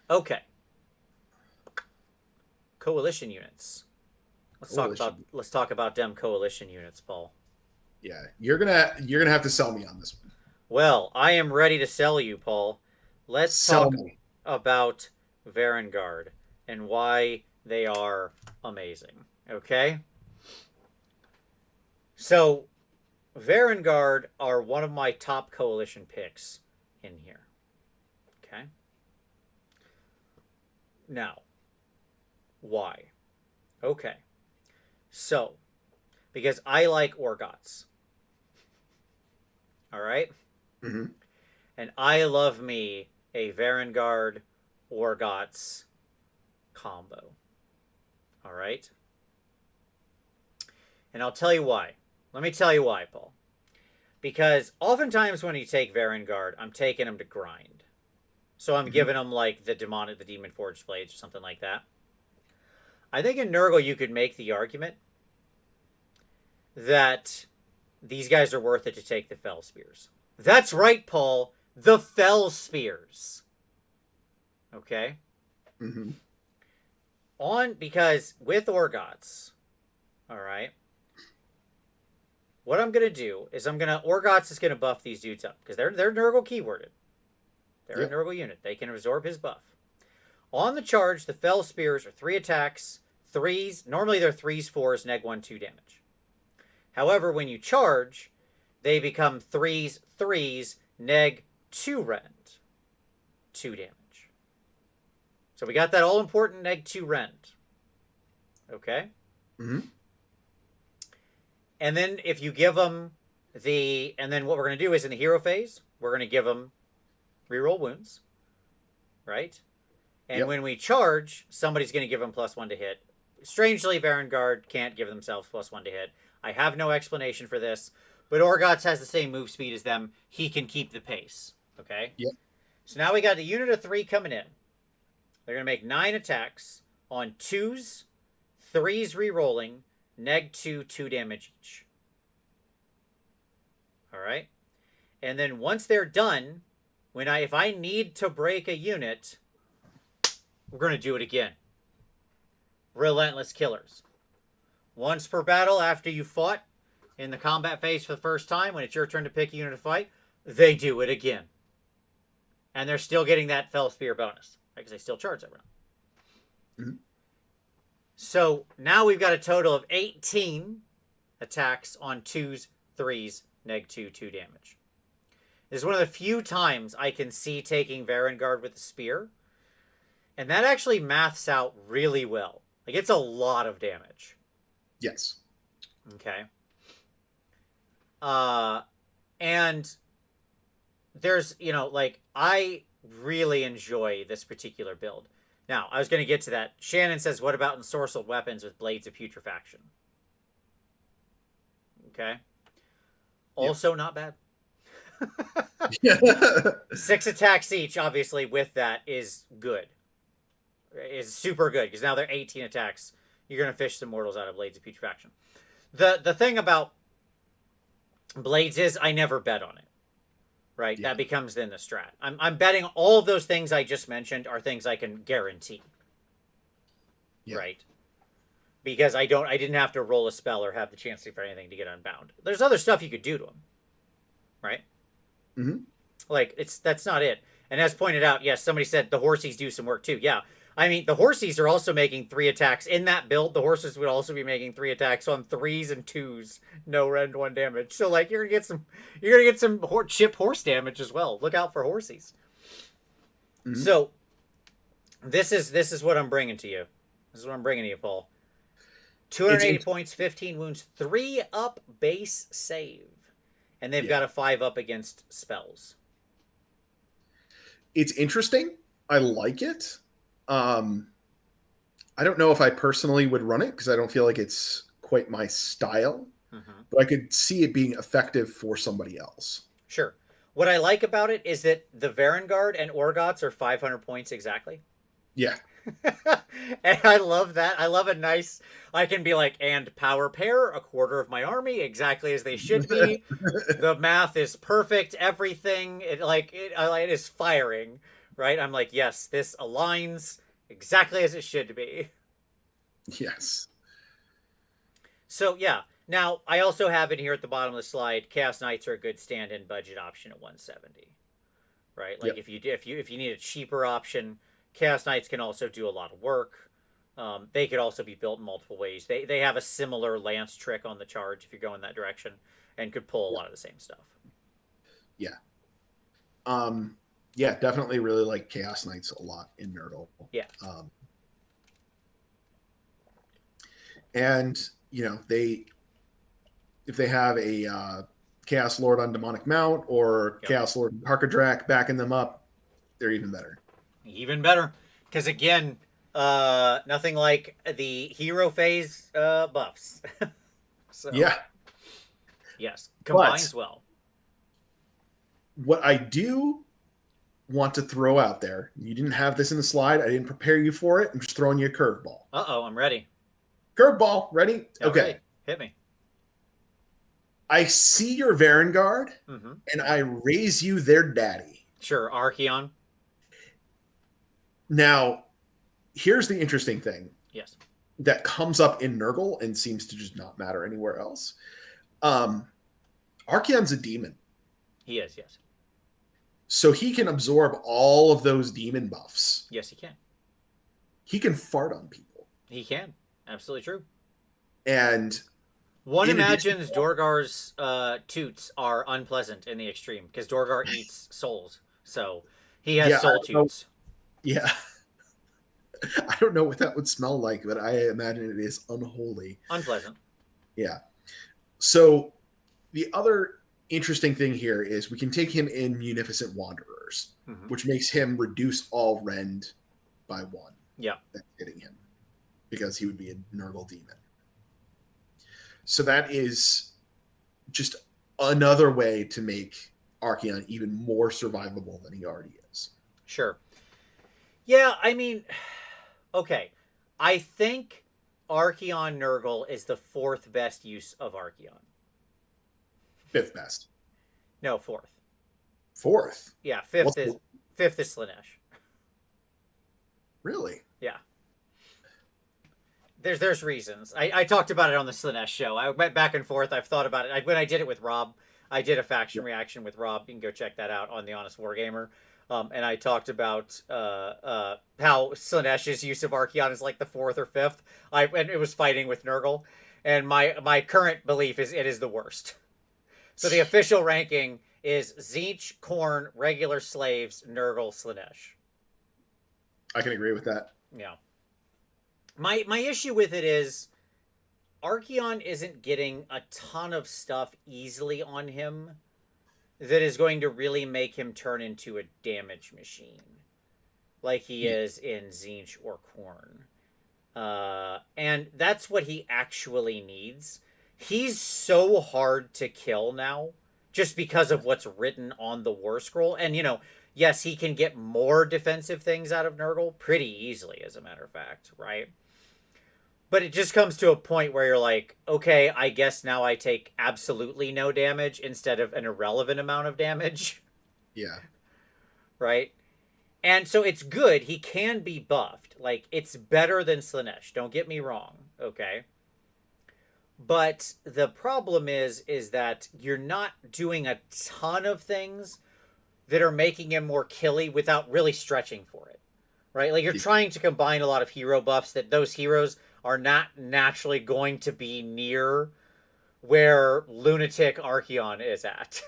Okay. Coalition units. Let's talk about them coalition units, Paul. Yeah, you're gonna have to sell me on this one. Well, I am ready to sell you, Paul. Let's Sell talk me. about Varangard and why they are amazing. Okay? So, Varangard are one of my top coalition picks in here. Okay? Now, why? Okay. So, because I like Orgots. All right? Mm-hmm. And I love me a Varangard Orgots combo. All right? And I'll tell you why. Let me tell you why, Paul. Because oftentimes when you take Varangard, I'm taking them to grind. So I'm giving them like the Demon Forged Blades or something like that. I think in Nurgle you could make the argument that these guys are worth it to take the Fell Spears. That's right, Paul. The Fell Spears. Okay? Mm-hmm. Because with Orgots, all right, what I'm going to do is Orgots is going to buff these dudes up because they're Nurgle keyworded. They're a Nurgle unit. They can absorb his buff. On the charge, the Fell Spears are 3 attacks, 3s. Normally they're 3s, 4s, neg 1, 2 damage. However, when you charge, they become 3s, 3s, neg 2 rend, 2 damage. So we got that all important neg 2 rend. Okay? Mm-hmm. And then if you give them and then what we're going to do is in the hero phase, we're going to give them reroll wounds. Right? And when we charge, somebody's going to give them +1 to hit. Strangely, Varangard can't give themselves +1 to hit. I have no explanation for this, but Orgots has the same move speed as them. He can keep the pace. Okay? Yep. So now we got the unit of 3 coming in. They're going to make 9 attacks on 2s, 3s rerolling, neg 2, 2 damage each. All right? And then once they're done, if I need to break a unit, we're going to do it again. Relentless Killers. Once per battle after you fought in the combat phase for the first time, when it's your turn to pick a unit to fight, they do it again. And they're still getting that Fell Spear bonus. Because they still charge that round. Mm-hmm. So now we've got a total of 18 attacks on 2s, 3s, neg 2, 2 damage. This is one of the few times I can see taking Varangard with a spear. And that actually maths out really well. Like, it's a lot of damage. Yes. Okay. And there's, I really enjoy this particular build. Now, I was going to get to that. Shannon says, what about ensorcelled weapons with Blades of Putrefaction? Okay. Also not bad. 6 attacks each, obviously, with that is good. Is super good, because now they're 18 attacks. You're going to fish some mortals out of Blades of Putrefaction. The thing about Blades is I never bet on it. Right? Yeah. That becomes then the strat. I'm betting all of those things I just mentioned are things I can guarantee. Yeah. Right? Because I didn't have to roll a spell or have the chance for anything to get unbound. There's other stuff you could do to them. Right? Mm-hmm. Like, that's not it. And as pointed out, yes, somebody said the horsies do some work too. Yeah. I mean, the horsies are also making 3 attacks. In that build, the horses would also be making 3 attacks on 3s and 2s. No rend 1 damage. So, like, you're gonna get some chip horse damage as well. Look out for horsies. Mm-hmm. So, this is what I'm bringing to you. This is what I'm bringing to you, Paul. 280 points, 15 wounds, 3 up base save. And they've got a 5 up against spells. It's interesting. I like it. I don't know if I personally would run it because I don't feel like it's quite my style, but I could see it being effective for somebody else. Sure. What I like about it is that the Varangard and Orgots are 500 points exactly. Yeah. And I love that. I love a nice. I can be like, and power pair, a quarter of my army, exactly as they should be. The math is perfect. Everything it is firing, right? I'm like, yes, this aligns exactly as it should be. Yes. So yeah. Now I also have in here at the bottom of the slide, Chaos Knights are a good stand-in budget option at 170. Right? Like Yep. if you need a cheaper option, Chaos Knights can also do a lot of work. They could also be built in multiple ways. They have a similar lance trick on the charge if you're going that direction, and could pull a Yep. lot of the same stuff. Yeah. Um, yeah, definitely really like Chaos Knights a lot in Nurgle. Yeah. And they if they have a Chaos Lord on Demonic Mount or Yep. Chaos Lord Harkadrak backing them up, they're even better. Even better, because again, nothing like the hero phase buffs. So Yeah. yes, But combines well. what I do want to throw out there, you didn't have this in the slide. I didn't prepare you for it. I'm just throwing you a curveball. Uh-oh, I'm ready. Curveball, ready? All Okay. right, hit me. I see your Varangard, Mm-hmm. and I raise you their daddy. Sure, Archeon. Now, here's the interesting thing Yes. that comes up in Nurgle and seems to just not matter anywhere else. Archeon's a demon, He is, yes. so he can absorb all of those demon buffs. Yes, he can. He can fart on people. He can. Absolutely true. And One in addition imagines to Dorgar's toots are unpleasant in the extreme because Dorgar eats souls, so he has Yeah, soul toots. yeah, I don't know what that would smell like, but I imagine it is unholy. Unpleasant. Yeah. So the other interesting thing here is we can take him in Munificent Wanderers, Mm-hmm. which makes him reduce all rend by 1. Yeah. That's hitting him because he would be a Nurgle demon. So that is just another way to make Archeon even more survivable than he already is. Sure. Yeah, I mean, okay. I think Archeon Nurgle is the fourth best use of Archeon. 5th best. No, fourth. 4th. Yeah, What's fifth is Slanesh. Really? Yeah. There's reasons. I talked about it on the Slanesh show. I went back and forth. I've thought about it. When I did it with Rob, I did a faction reaction with Rob. You can go check that out on the Honest Wargamer. And I talked about how Slanesh's use of Archeon is like the fourth or fifth. And it was fighting with Nurgle. And my current belief is it is the worst. So the official ranking is Tzeentch, Khorne, regular slaves, Nurgle, Slanesh. I can agree with that. Yeah. My issue with it is Archeon isn't getting a ton of stuff easily on him that is going to really make him turn into a damage machine like he is in Tzeentch or Khorne. And that's what he actually needs. He's so hard to kill now just because of what's written on the War Scroll. And, yes, he can get more defensive things out of Nurgle pretty easily, as a matter of fact, right? But it just comes to a point where you're like, okay, I guess now I take absolutely no damage instead of an irrelevant amount of damage. Yeah. Right? And so it's good. He can be buffed. Like, it's better than Slanesh. Don't get me wrong. Okay? But the problem is that you're not doing a ton of things that are making him more killy without really stretching for it. Right? Like, you're trying to combine a lot of hero buffs that those heroes are not naturally going to be near where Lunatic Archeon is at.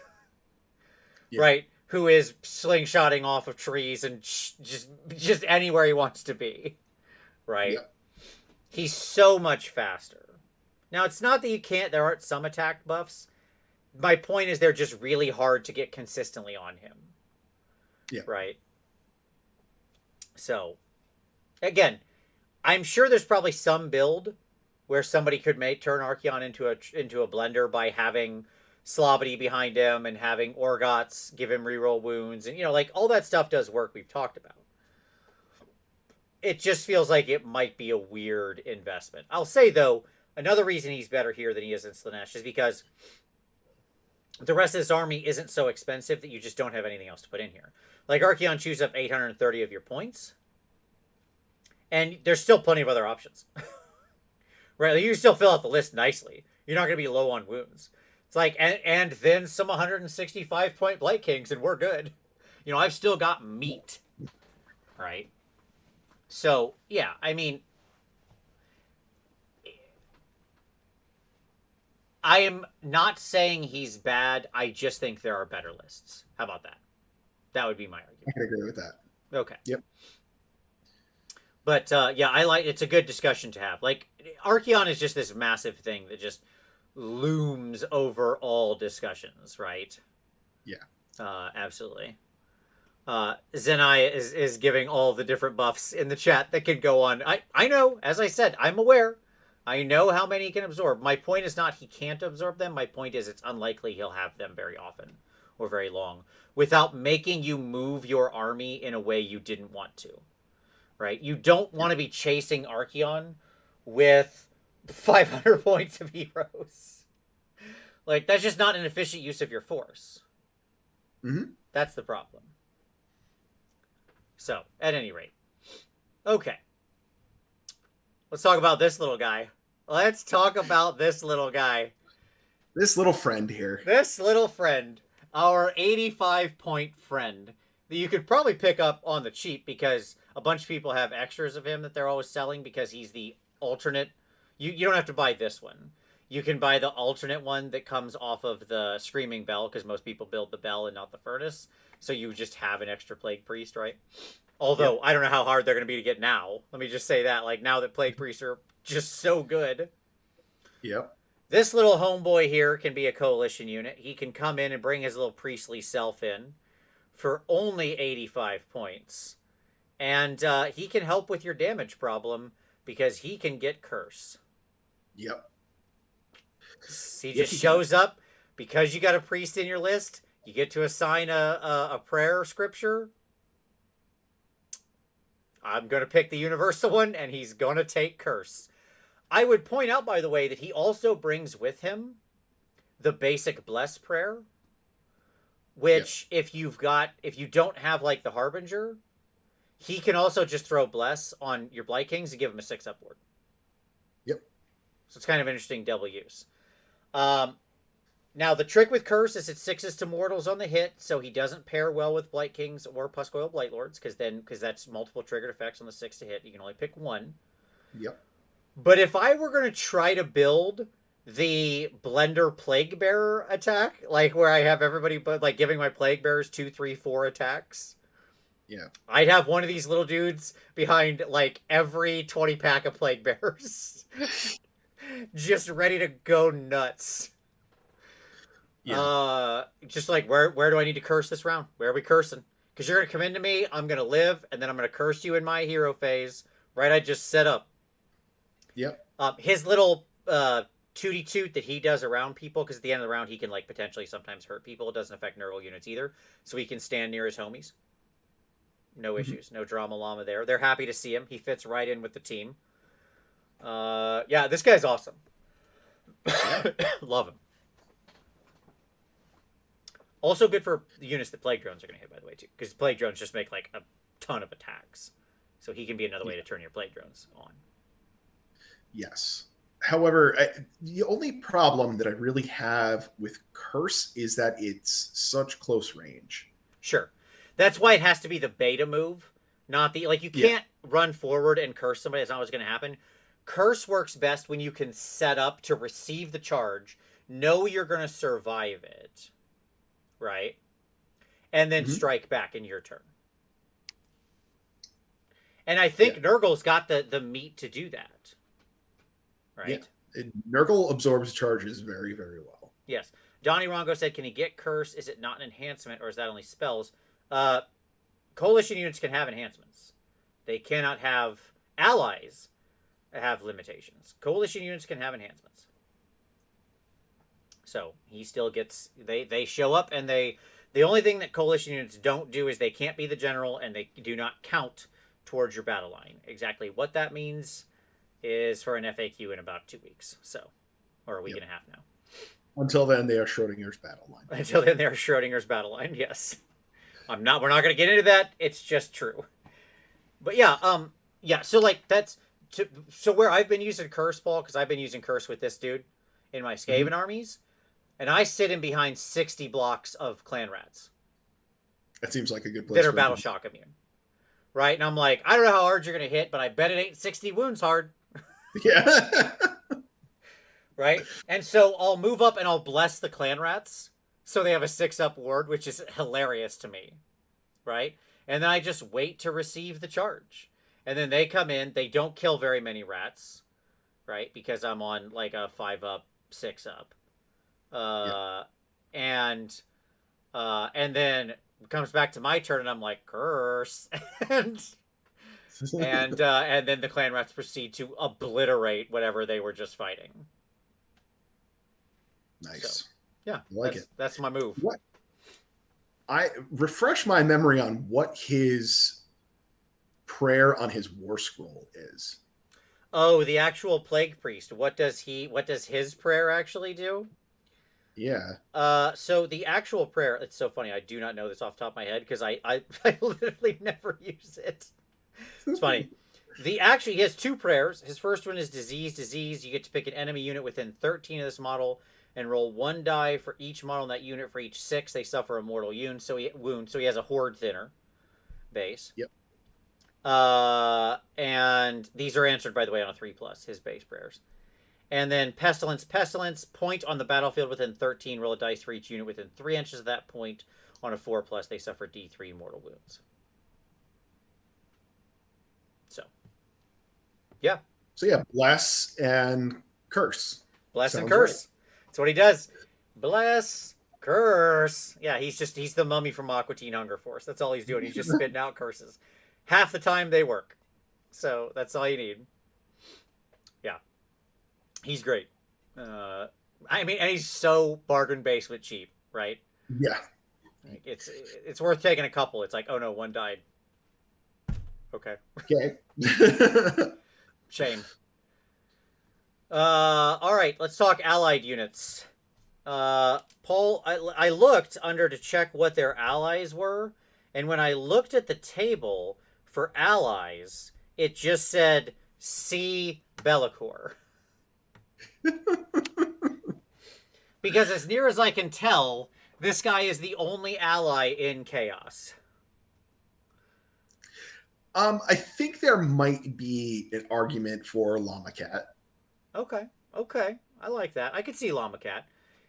Yeah. Right? Who is slingshotting off of trees and just anywhere he wants to be. Right? Yeah. He's so much faster. Now, it's not that you can't, there aren't some attack buffs. My point is they're just really hard to get consistently on him. Yeah. Right? So, again, I'm sure there's probably some build where somebody could turn Archeon into a blender by having Slobbity behind him and having Orgots give him reroll wounds. And, like, all that stuff does work we've talked about. it just feels like it might be a weird investment. I'll say, though, another reason he's better here than he is in Slaanesh is because the rest of this army isn't so expensive that you just don't have anything else to put in here. Like, Archeon chews up 830 of your points, and there's still plenty of other options. Right? Like, you can still fill out the list nicely. You're not going to be low on wounds. It's like, and then some 165-point Blight Kings, and we're good. You know, I've still got meat. Right? So, yeah, I mean, I am not saying he's bad. I just think there are better lists. How about that? That would be my argument. I can agree with that. Okay. Yep. But yeah, it's a good discussion to have. Like, Archeon is just this massive thing that just looms over all discussions, right? Yeah. Absolutely. Zenai is giving all the different buffs in the chat that can go on. I know, as I said, I'm aware. I know how many he can absorb. My point is not he can't absorb them. My point is it's unlikely he'll have them very often or very long without making you move your army in a way you didn't want to. Right? You don't want to be chasing Archeon with 500 points of heroes. Like, that's just not an efficient use of your force. Mm-hmm. That's the problem. So, at any rate. Okay. Let's talk about this little guy. Let's talk about this little guy. This little friend here. This little friend. Our 85-point friend. That you could probably pick up on the cheap because a bunch of people have extras of him that they're always selling because he's the alternate. You don't have to buy this one. You can buy the alternate one that comes off of the Screaming Bell because most people build the bell and not the furnace. So you just have an extra Plague Priest, right? Although, yep. I don't know how hard they're going to be to get now. Let me just say that. Like, now that Plague Priests are just so good. Yep. This little homeboy here can be a coalition unit. He can come in and bring his little priestly self in for only 85 points. And he can help with your damage problem because he can get Curse. Yep. He just shows up. Because you got a priest in your list, you get to assign a prayer scripture. I'm going to pick the universal one, and he's going to take Curse. I would point out, by the way, that he also brings with him the basic Bless prayer, which if you don't have, like, the Harbinger, he can also just throw Bless on your Blight Kings and give him a 6-up ward. Yep. So it's kind of interesting double use. Now, the trick with Curse is it 6s to mortals on the hit, so he doesn't pair well with Blight Kings or Puscoil Blight Lords, because that's multiple triggered effects on the 6 to hit. You can only pick one. Yep. But if I were going to try to build the Blender Plague Bearer attack, like where I have everybody but like giving my Plague Bearers 2, 3, 4 attacks, yeah, I'd have one of these little dudes behind like every 20 pack of Plague Bearers, just ready to go nuts. Yeah. Just like, where do I need to curse this round? Where are we cursing? Because you're going to come into me, I'm going to live, and then I'm going to curse you in my hero phase. Right? I just set up. Yep. His little tooty toot that he does around people, because at the end of the round he can like potentially sometimes hurt people. It doesn't affect Nurgle units either. So he can stand near his homies. No issues. No drama llama there. They're happy to see him. He fits right in with the team. Yeah, this guy's awesome. Love him. Also good for the units that Plague Drones are going to hit, by the way, too. Because Plague Drones just make, like, a ton of attacks. So he can be another way to turn your Plague Drones on. Yes. However, the only problem that I really have with Curse is that it's such close range. Sure. That's why it has to be the beta move, not the... Like, you can't run forward and curse somebody. That's not what's going to happen. Curse works best when you can set up to receive the charge, know you're going to survive it, right? And then strike back in your turn. And I think Nurgle's got the meat to do that. Right? Yeah. Nurgle absorbs charges very, very well. Yes. Donnie Rongo said, can he get Curse? Is it not an enhancement, or is that only spells? Coalition units can have enhancements. They cannot have... Allies have limitations. Coalition units can have enhancements. So, he still gets... They show up, and they... The only thing that coalition units don't do is they can't be the general, and they do not count towards your battle line. Exactly what that means is for an FAQ in about 2 weeks, so, or a week and a half now. Until then, they are Schrodinger's battle line. Until then, they're Schrodinger's battle line. Yes, we're not going to get into that. It's just true. But yeah, yeah. So like so where I've been using Curse, Paul, because I've been using Curse with this dude in my Skaven armies, and I sit in behind 60 blocks of clan rats. That seems like a good place that are battle shock immune, right? And I'm like, I don't know how hard you're gonna hit, but I bet it ain't 60 wounds hard. Yeah. Right? And so I'll move up and I'll bless the clan rats so they have a 6-up ward, which is hilarious to me. Right? And then I just wait to receive the charge. And then they come in, they don't kill very many rats, right? Because I'm on like a 5-up, 6-up. And then it comes back to my turn and I'm like, curse. and then the clan rats proceed to obliterate whatever they were just fighting. Nice. So, yeah, that's my move. What? I refresh my memory on what his prayer on his war scroll is. Oh, the actual plague priest. What does his prayer actually do? Yeah. So the actual prayer, it's so funny. I do not know this off the top of my head because I literally never use it. It's funny. He has 2 prayers. His first one is disease. You get to pick an enemy unit within 13 of this model and roll 1 die for each model in that unit. For each 6, they suffer a mortal wound. So he has a horde thinner base. Yep. And these are answered, by the way, on a 3+, his base prayers. And then Pestilence, point on the battlefield within 13, roll a dice for each unit within 3 inches of that point. On a 4+, they suffer D3 mortal wounds. So, yeah. So yeah, bless and curse. Bless and curse. Right. That's what he does. Bless, curse. Yeah, he's the mummy from Aqua Teen Hunger Force. That's all he's doing. He's just spitting out curses. Half the time they work. So that's all you need. Yeah. He's great. I mean, and he's so bargain basement cheap, right? Yeah. Like, it's worth taking a couple. It's like, oh no, 1 died. Okay. Shame. All right, let's talk allied units. Paul, I looked under to check what their allies were, and when I looked at the table for allies, it just said C Bellicor. Because as near as I can tell, this guy is the only ally in Chaos. I think there might be an argument for Llama Cat. Okay. I like that. I could see Llama Cat.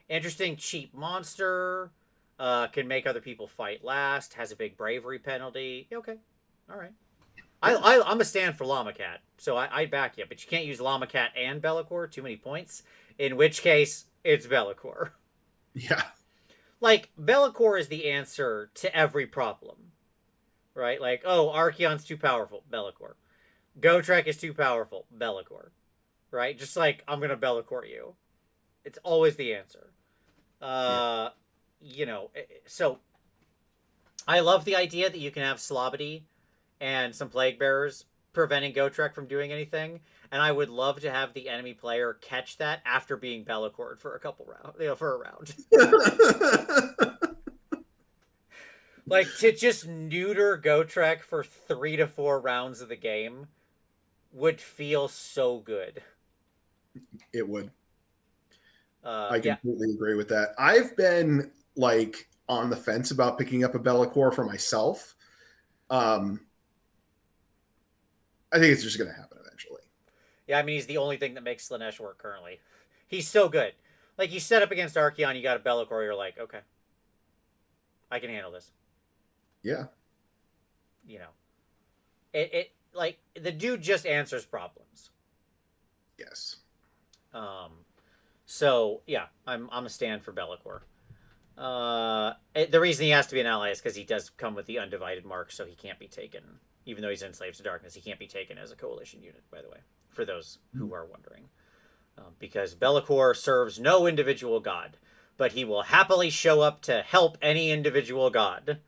Interesting, cheap monster. Can make other people fight last. Has a big bravery penalty. Okay. All right. I'm a stand for Llama Cat, so I back you. But you can't use Llama Cat and Bellicor. Too many points. In which case, it's Bellicor. Yeah. Like, Bellicor is the answer to every problem. Right? Like, oh, Archeon's too powerful. Bellicor. Gotrek is too powerful. Bellicor. Right? Just like, I'm going to Bellicor you. It's always the answer. You know, so I love the idea that you can have Slobody and some Plague Bearers preventing Gotrek from doing anything. And I would love to have the enemy player catch that after being Bellicored for a couple rounds, for a round. Like, to just neuter Gotrek for 3 to 4 rounds of the game would feel so good. It would. I completely agree with that. I've been, like, on the fence about picking up a Bellicor for myself. I think it's just going to happen eventually. Yeah, I mean, he's the only thing that makes Slaanesh work currently. He's so good. Like, you set up against Archeon, you got a Bellicor, you're like, okay. I can handle this. Yeah. You know. It like, the dude just answers problems. Yes. So, yeah, I'm a stand for Bellicor. The reason he has to be an ally is because he does come with the undivided mark, so he can't be taken, even though he's in Slaves to Darkness, he can't be taken as a coalition unit, by the way, for those who are wondering. Because Bellicor serves no individual god, but he will happily show up to help any individual god.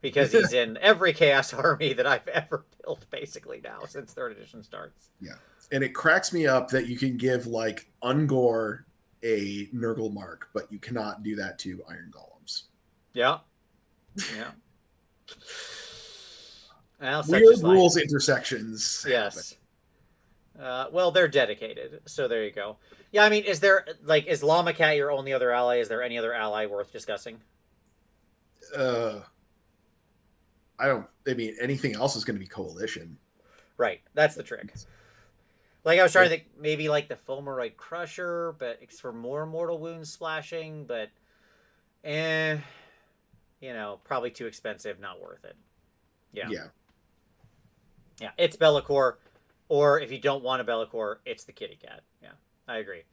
because he's in every Chaos Army that I've ever built, basically, now, since 3rd edition starts. Yeah. And it cracks me up that you can give, like, Ungor a Nurgle mark, but you cannot do that to Iron Golems. Yeah. Yeah. Well, weird rules intersections. Yes. Well, they're dedicated, so there you go. Yeah, I mean, is there, like, is Llamacat your only other ally? Is there any other ally worth discussing? I mean, anything else is going to be coalition. Right, that's the trick. Like, I was trying to think, maybe, like, the Fulmoroid Crusher, but it's for more mortal wounds splashing, but, you know, probably too expensive, not worth it. Yeah. Yeah. Yeah, it's Be'lakor, or if you don't want a Be'lakor, it's the Kitty Cat. Yeah, I agree.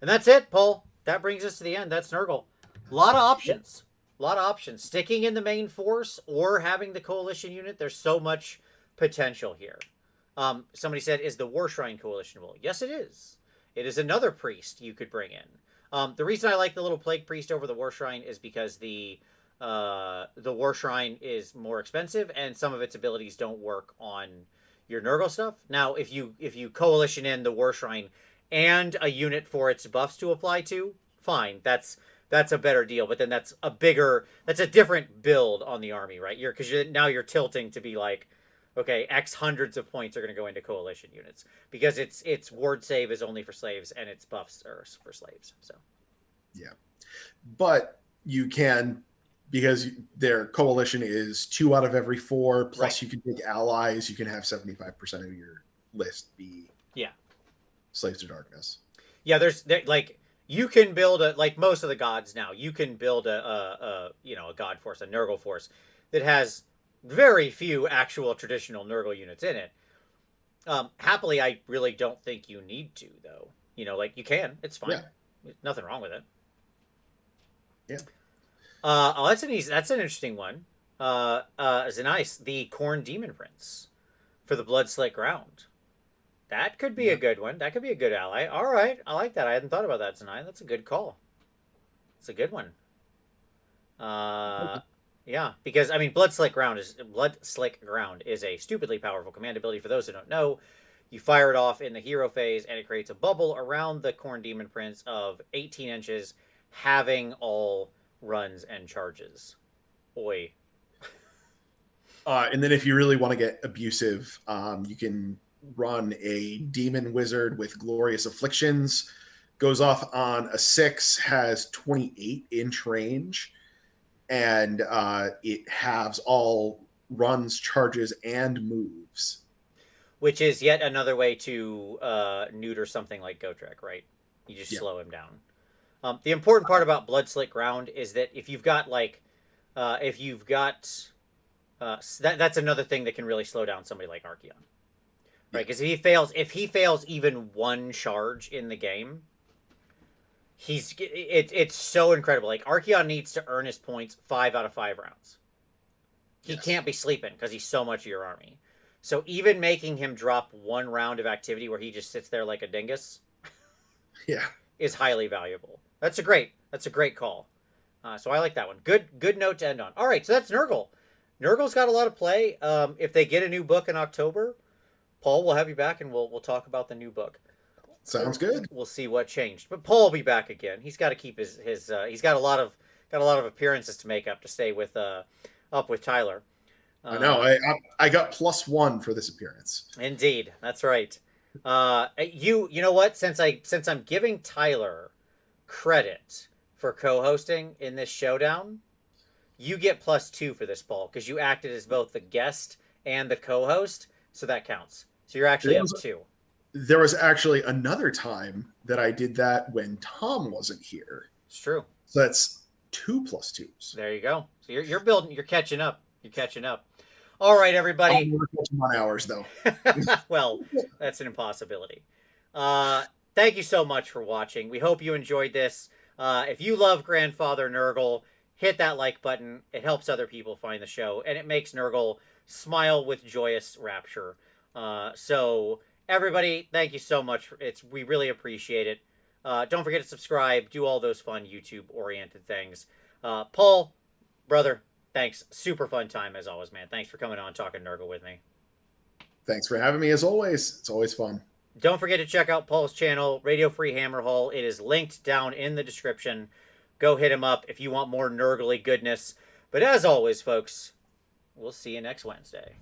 And that's it, Paul. That brings us to the end. That's Nurgle. A lot of options. A lot of options. Sticking in the main force or having the coalition unit. There's so much potential here. Somebody said, is the War Shrine coalitionable? Yes, it is. It is another priest you could bring in. The reason I like the little Plague Priest over the War Shrine is because the War Shrine is more expensive and some of its abilities don't work on your Nurgle stuff. Now, if you coalition in the War Shrine and a unit for its buffs to apply to, fine. That's a better deal. But then that's a different build on the army, right? Now you're tilting to be like, okay, X hundreds of points are going to go into coalition units because its ward save is only for slaves and its buffs are for slaves. So, yeah, but you can, because their coalition is 2 out of every 4. Plus, right. You can take allies. You can have 75% of your list be slaves to darkness. Yeah, like you can build like most of the gods now. You can build a god force, a Nurgle force that has very few actual traditional Nurgle units in it. Happily, I really don't think you need to, though. Like you can. It's fine. Yeah. Nothing wrong with it. Yeah. That's an interesting one. Zenice, the Khorne Demon Prince for the Bloodslit Ground. That could be a good one. That could be a good ally. All right. I like that. I hadn't thought about that tonight. That's a good call. It's a good one. Yeah, because, I mean, Bloodslick Ground is a stupidly powerful command ability. For those who don't know, you fire it off in the hero phase, and it creates a bubble around the Khorne Demon Prince of 18 inches, having all runs and charges. Oi. And then if you really want to get abusive, you can run a Demon Wizard with Glorious Afflictions. Goes off on a 6, has 28-inch range. And it halves all runs, charges, and moves. Which is yet another way to neuter something like Gotrek, right? You just slow him down. The important part about Bloodslit Ground is that if you've got that's another thing that can really slow down somebody like Archaon, right? Because if he fails even one charge in the game, it's so incredible. Like Archaon needs to earn his points 5 out of 5 rounds. He can't be sleeping because he's so much of your army. So even making him drop 1 round of activity where he just sits there like a dingus, is highly valuable. That's a great call. So I like that one. Good note to end on. All right, so that's Nurgle. Nurgle's got a lot of play. If they get a new book in October, Paul, we'll have you back and we'll talk about the new book. Sounds good. We'll see what changed. But Paul will be back again. He's got to keep his he's got a lot of appearances to make up to stay with up with Tyler. I know. I got +1 for this appearance. Indeed, that's right. You know what? Since I'm giving Tyler credit for co-hosting in this showdown, you get +2 for this, Paul, because you acted as both the guest and the co-host, so that counts. So you're actually up 2. There was actually another time that I did that when Tom wasn't here. It's true. So that's 2 +2s. There you go. So you're building. You're catching up. You're catching up. All right, everybody. We're catching on hours, though. Well, that's an impossibility. Thank you so much for watching. We hope you enjoyed this. If you love Grandfather Nurgle, hit that like button. It helps other people find the show, and it makes Nurgle smile with joyous rapture. So everybody, thank you so much. We really appreciate it. Don't forget to subscribe. Do all those fun YouTube-oriented things. Paul, brother, thanks. Super fun time as always, man. Thanks for coming on talking Nurgle with me. Thanks for having me as always. It's always fun. Don't forget to check out Paul's channel, Radio Free Hammer Hall. It is linked down in the description. Go hit him up if you want more Nurgly goodness. But as always, folks, we'll see you next Wednesday.